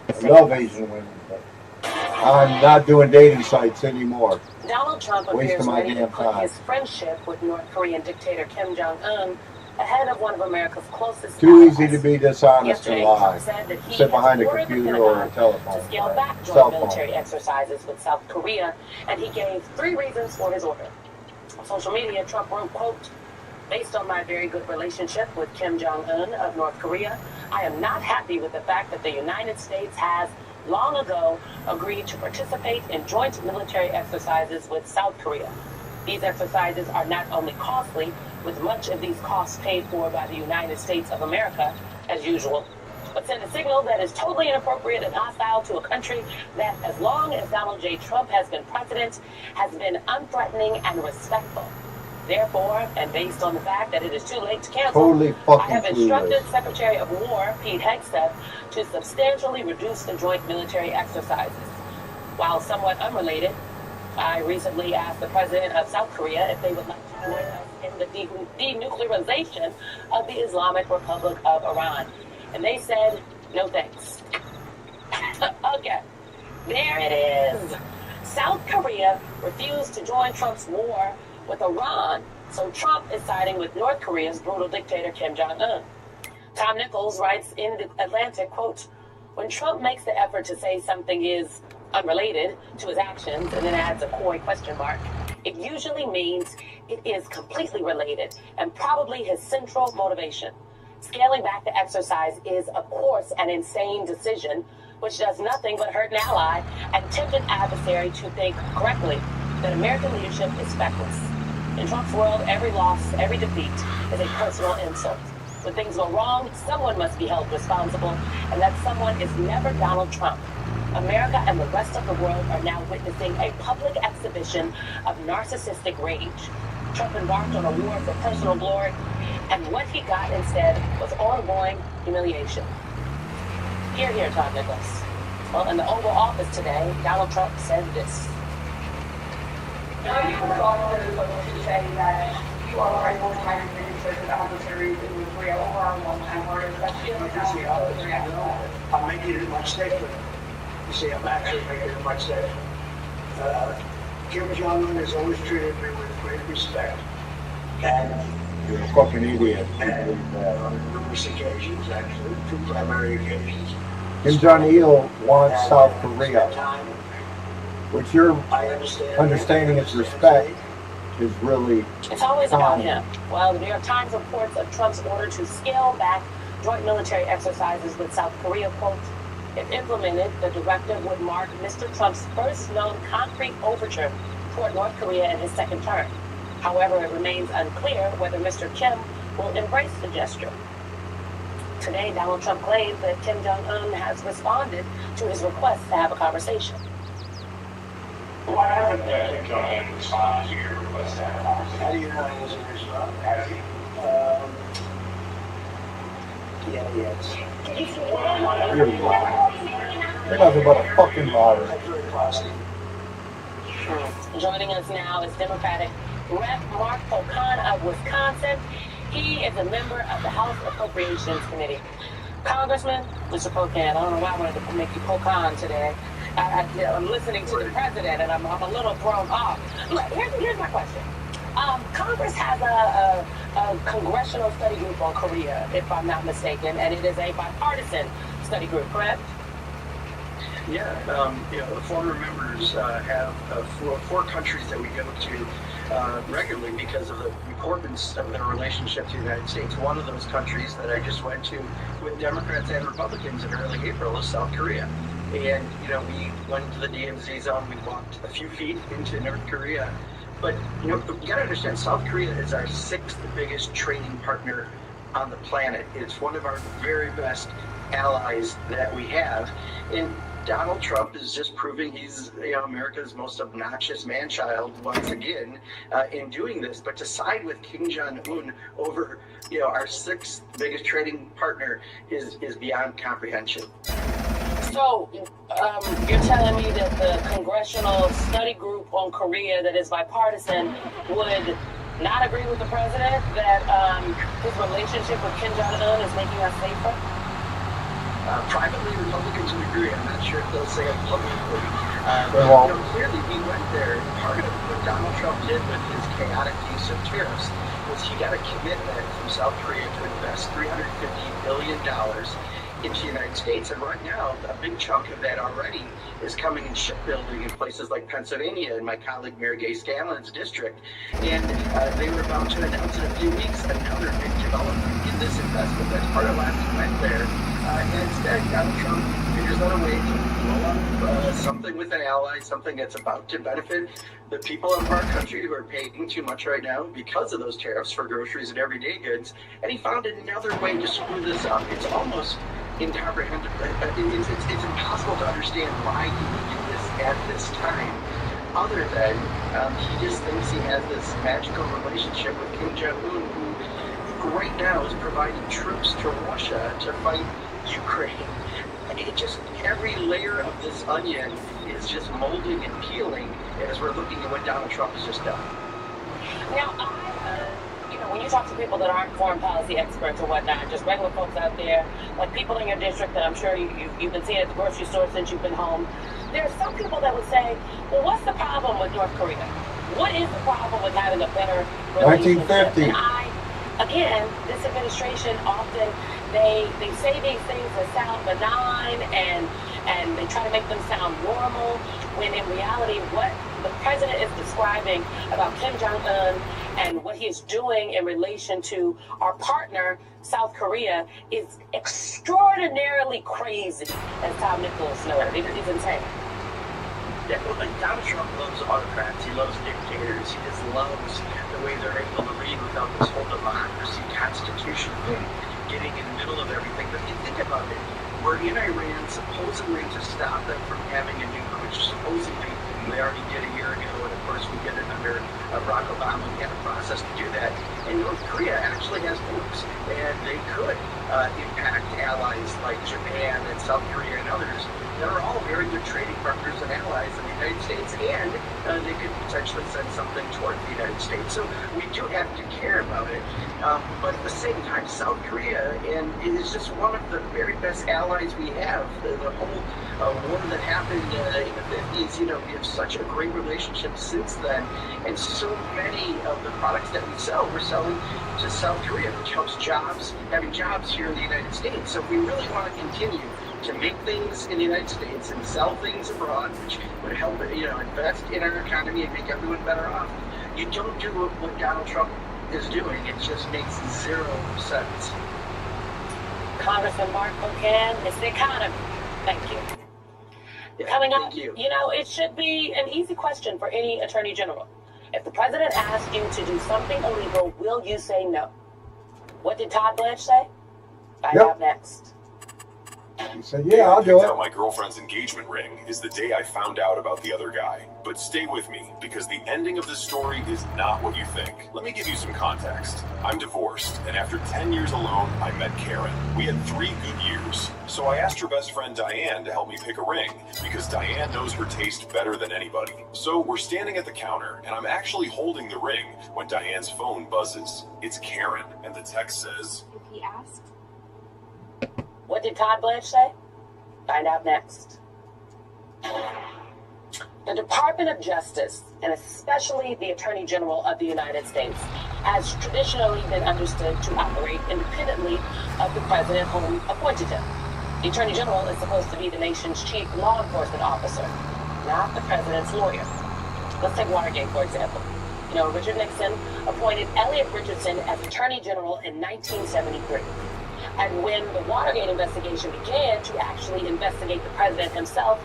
I love Asian women, but I'm not doing dating sites anymore. Donald Trump appears ready to put his friendship with North Korean dictator Kim Jong-un ahead of one of America's closest Too allies. easy to be dishonest and lie. Said that he Sit behind a has ordered computer the or a Pentagon telephone. to scale back Cell joint phone. military exercises with South Korea, and he gave 3 reasons for his order. On social media, Trump wrote, quote, "Based on my very good relationship with Kim Jong-un of North Korea, I am not happy with the fact that the United States has long ago agreed to participate in joint military exercises with South Korea. These exercises are not only costly, with much of these costs paid for by the United States of America, as usual, but send a signal that is totally inappropriate and hostile to a country that, as long as Donald J. Trump has been president, has been unthreatening and respectful. Therefore, and based on the fact that it is too late to cancel, Totally I fucking have instructed clueless. Secretary of War Pete Hegseth to substantially reduce the joint military exercises. While somewhat unrelated, I recently asked the president of South Korea if they would like to join us in the denuclearization of the Islamic Republic of Iran. And they said, no thanks." Okay, there it is. South Korea refused to join Trump's war with Iran, so Trump is siding with North Korea's brutal dictator Kim Jong-un. Tom Nichols writes in The Atlantic, quote, "When Trump makes the effort to say something is unrelated to his actions and then adds a coy question mark, it usually means it is completely related and probably his central motivation. Scaling back the exercise is, of course, an insane decision, which does nothing but hurt an ally and tempt an adversary to think correctly that American leadership is feckless. In Trump's world, every loss, every defeat is a personal insult. When things go wrong, someone must be held responsible, and that someone is never Donald Trump. America and the rest of the world are now witnessing a public exhibition of narcissistic rage. Trump embarked on a war for personal glory, and what he got instead was ongoing humiliation. Hear, hear, Todd Nicholas. Well, in the Oval Office today, Donald Trump said this. Are you going to say that you are a one-time administrative adversaries in the real or a one-time order? I'm making it much safer. You see, I'm actually making it much safer. Kim Jong-un has always treated me with great respect. And You're a fucking idiot. on numerous occasions, actually, two primary occasions. Kim Jong-il wants South Korea, which your understanding of respect is really It's always about common. him. Well, the New York Times reports of Trump's order to scale back joint military exercises with South Korea, quote, if implemented, the directive would mark Mr. Trump's first known concrete overture toward North Korea in his second term. However, it remains unclear whether Mr. Kim will embrace the gesture. Today, Donald Trump claimed that Kim Jong-un has responded to his request to have a conversation. Why haven't Kim Jong-un responded to your request to have a conversation? How do you know he hasn't responded? Has he? Yes. You're lying. You're nothing but a fucking liar. That's very possible. Joining us now is Democratic Rep. Mark Pocan of Wisconsin. He is a member of the House Appropriations Committee. Congressman, Mr. Pocan, I don't know why I wanted to make you Pocan today. I'm listening to the president, and I'm a little thrown off. Look, here's my question. Congress has a congressional study group on Korea, if I'm not mistaken, and it is a bipartisan study group, correct? Yeah, the former members have four countries that we go to regularly because of the importance of their relationship to the United States. One of those countries that I just went to with Democrats and Republicans in early April is South Korea. And, we went to the DMZ zone, we walked a few feet into North Korea. But, you gotta understand, South Korea is our sixth biggest trading partner on the planet. It's one of our very best allies that we have. And Donald Trump is just proving he's America's most obnoxious man-child once again in doing this. But to side with Kim Jong-un over our sixth biggest trading partner is beyond comprehension. So, you're telling me that the Congressional Study Group on Korea that is bipartisan would not agree with the president that his relationship with Kim Jong-un is making us safer? Privately, Republicans would agree. I'm not sure if they'll say it publicly. Clearly, we went there. Part of what Donald Trump did with his chaotic use of tariffs was he got a commitment from South Korea to invest $350 billion into the United States. And right now, a big chunk of that already is coming in shipbuilding in places like Pennsylvania in my colleague Mary Gay Scanlon's district. And they were about to announce in a few weeks another big development in this investment. That's part of why we went there. And instead, Donald Trump figures out a way to blow up something with an ally, something that's about to benefit the people of our country who are paying too much right now because of those tariffs for groceries and everyday goods. And he found another way to screw this up. It's almost incomprehensible. It's impossible to understand why he would do this at this time, other than he just thinks he has this magical relationship with Kim Jong-un, who right now is providing troops to Russia to fight Ukraine. Every layer of this onion is just molding and peeling as we're looking at what Donald Trump has just done. Now, when you talk to people that aren't foreign policy experts or whatnot, just regular folks out there, like people in your district that I'm sure you've been seeing at the grocery store since you've been home, there are some people that would say, well, what's the problem with North Korea? What is the problem with having a better relationship? 1950. And again, this administration often, they say these things that sound benign and they try to make them sound normal, when in reality what the president is describing about Kim Jong-un and what he is doing in relation to our partner, South Korea, is extraordinarily crazy, as Tom Nicholas noted. It's insane. Donald Trump loves autocrats. He loves dictators. He just loves the way they're able to lead without this whole democracy constitution thing, getting in the middle of everything. But if you think about it, we're in Iran supposedly to stop them from having a nuke, which supposedly they already did a year ago, and of course we did it under Barack Obama. We had a process to do that. And North Korea actually has nukes, and they could impact allies like Japan and South Korea and others that are all very good trading partners and allies in the United States, and they could potentially send something toward the United States. So we do have to care about it. But at the same time, South Korea and it is just one of the very best allies we have. The whole war that happened in the 50s, we have such a great relationship since then, and so many of the products that we sell, we're selling to South Korea, which helps having jobs here in the United States. So if we really want to continue to make things in the United States and sell things abroad, which would help, invest in our economy and make everyone better off, you don't do what Donald Trump is doing. It just makes zero sense. Congressman Mark Buchanan, it's the economy. Thank you. Yeah, Coming up, thank you. It should be an easy question for any attorney general. If the president asks you to do something illegal, will you say no? What did Todd Blanche say? Find out next. He said, yeah, I'll do it. Out my girlfriend's engagement ring is the day I found out about the other guy. But stay with me, because the ending of this story is not what you think. Let me give you some context. I'm divorced, and after 10 years alone, I met Karen. We had 3 good years. So I asked her best friend Diane to help me pick a ring, because Diane knows her taste better than anybody. So we're standing at the counter, and I'm actually holding the ring when Diane's phone buzzes. It's Karen, and the text says, If he asks, What did Todd Blanche say? Find out next. The Department of Justice, and especially the Attorney General of the United States, has traditionally been understood to operate independently of the president whom appointed him. The Attorney General is supposed to be the nation's chief law enforcement officer, not the president's lawyer. Let's take Watergate, for example. Richard Nixon appointed Elliot Richardson as Attorney General in 1973. And when the Watergate investigation began to actually investigate the president himself,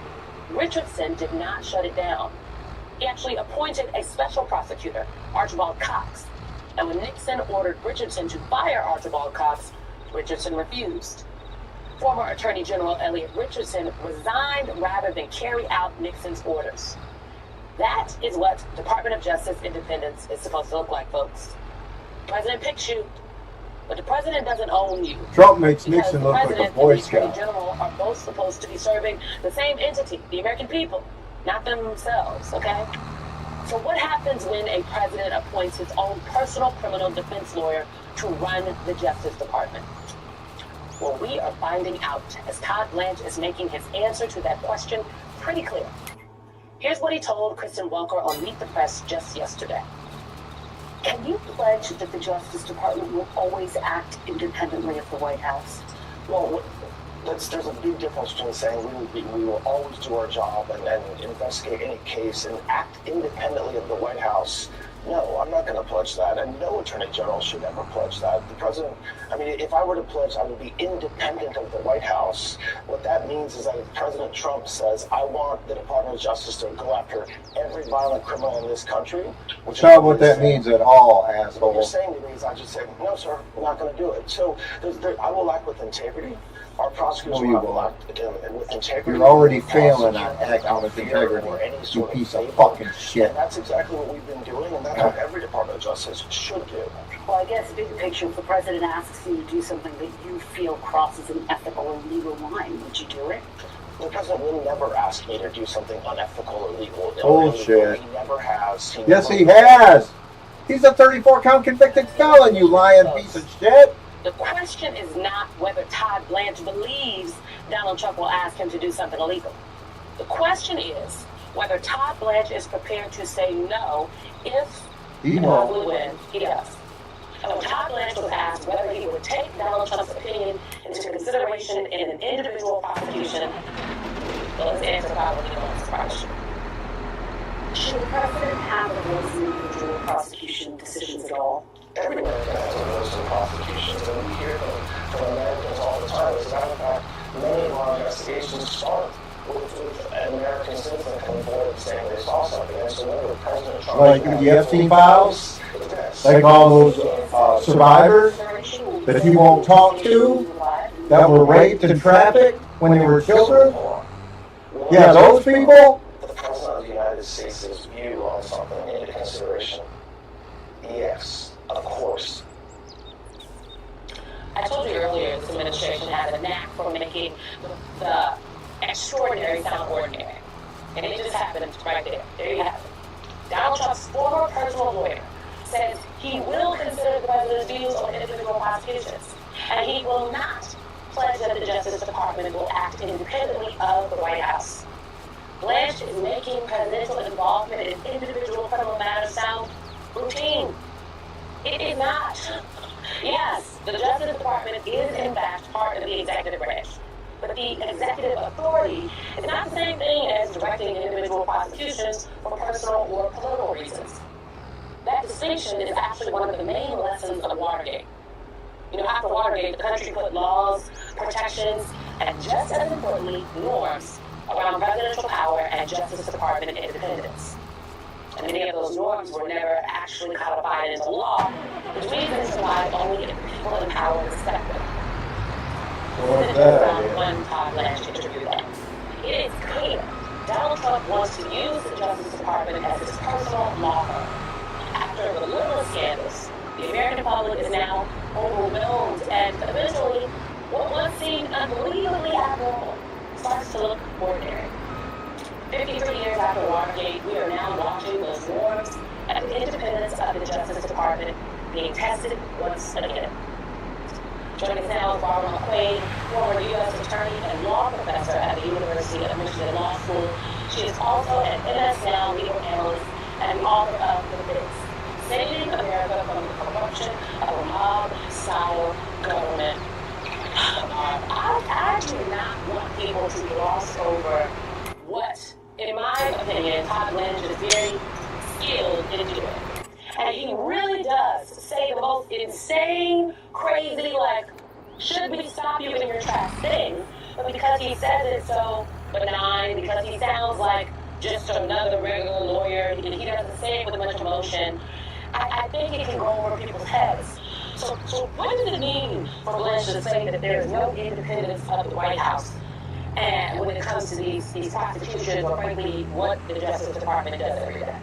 Richardson did not shut it down. He actually appointed a special prosecutor, Archibald Cox. And when Nixon ordered Richardson to fire Archibald Cox, Richardson refused. Former Attorney General Elliot Richardson resigned rather than carry out Nixon's orders. That is what Department of Justice independence is supposed to look like, folks. The president picks you, but the president doesn't own you. Trump makes Nixon look like a Boy and the Attorney Scout. General are both supposed to be serving the same entity, the American people, not themselves, okay? So what happens when a president appoints his own personal criminal defense lawyer to run the Justice Department? Well, we are finding out as Todd Blanche is making his answer to that question pretty clear. Here's what he told Kristen Welker on Meet the Press just yesterday. Can you pledge that the Justice Department will always act independently of the White House? Well, there's a big difference between saying we will always do our job and investigate any case and act independently of the White House. No, I'm not going to pledge that, and no Attorney General should ever pledge that. The President, if I were to pledge, I would be independent of the White House. What that means is that if President Trump says, I want the Department of Justice to go after every violent criminal in this country, which is Not what that means at all, what you're asshole. saying to me is I just say, no, sir, we're not going to do it. So I will act with integrity. Our prosecutors No, you will won't. act with integrity. You're already We'll failing prosecute at acting without with fear integrity, or any you sort of piece of favor. fucking shit. And that's exactly what we've been doing, and that's what every Department of Justice should do. Well, I guess big picture, if the president asks you to do something that you feel crosses an ethical or legal line, would you do it? The president will never ask me to do something unethical or legal. Bullshit. He never has. Yes, he has. He's a 34-count convicted felon, you lying piece of shit. The question is not whether Todd Blanche believes Donald Trump will ask him to do something illegal. The question is whether Todd Blanche is prepared to say no if He and won't. hopefully when he does. And when Todd Blanche was asked whether he would take Donald Trump's opinion into consideration in an individual prosecution, well, his answer probably won't surprise you. Should the president have a voice in individual prosecution decisions at all? Every American has a voice in prosecutions, and we hear them from Americans all the time. As a matter of fact, many of our investigations start with an American citizen coming forward and saying they saw something. And so whether President Trump... Like the Epstein files, like all those survivors that you won't talk to, that were raped and trafficked when they were children. Yeah, those people. The President of the United States' view on something into consideration. Yes, of course. I told you earlier, this administration has a knack for making the extraordinary sound ordinary. And it just happened right there. There you have it. Donald Trump's former personal lawyer says he will consider the president's views on individual prosecutions, and he will not pledge that the Justice Department will act independently of the White House. Blanche is making presidential involvement in individual criminal matters sound routine. It is not. Yes, the Justice Department is in fact part of the executive branch, but the executive authority is not the same thing as directing individual prosecutions for personal or political reasons. That distinction is actually one of the main lessons of Watergate. You know, after Watergate, the country put laws, protections, and just as importantly, norms around presidential power and Justice Department independence. And many of those norms were never actually codified into law, which means they survive only if the people in power respect them. One Todd Blanche interview that. It is clear Donald Trump wants to use the Justice Department as his personal law firm. After the little scandals, the American public is now overwhelmed, and eventually, what once seemed unbelievably abnormal starts to look ordinary. 53 years after Watergate, we are now watching those norms and the independence of the Justice Department being tested once again. Joining us now is Barbara McQuaid, former U.S. attorney and law professor at the University of Michigan Law School. She is also an MS Now legal analyst and the author of The Fix: Saving America from the Corruption of a Mob-Style Government. I do not want people to gloss over what, in my opinion, Todd Blanche is very skilled in doing. And he really does say the most insane, crazy, like, should we stop you in your tracks thing, but because he says it so benign, because he sounds like just another regular lawyer, and he doesn't say it with much emotion, I think it can go over people's heads. So what does it mean for Blanche to say that there is no independence of the White House? And when it comes to these prosecutions, or frankly, what the Justice Department does every day?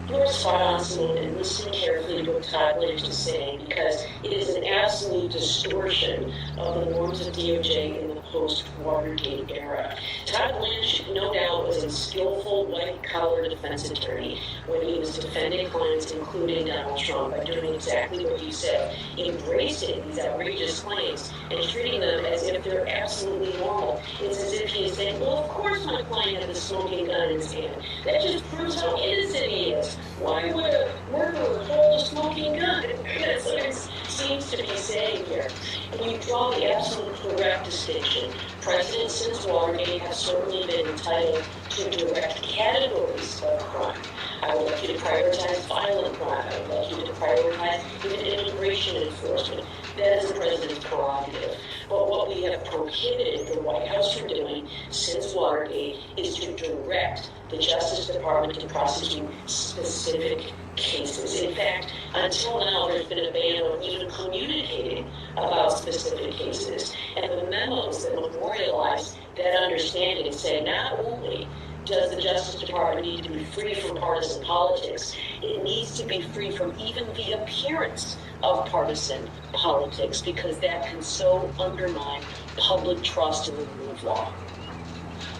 You're spot on, Celine, and listen carefully to what Todd Blanche is saying, because it is an absolute distortion of the norms of DOJ in the post-Watergate era. Todd Blanche, no doubt, was a skillful white-collar defense attorney when he was defending clients, including Donald Trump, by doing exactly what you said, embracing these outrageous claims and treating them as if they're absolutely normal. It's as if he is saying, well, of course my client had the smoking gun in his hand. That just proves how innocent he is. Why would a murderer hold a smoking gun? That's what it seems to be saying here. And you draw the absolute correct distinction. Presidents since Watergate have certainly been entitled to direct categories of crime. I would like you to prioritize violent crime. I would like you to prioritize even immigration enforcement. That is the president's prerogative. But what we have prohibited the White House from doing since Watergate is to direct the Justice Department to prosecute specific cases. In fact, until now, there's been a ban on even communicating about specific cases. And the memos that memorialize that understanding say not only does the Justice Department need to be free from partisan politics, it needs to be free from even the appearance of partisan politics, because that can so undermine public trust in the rule of law.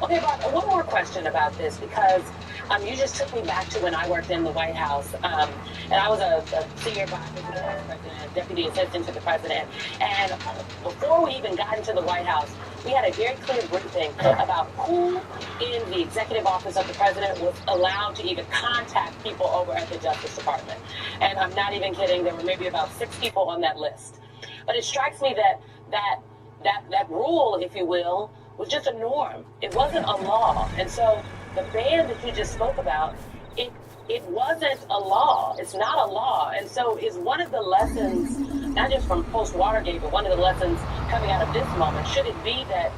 Okay, Bob, one more question about this, because you just took me back to when I worked in the White House, and I was a senior vice president, deputy assistant to the president, and before we even got into the White House, we had a very clear briefing about who in the executive office of the president was allowed to even contact people over at the Justice Department. And I'm not even kidding, there were maybe about 6 people on that list. But it strikes me that rule, if you will, was just a norm. It wasn't a law. And so the ban that you just spoke about, it wasn't a law. It's not a law. And so is one of the lessons, not just from post-Watergate, but one of the lessons coming out of this moment, should it be that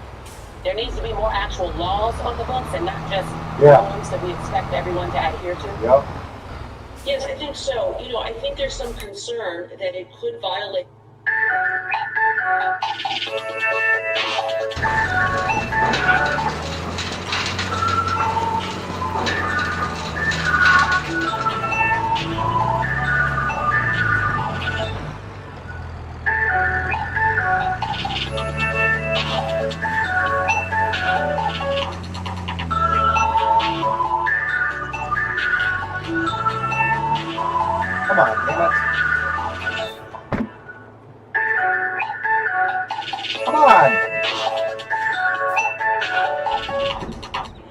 There needs to be more actual laws on the books and not just norms that we expect everyone to adhere to. Yep. Yes, I think so. I think there's some concern that it could violate. Come on, damn it. Come on.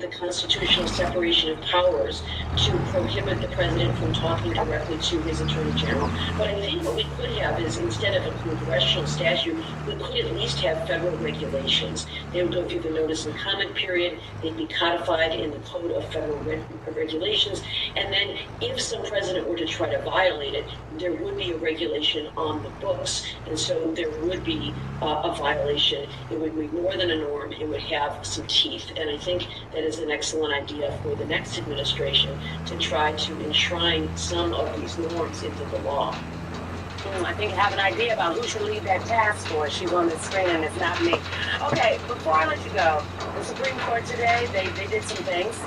The constitutional separation of powers to prohibit the president from talking directly to his attorney general. But I think what we could have is, instead of a congressional statute, we could at least have federal regulations. They would go through the notice and comment period. They'd be codified in the Code of Federal Regulations. And then if some president were to try to violate it, there would be a regulation on the books. And so there would be a violation. It would be more than a norm. It would have some teeth. And I think that is an excellent idea for the next administration to try to enshrine some of these norms into the law. I think I have an idea about who should lead that task force. She's on the screen and it's not me. Okay, before I let you go, the Supreme Court today, they did some things.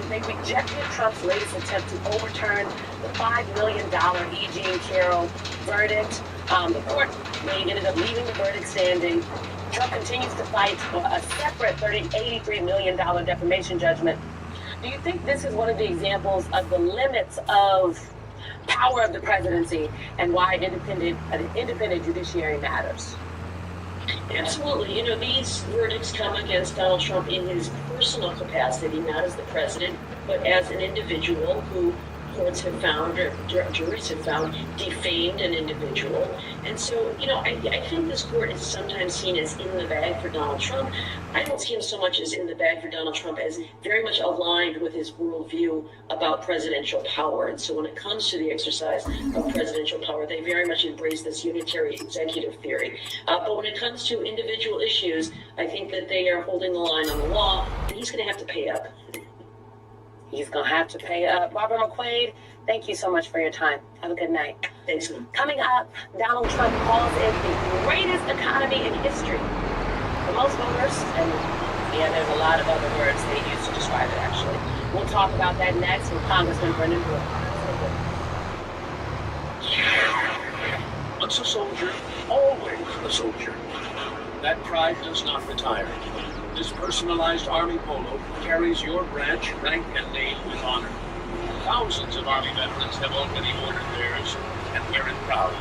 They rejected Trump's latest attempt to overturn the $5 million E. Jean Carroll verdict. The court ended up leaving the verdict standing. Trump continues to fight for a separate $83 million defamation judgment. Do you think this is one of the examples of the limits of power of the presidency and why an independent judiciary matters? Absolutely. These verdicts come against Donald Trump in his personal capacity, not as the president, but as an individual who courts have found, or juries have found, defamed an individual. And so, I think this court is sometimes seen as in the bag for Donald Trump. I don't see him so much as in the bag for Donald Trump as very much aligned with his worldview about presidential power. And so when it comes to the exercise of presidential power, they very much embrace this unitary executive theory. But when it comes to individual issues, I think that they are holding the line on the law, and he's going to have to pay up. He's going to have to pay up. Robert McQuaid, thank you so much for your time. Have a good night. Thanks. Coming up, Donald Trump calls it the greatest economy in history. For most voters, and there's a lot of other words they use to describe it, actually. We'll talk about that next with Congressman Brendan Brooks. Once a soldier, always a soldier. That pride does not retire. This personalized Army polo carries your branch, rank, and name with honor. Thousands of Army veterans have already ordered theirs and wear it proud.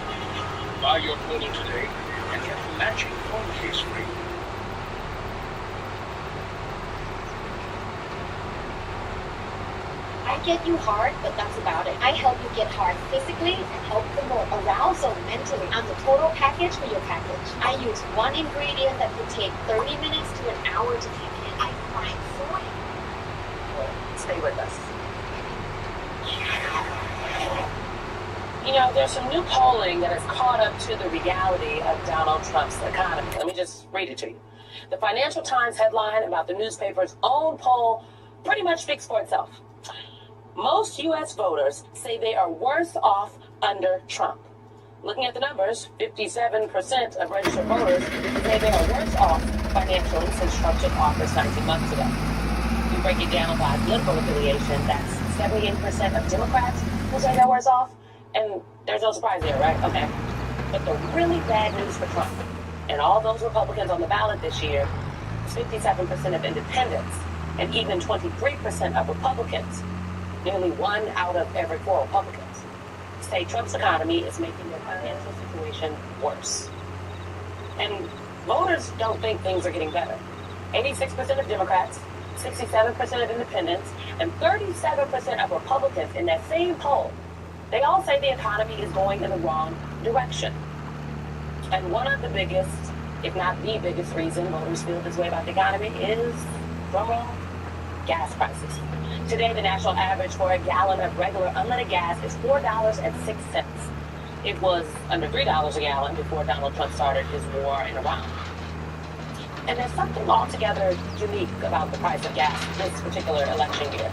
Buy your polo today and get the matching phone case free. I get you hard, but that's about it. I help you get hard physically and help promote arousal mentally. I'm the total package for your package. I use one ingredient that could take 30 minutes to an hour to make it. I find for you. Stay with us. There's some new polling that has caught up to the reality of Donald Trump's economy. Let me just read it to you. The Financial Times headline about the newspaper's own poll pretty much speaks for itself. Most U.S. voters say they are worse off under Trump. Looking at the numbers, 57% of registered voters say they are worse off financially since Trump took office 19 months ago. If you break it down by political affiliation, that's 78% of Democrats who say they're worse off. And there's no surprise there, right? Okay. But the really bad news for Trump and all those Republicans on the ballot this year is 57% of independents and even 23% of Republicans. Nearly 1 out of every 4 Republicans say Trump's economy is making their financial situation worse. And voters don't think things are getting better. 86% of Democrats, 67% of independents, and 37% of Republicans in that same poll, they all say the economy is going in the wrong direction. And one of the biggest, if not the biggest reason voters feel this way about the economy is, drumroll, gas prices. Today, the national average for a gallon of regular unleaded gas is $4.06. It was under $3 a gallon before Donald Trump started his war in Iran. And there's something altogether unique about the price of gas this particular election year.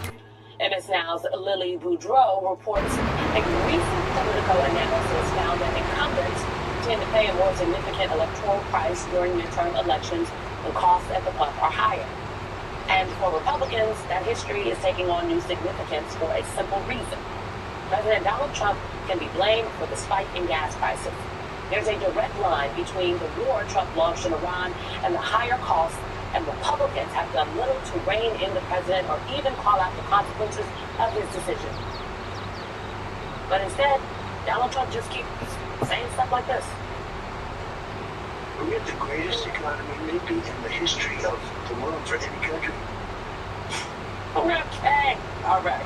MS Now's Lily Boudreau reports a recent Politico analysis found that incumbents tend to pay a more significant electoral price during midterm elections when costs at the pump are higher. And for Republicans, that history is taking on new significance for a simple reason. President Donald Trump can be blamed for the spike in gas prices. There's a direct line between the war Trump launched in Iran and the higher costs, and Republicans have done little to rein in the president or even call out the consequences of his decision. But instead, Donald Trump just keeps saying stuff like this. We have the greatest economy maybe in the history of the world for any country. Okay, all right.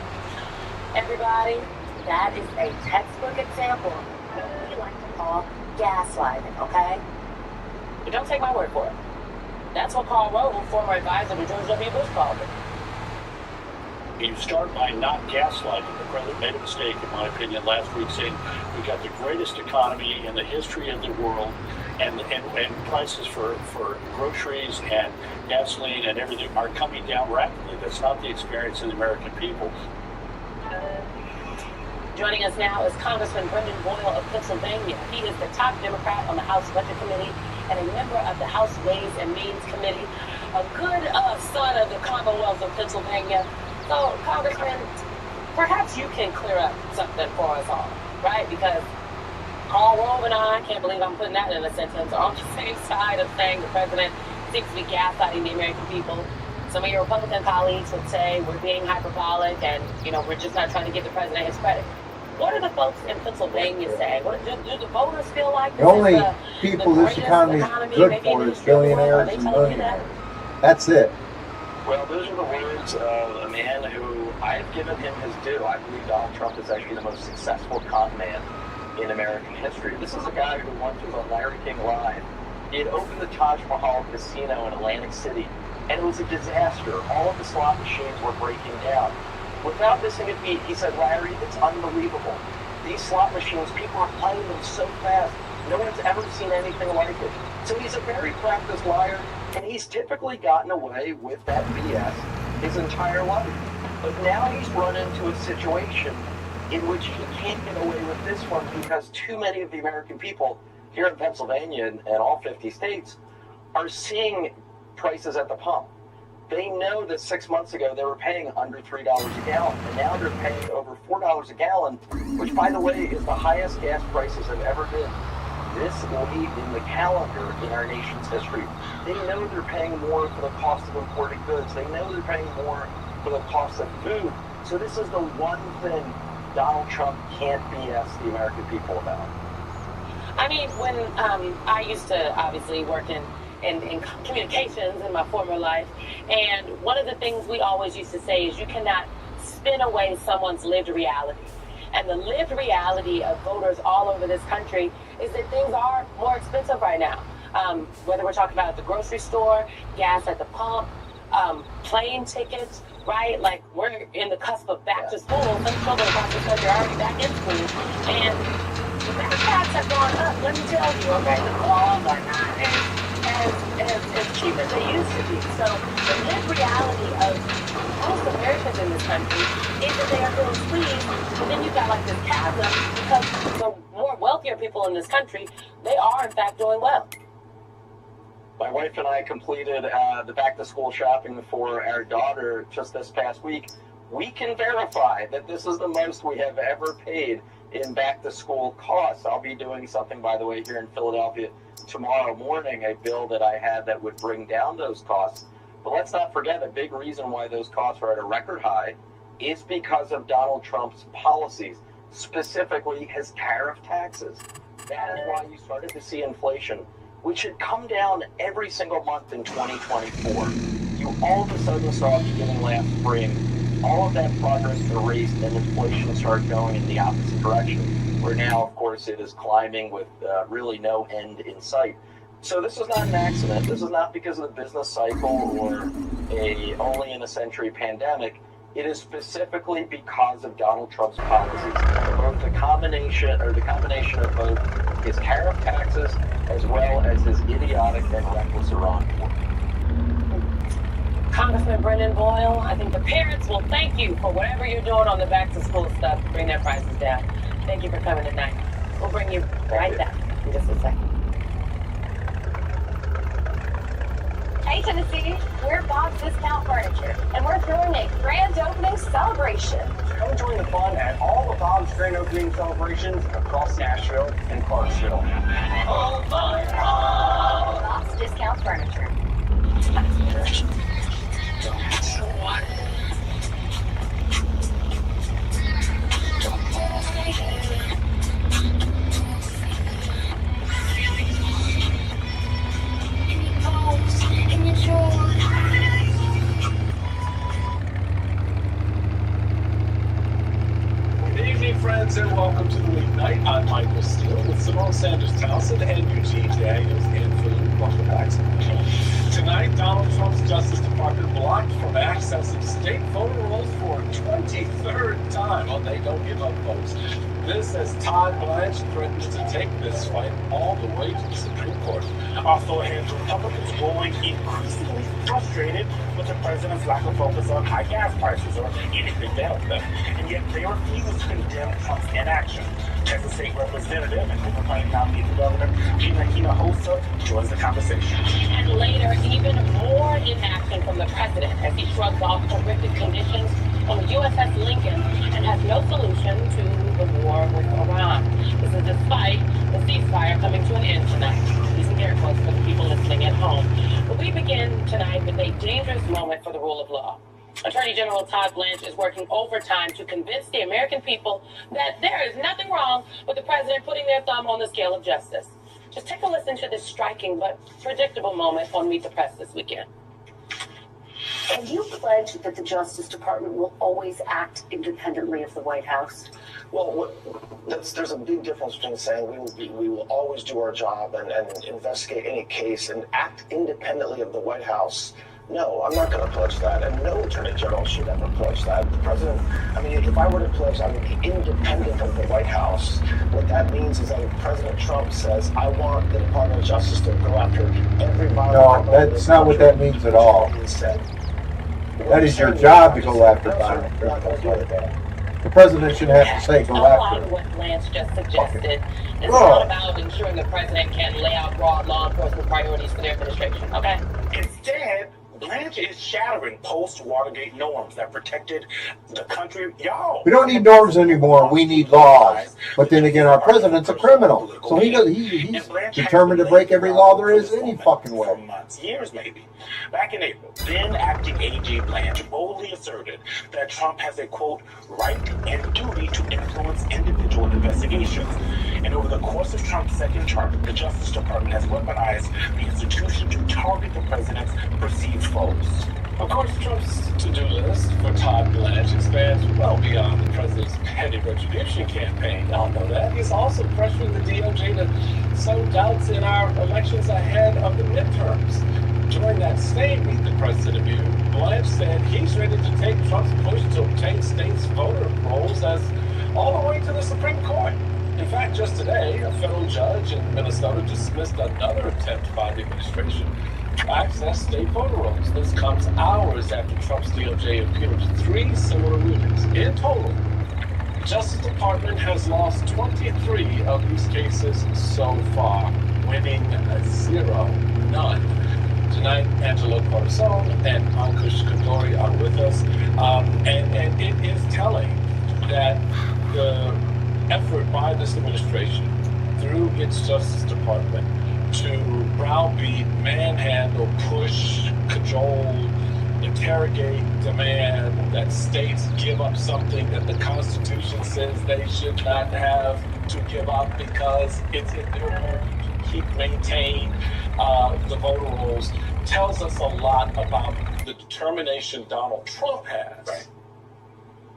Everybody, that is a textbook example of what we like to call gaslighting, okay? But don't take my word for it. That's what Karl Rove, former advisor to George W. Bush, called it. You start by not gaslighting. The president made a mistake, in my opinion, last week, saying we got the greatest economy in the history of the world, and prices for groceries and gasoline and everything are coming down rapidly. That's not the experience of the American people. Joining us now is Congressman Brendan Boyle of Pennsylvania. He is the top Democrat on the House Budget Committee and a member of the House Ways and Means Committee, a good son of the Commonwealth of Pennsylvania. So, Congressman, perhaps you can clear up something for us all, right? Because Karl Rove and I can't believe I'm putting that in a sentence, are on the same side of saying the president seems to be gaslighting the American people. Some of your Republican colleagues would say we're being hyperbolic and, we're just not trying to give the president his credit. What do the folks in Pennsylvania say? Do the voters feel like the only people this economy is good for is billionaires and millionaires? That's it. Well, those are the words of a man who I've given him his due. I believe Donald Trump is actually the most successful con man in American history. This is a guy who once was on Larry King Live. He had opened the Taj Mahal Casino in Atlantic City, and it was a disaster. All of the slot machines were breaking down. Without missing a beat, he said, Larry, it's unbelievable. These slot machines, people are playing them so fast. No one's ever seen anything like it. So he's a very practiced liar, and he's typically gotten away with that BS his entire life. But now he's run into a situation in which he can't get away with this one because too many of the American people here in Pennsylvania and all 50 states are seeing prices at the pump. They know that 6 months ago they were paying under $3 a gallon, and now they're paying over $4 a gallon, which, by the way, is the highest gas prices have ever been this late in the calendar in our nation's history. They know they're paying more for the cost of imported goods. They know they're paying more for the cost of food. So this is the one thing Donald Trump can't BS the American people about. I mean, when I used to obviously work in communications in my former life, and one of the things we always used to say is you cannot spin away someone's lived reality. And the lived reality of voters all over this country is that things are more expensive right now. Whether we're talking about at the grocery store, gas at the pump, plane tickets, right? Like, we're in the cusp of back to school. Some children across the country are already back in school. And the backpacks have gone up, let me tell you, okay? The clothes are not as cheap as they used to be. So the lived reality of most Americans in this country is that they are feeling squeezed, but then you've got like this chasm because the more wealthier people in this country, they are in fact doing well. My wife and I completed the back-to-school shopping for our daughter just this past week. We can verify that this is the most we have ever paid in back-to-school costs. I'll be doing something, by the way, here in Philadelphia tomorrow morning, a bill that I had that would bring down those costs. But let's not forget, a big reason why those costs are at a record high is because of Donald Trump's policies, specifically his tariff taxes. That is why you started to see inflation, which had come down every single month in 2024. You all of a sudden saw beginning last spring, all of that progress erased and inflation started going in the opposite direction, where now, of course, it is climbing with really no end in sight. So this is not an accident. This is not because of the business cycle or a only-in-a-century pandemic. It is specifically because of Donald Trump's policies, both the combination of both his tariff taxes as well as his idiotic and reckless Iran war. Congressman Brendan Boyle, I think the parents will thank you for whatever you're doing on the back to school stuff to bring their prices down. Thank you for coming tonight. We'll bring you right back in just a second. Hey Tennessee, we're Bob's Discount Furniture, and we're throwing a grand opening celebration. Come join the fun at all of Bob's grand opening celebrations across Nashville and Clarksville. Oh my God! Bob's Discount Furniture. Good evening, friends, and welcome to the weeknight. I'm Michael Steele with Simone Sanders Townsend and Eugene Daniels in for Luke. Welcome back. Tonight, Donald Trump's Justice Department blocked from accessing state voter rolls for a 23rd time. Well, they don't give up votes. This as Todd Blanche threatens to take this fight all the way to the Supreme Court. Also ahead, Republicans growing increasingly frustrated with the president's lack of focus on high gas prices or anything to help them. And yet they refuse to condemn Trump's inaction. Texas State Representative and Democratic nominee for governor Gina Hinojosa joins the conversation. And later, even more inaction from the president as he shrugs off horrific conditions on the USS Lincoln and has no solution to the war with Iran. This is despite the ceasefire coming to an end tonight. These are air quotes for the people listening at home. But we begin tonight with a dangerous moment for the rule of law. Attorney General Todd Blanche is working overtime to convince the American people that there is nothing wrong with the president putting their thumb on the scale of justice. Just take a listen to this striking but predictable moment on Meet the Press this weekend. Can you pledge that the Justice Department will always act independently of the White House? Well, there's a big difference between saying we will always do our job and investigate any case and act independently of the White House. No, I'm not going to pledge that, and no Attorney General should ever pledge that. The President, I mean, if I were to pledge I would be independent of the White House, what that means is that if President Trump says, I want the Department of Justice to go after every violent... No, that's not what that means at all. That is your job to go after violent criminals like that. The president should have to say, go after them. What Lance just suggested. It's not about ensuring the president can lay out broad law enforcement priorities for their administration, okay? Instead, Blanche is shattering post-Watergate norms that protected the country. Y'all. We don't need norms anymore. We need laws. But then again, our president's a criminal. So he's determined to break every law there is any fucking way. Months, years maybe. Back in April, then acting AG Blanche boldly asserted that Trump has a, quote, right and duty to influence individual investigations. And over the course of Trump's second term, the Justice Department has weaponized the institution to target the president's perceived foes. Of course, Trump's to-do list for Todd Blanche expands well beyond the president's petty retribution campaign. Y'all know that. He's also pressuring the DOJ to sow doubts in our elections ahead of the midterms. During that same Meet the Press interview, Blanche said he's ready to take Trump's push to obtain states' voter rolls as all the way to the Supreme Court. In fact, just today, a federal judge in Minnesota dismissed another attempt by the administration to access state voter rolls. This comes hours after Trump's DOJ appealed 3 similar rulings. In total, the Justice Department has lost 23 of these cases so far, winning 0, none. Tonight, Angelo Corazon and Ankush Kandori are with us, and it is telling that the effort by this administration through its Justice Department to browbeat, manhandle, push, cajole, interrogate, demand that states give up something that the Constitution says they should not have to give up because it's in their own to keep maintain the voter rolls, tells us a lot about the determination Donald Trump has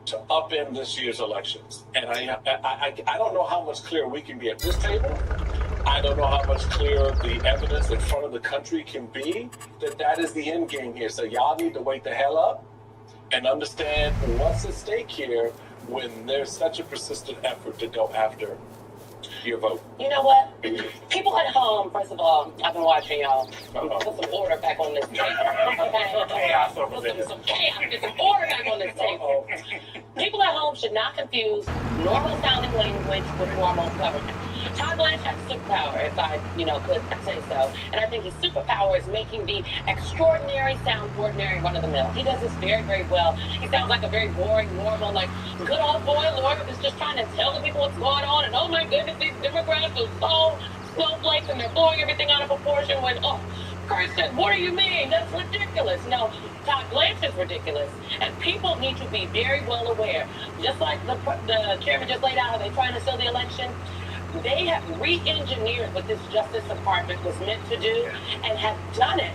to upend this year's elections. And I don't know how much clearer we can be at this table. I don't know how much clearer the evidence in front of the country can be that is the end game here. So y'all need to wake the hell up and understand what's at stake here when there's such a persistent effort to go after your vote? You know what? People at home, first of all, I've been watching y'all. Put some order back on this table. Chaos over Put there. some chaos. Get some order back on this table. People at home should not confuse normal sounding language with normal government. Todd Blanche has a superpower, if I, could say so. And I think his superpower is making the extraordinary sound ordinary, run of the mill. He does this very, very well. He sounds like a very boring, normal, good old boy lawyer that's just trying to tell the people what's going on. And oh my goodness, these Democrats are so snowflakes and they're blowing everything out of proportion when, Kirsten, what do you mean? That's ridiculous. No, Todd Blanche is ridiculous. And people need to be very well aware. Just like the chairman just laid out how they're trying to steal the election, they have re-engineered what this Justice Department was meant to do and have done it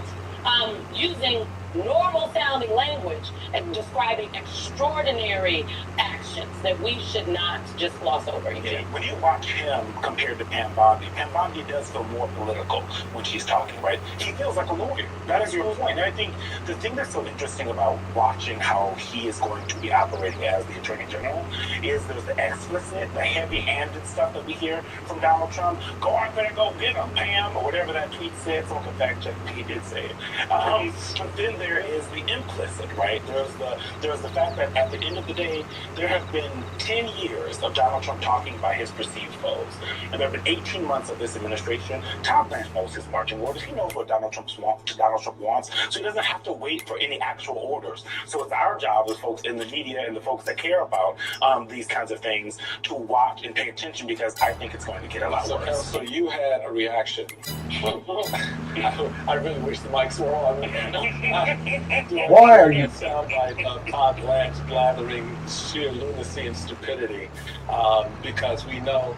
using normal sounding language and describing extraordinary actions that we should not just gloss over. Yeah. When you watch him compared to Pam Bondi does feel more political when she's talking, right? He feels like a lawyer. That is your point. And I think the thing that's so interesting about watching how he is going to be operating as the Attorney General is there's the explicit, the heavy-handed stuff that we hear from Donald Trump. Go out there and go get him, Pam, or whatever that tweet said. Someone can fact check me. He did say it. But then there is the implicit, right? There's the fact that at the end of the day, there have been 10 years of Donald Trump talking about his perceived foes. And there have been 18 months of this administration. Todd Blanche knows his marching orders. He knows what Donald Trump wants, so he doesn't have to wait for any actual orders. So it's our job as folks in the media and the folks that care about these kinds of things to watch and pay attention, because I think it's going to get a lot worse. So you had a reaction. I really wish the mics were on. Why are you? Sound like Todd Blanche blathering sheer lunacy and stupidity, because we know.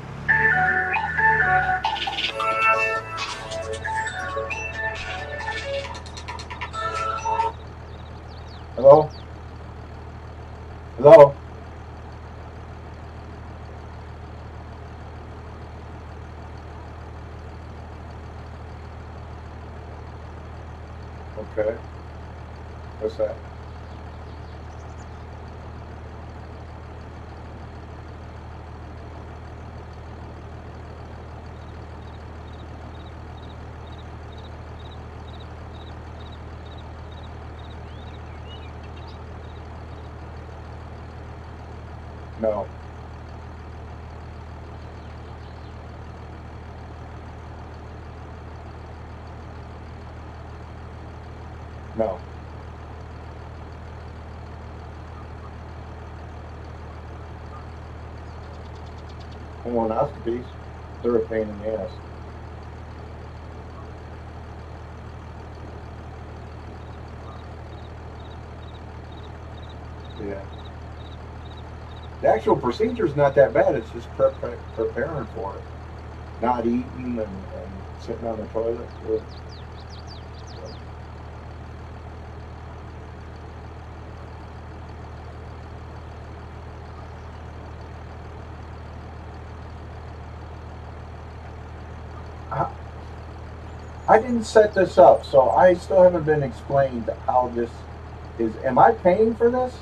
Hello? Hello? Okay. What's that? No. No. Colonoscopies, they're a pain in the ass. Yeah. The actual procedure's not that bad. It's just preparing for it. Not eating and sitting on the toilet. So. I didn't set this up, so I still haven't been explained how this is. Am I paying for this?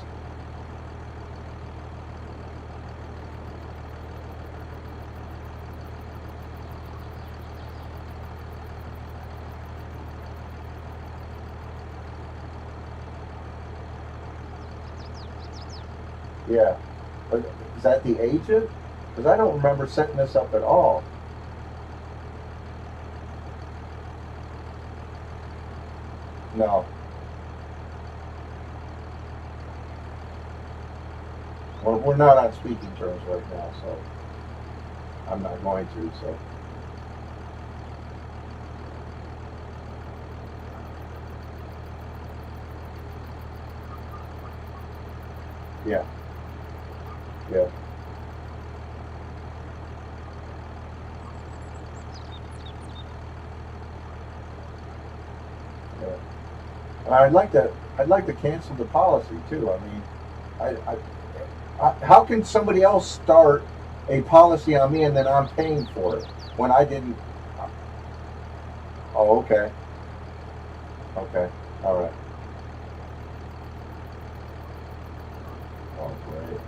Yeah. But is that the agent? Because I don't remember setting this up at all. No. We're not on speaking terms right now, so I'm not going to, so. Yeah. Yeah. Yeah. I'd like to cancel the policy too. I mean, how can somebody else start a policy on me and then I'm paying for it when I didn't? Oh, okay. Okay. All right. Oh, great.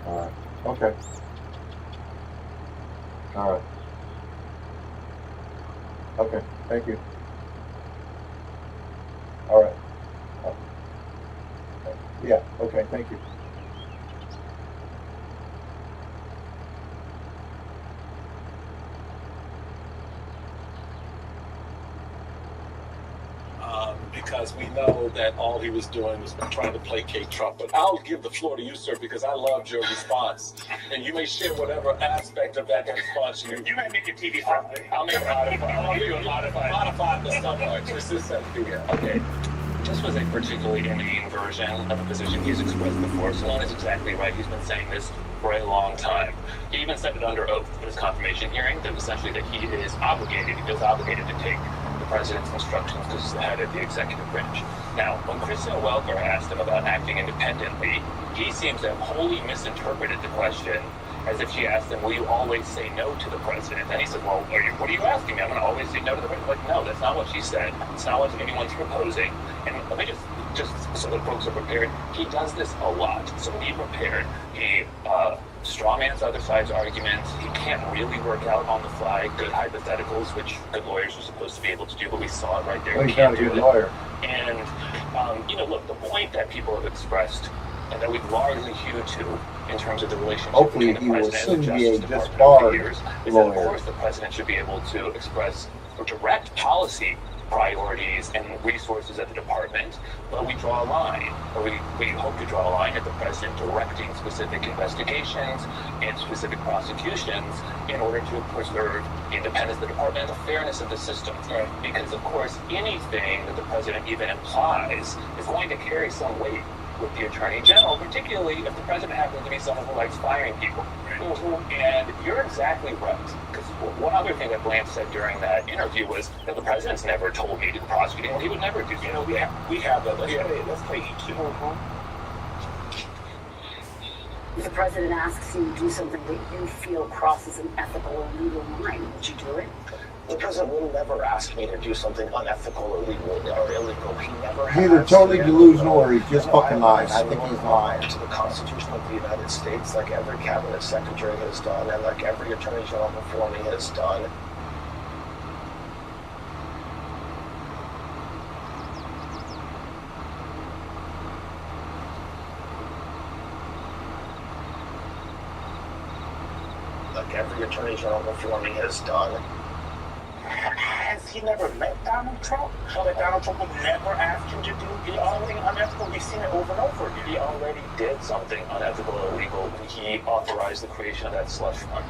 All right. Okay. All right. Okay. Thank you. All right. Yeah. Okay. Thank you. Because we know that all he was doing was trying to placate Trump. But I'll give the floor to you, sir, because I loved your response. And you may share whatever aspect of that response you may make it TV friendly. I'll make it modify the somewhat. Okay. This was a particularly inane version of a position he's expressed before. Sloan is exactly right. He's been saying this for a long time. He even said it under oath in his confirmation hearing, that essentially that he is obligated to take the president's instructions because he's the head of the executive branch. Now, when Kristen Welker asked him about acting independently, he seems to have wholly misinterpreted the question as if she asked him, will you always say no to the president? And he said, well, what are you asking me? I'm going to always say no to the president. Like, no, that's not what she said. It's not what anyone's proposing. And let me just so that folks are prepared, he does this a lot. So be prepared. He strawmans other side's arguments. He can't really work out on the fly good hypotheticals, which good lawyers are supposed to be able to do, but we saw it right there. Well, he's not a good lawyer. And, look, the point that people have expressed and that we've largely hewed to in terms of the relationship Hopefully between the president and the Justice Department over the years is that, of course, the president should be able to express or direct policy priorities and resources at the department, but we draw a line, or we hope to draw a line at the president directing specific investigations and specific prosecutions in order to preserve the independence of the department and the fairness of the system. Right. Because, of course, anything that the president even implies is going to carry some weight with the Attorney General, particularly if the president happens to be someone who likes firing people. And you're exactly right. Because one other thing that Blanche said during that interview was that the president's never told me to prosecute him. He would never do. We have that. Let's play EQ. If the president asks you to do something that you feel crosses an ethical or legal line, would you do it? The president will never ask me to do something unethical or illegal. He never has. Either totally delusional or he's just fucking lying. I think he's lying. To the Constitution of the United States, like every cabinet secretary has done, and like every attorney general before me has done. Like every attorney general before me has done. Has he never met Donald Trump? So that Donald Trump would never ask him to do something unethical? We've seen it over and over again. He already did something unethical or illegal when he authorized the creation of that slush fund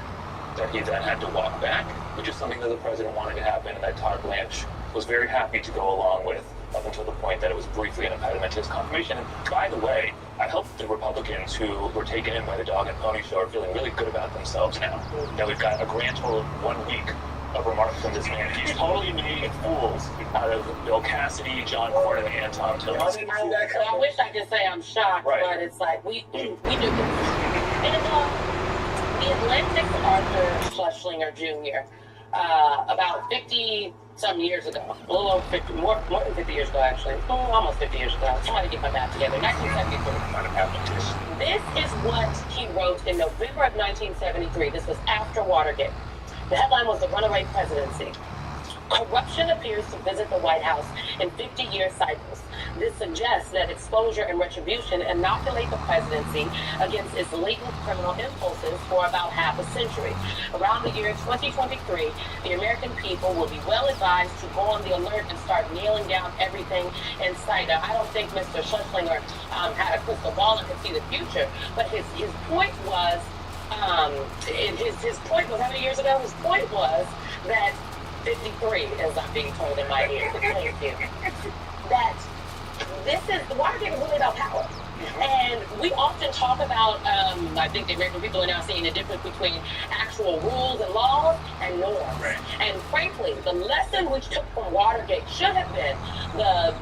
that he then had to walk back, which is something that the president wanted to happen and that Todd Blanche was very happy to go along with up until the point that it was briefly an impediment to his confirmation. And by the way, I hope the Republicans who were taken in by the dog and pony show are feeling really good about themselves now. That we've got a grand total of 1 week of remarks from this man. He's totally made fools out of Bill Cassidy, John Cornyn, and Tom Tillis. I wish I could say I'm shocked, right. But it's like we knew this. And the Atlantic's Arthur Schlesinger Jr. About 50-some years ago, a little over 50, more than 50 years ago actually, almost 50 years ago. I'm trying to get my math together. 1973. This is what he wrote in November of 1973. This was after Watergate. The headline was The Runaway Presidency. Corruption appears to visit the White House in 50-year cycles. This suggests that exposure and retribution inoculate the presidency against its latent criminal impulses for about half a century. Around the year 2023, the American people will be well advised to go on the alert and start nailing down everything in sight. Now, I don't think Mr. Schlesinger had a crystal ball and could see the future, but his point was, his point was, how many years ago? His point was that 53, as I'm being told in my ear. Thank you. That the Watergate is really about power. And we often talk about, I think the American people are now seeing the difference between actual rules and laws and norms. Right. And frankly, the lesson we took from Watergate should have been the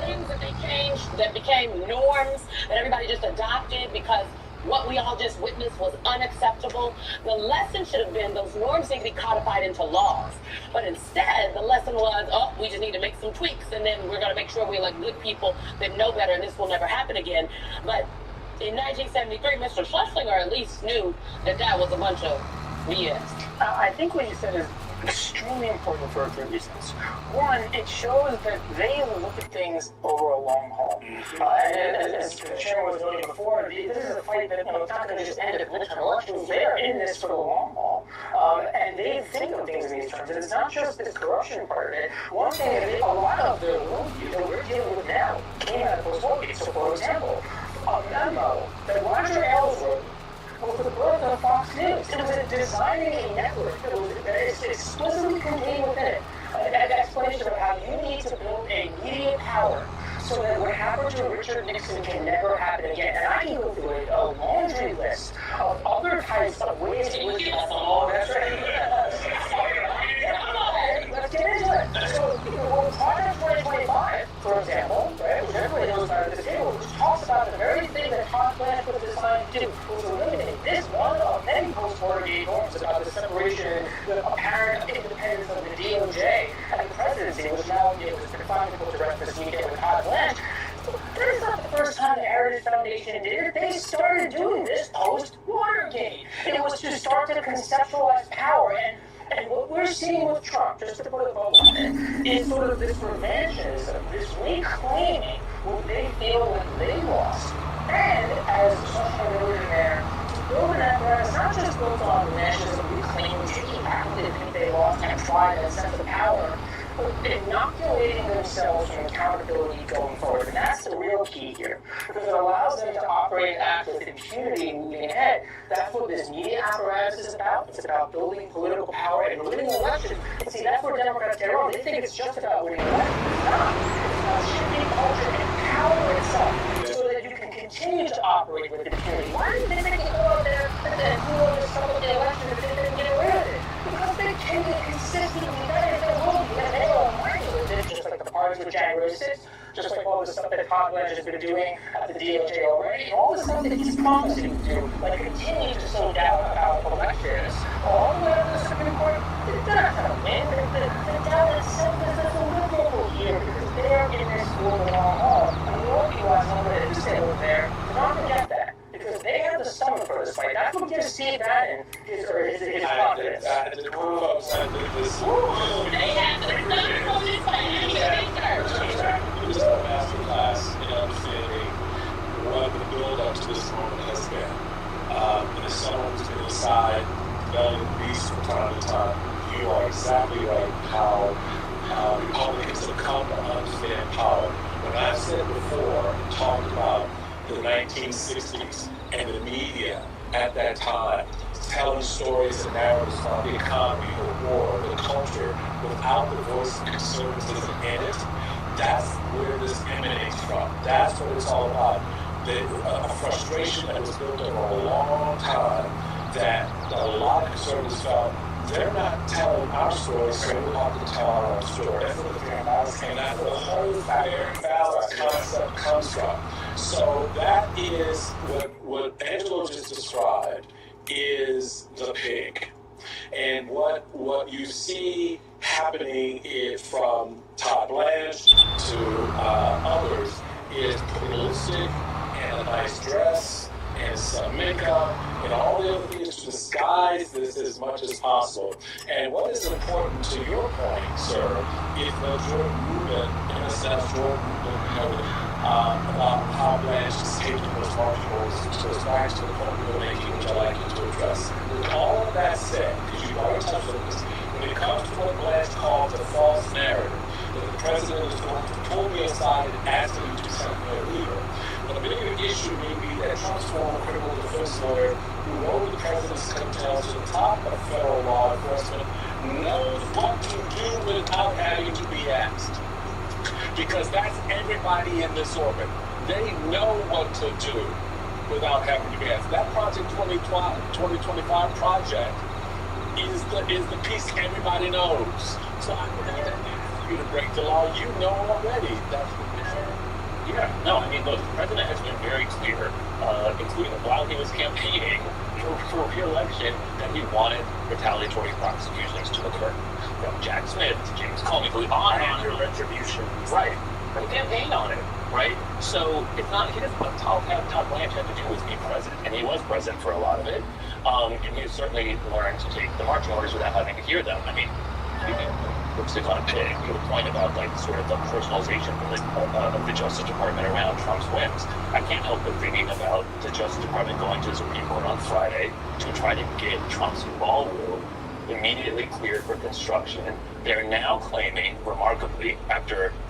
things that they changed, that became norms, that everybody just adopted because what we all just witnessed was unacceptable. The lesson should have been those norms need to be codified into laws. But instead, the lesson was, we just need to make some tweaks, and then we're going to make sure we elect good people that know better, and this will never happen again. But In 1973, Mr. Schlesinger at least knew that that was a bunch of BS. I think what you said is extremely important for a few reasons. One, it shows that they look at things over a long haul. As the chairman was noting before, this is a fight that it's not going to just end at midterm elections. They are in this for the long haul. And they think of things in these terms. And it's not just the corruption part of it. One thing is a lot of the worldview that we're dealing with now came out of post-war. So, for example, a memo that Roger Ailes wrote was the birth of Fox News. It was designing a network that is explicitly contained within it an explanation of how you need to build a media power so that what happened to Richard Nixon can never happen again. And I can go through a laundry list of other types of ways in which that's right. Let's get into it. So, Project 2025, for example, right, which everybody knows about at this table, which talks about the very thing that Todd Blanche was designed to do, was eliminate this one of many post-Watergate norms about the separation, the apparent independence of the DOJ and the presidency, which now has been finally put to rest this weekend with Todd Blanche. This is not the first time the Heritage Foundation did it. They started doing this post-Watergate. It was to start to conceptualize power, and what we're seeing with Trump, just to put a bow on it, is sort of this revanchism, this reclaiming what they feel like they lost. And as Schafer noted in there, to build an apparatus not just built on nationalism, reclaiming, taking back what they think they lost and pride and sense of power, but inoculating themselves from accountability going forward. And that's the real key here, because it allows them to operate and act with impunity moving ahead. That's what this media apparatus is about. It's about building political power and winning elections. And see, that's where Democrats get wrong. They think it's just about winning elections. It's not. It's about shifting culture and power itself so that you can continue to operate with impunity. Why do they think they go out there and do all this stuff with the election if they can get away with it? Because they can be consistently better than will be. And they don't mind with it, just like the parties with January 6th, just like all the stuff that Todd Blanche has been doing at the DOJ already, and all the stuff that he's promising to do, like continue to sow doubt about elections, all the way up to the Supreme Court. They're not going to win. The doubt is a liberal here because they're in this for the long haul. And the old people have something that is still there. Do not forget that. Because they have the stomach for this fight. That's what gives Steve Bannon his confidence. They have the stomach for this fight. It was a masterclass in understanding what the build-up to this moment has been. And as someone who's been inside belly of the beast from time to time, you are exactly right how Republicans have come to understand power. When I've said before and talked about the 1960s and the media at that time telling stories and narratives about the economy, the war, the culture, without the voice of conservatism in it, that's where this emanates from. That's what it's all about. A frustration that was built over a long time that a lot of conservatives felt they're not telling our story, so we have to tell our own story. That's what the fair and the whole fair and balanced concept comes from. So that is what Angelo just described is the pig. And what you see happening from Todd Blanche to others is putting lipstick and a nice dress and some makeup and all the other things to disguise this as much as possible. And what is important to your point, sir, is the Jordan movement, in a sense, Jordan movement noted about how Blanche is taking those marginals to us back to the point we were making, which I'd like you to address. With all of that said, because you've already touched on this, when it comes to what Blanche called the false narrative, that the president is going to pull me aside and ask me to send me a leader. The bigger issue may be that Trump's former criminal defense lawyer, who rode the president's coattails to the top of federal law enforcement, knows what to do without having to be asked. Because that's everybody in this orbit. They know what to do without having to be asked. That Project 2025 project is the piece everybody knows. So I would have to ask you to break the law. You know already. That's what it is. Yeah, no, I mean, look, the president has been very clear, including while he was campaigning for re-election, that he wanted retaliatory prosecutions to occur. From Jack Smith to James Comey, on and on. Retribution. Right. and campaign on it, right? So it's not, he doesn't, Todd Blanche had to do was be president, and he was president for a lot of it. And he certainly learned to take the marching orders without having to hear them. I mean, lipstick on a pig, to the point about like sort of the personalization of the Justice Department around Trump's whims. I can't help but thinking about the Justice Department going to the Supreme Court on Friday to try to get Trump's ballroom immediately cleared for construction. They're now claiming, remarkably,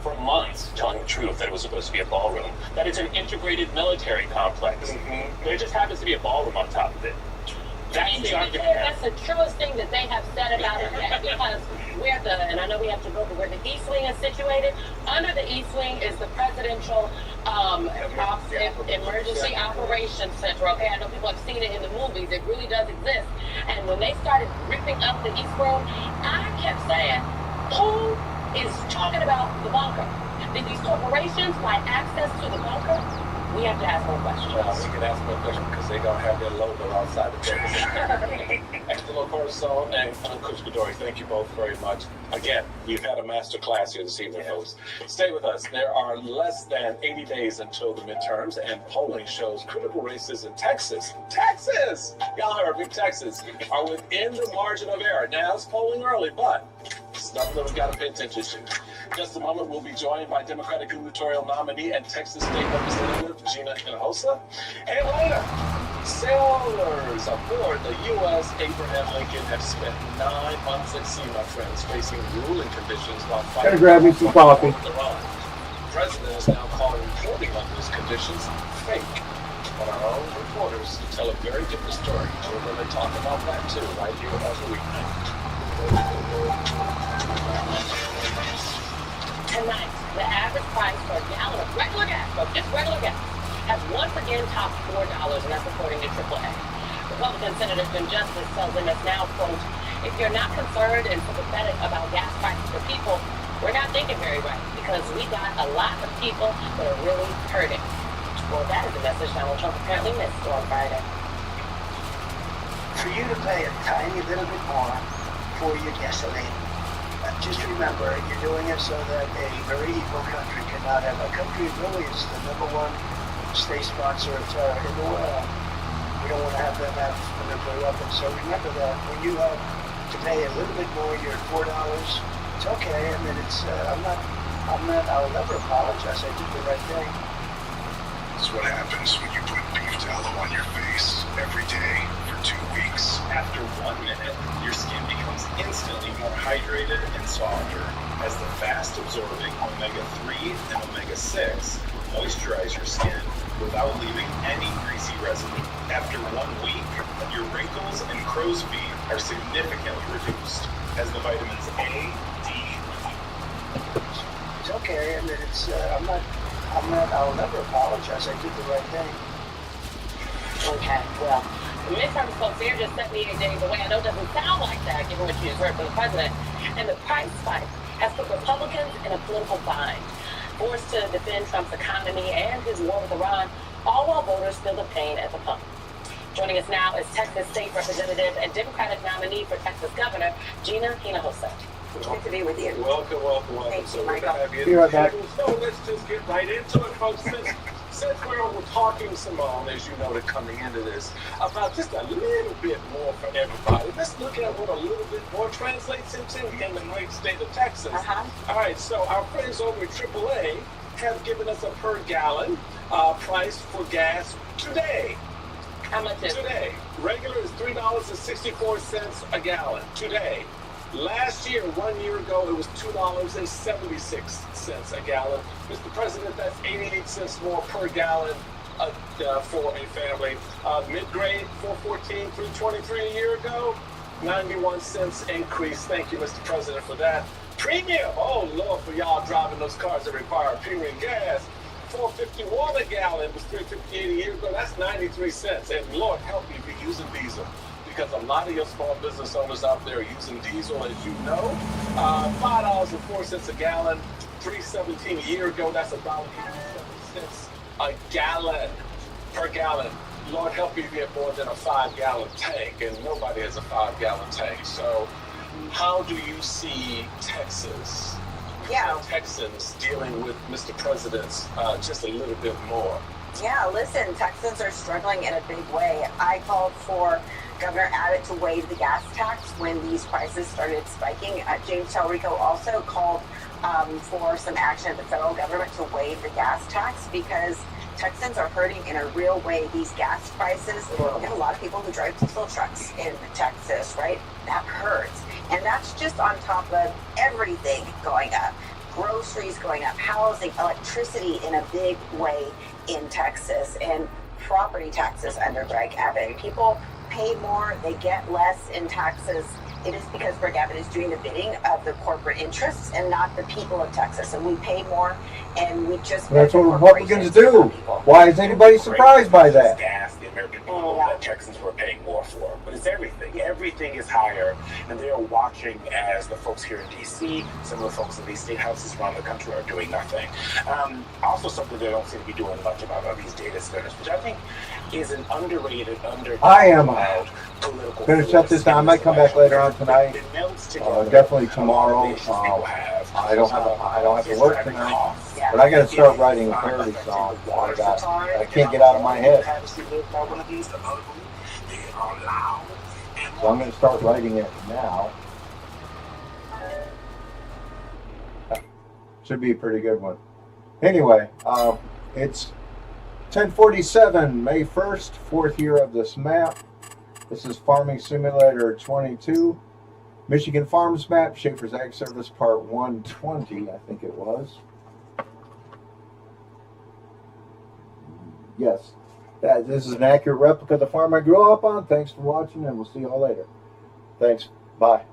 for months telling the truth that it was supposed to be a ballroom, that it's an integrated military complex. There just happens to be a ballroom on top of it. That's the argument. That's the truest thing that they have said about it, because we're and I know we have to go to where the East Wing is situated. Under the East Wing is the Presidential Emergency Operations Center. Okay, I know people have seen it in the movies. It really does exist. And when they started ripping up the East Wing, I kept saying, who is talking about the bunker? Did these corporations buy access to the bunker? We have to ask more questions. We can ask more questions because they're going to have their logo outside the table. Angelo Corso and Coach Godori, thank you both very much. Again, you've had a master class here this evening, folks. Stay with us. There are less than 80 days until the midterms, and polling shows critical races in Texas. Y'all heard me, Texas, are within the margin of error. Now, it's polling early, but stuff that we got to pay attention to. Just a moment, we'll be joined by Democratic gubernatorial nominee and Texas State Representative Gina Hinojosa. And later, sailors aboard the U.S. Abraham Lincoln have spent 9 months at sea, my friends, facing grueling conditions while fighting. Gotta grab me some coffee. The president is now calling reporting on those conditions fake. But our own reporters tell a very different story. We're going to talk about that too, right here every weeknight. Tonight, the average price for a gallon of regular gas, just regular gas, has once again topped $4, and that's according to AAA. Republican Senator Jim Justice tells them it's now, quote, if you're not concerned and sympathetic about gas prices for people, we're not thinking very right, because we got a lot of people that are really hurting. Well, that is a message Donald Trump apparently missed on Friday. For you to pay a tiny little bit more for your gasoline, just remember, you're doing it so that a very evil country cannot have. A country really is the #1 state sponsor of terror in the world. We don't want to have them have nuclear weapons. So remember that when you have to pay a little bit more, you're at $4. It's okay. I mean, it's I'll never apologize. I did the right thing. That's what happens when you put beef tallow on your face every day for 2 weeks. After 1 minute, your skin becomes instantly more hydrated and softer as the fast-absorbing omega-3 and omega-6 moisturize your skin without leaving any greasy residue. After 1 week, your wrinkles and crow's feet are significantly reduced as the vitamins A, D, It's okay. I mean, it's I'll never apologize. I did the right thing. Okay, well, the midterm folks here just 78 days away. I know it doesn't sound like that, given what you just heard from the president. And the price spike has put Republicans in a political bind, forced to defend Trump's economy and his war with Iran, all while voters feel the pain at the pump. Joining us now is Texas State Representative and Democratic nominee for Texas Governor, Gina Hinojosa. Good to be with you. Welcome. Thank So you, good to have you. Be right back. So let's just get right into it, folks. Since we're talking, Simone, as you noted coming into this, about just a little bit more for everybody. Let's look at what a little bit more translates into in the great state of Texas. All right, so our friends over at AAA have given us a per gallon price for gas today. How much is today? Regular is $3.64 a gallon today. Last year, 1 year ago, it was $2.76 a gallon. Mr. President, that's 88 cents more per gallon for a family. Mid-grade, $4.14, $3.23 a year ago, 91 cents increase. Thank you, Mr. President, for that. Premium, oh Lord, for y'all driving those cars that require premium gas, $4.51 a gallon was $3.58 a year ago. That's 93 cents. And Lord help me if you're using diesel, because a lot of your small business owners out there are using diesel, as you know. $5.04 a gallon, $3.17 a year ago. That's $1.87 a gallon per gallon. Lord help you if you have more than a 5-gallon tank, and nobody has a 5-gallon tank. So how do you see Texas Yeah. Texans dealing with Mr. President's just a little bit more. Yeah, listen, Texans are struggling in a big way. I called for Governor Abbott to waive the gas tax when these prices started spiking. James Talrico also called for some action at the federal government to waive the gas tax because Texans are hurting in a real way. These gas prices, we have a lot of people who drive diesel trucks in Texas, right? That hurts. And that's just on top of everything going up. Groceries going up, housing, electricity in a big way in Texas, and property taxes under Greg Abbott. People pay more, they get less in taxes. It is because Greg Abbott is doing the bidding of the corporate interests and not the people of Texas. And we pay more, and we just... That's what Republicans do. Why is anybody surprised by that? Gas, the American people that Texans were paying more for. But it's everything. Everything is higher. And they are watching as the folks here in D.C., some of the folks in these state houses around the country are doing nothing. Also something they don't seem to be doing much about are these data centers, which I think is an underrated, I am going to shut this down. I might come back later on tonight. Definitely tomorrow. I don't have to work tonight, but I got to start writing a parody song. I can't get out of my head. So I'm going to start writing it now. Should be a pretty good one. Anyway, it's 1047, May 1st, 4th year of this map. This is Farming Simulator 22. Michigan Farms Map, Schafer's Ag Service Part 120, I think it was. Yes, this is an accurate replica of the farm I grew up on. Thanks for watching, and we'll see you all later. Thanks. Bye.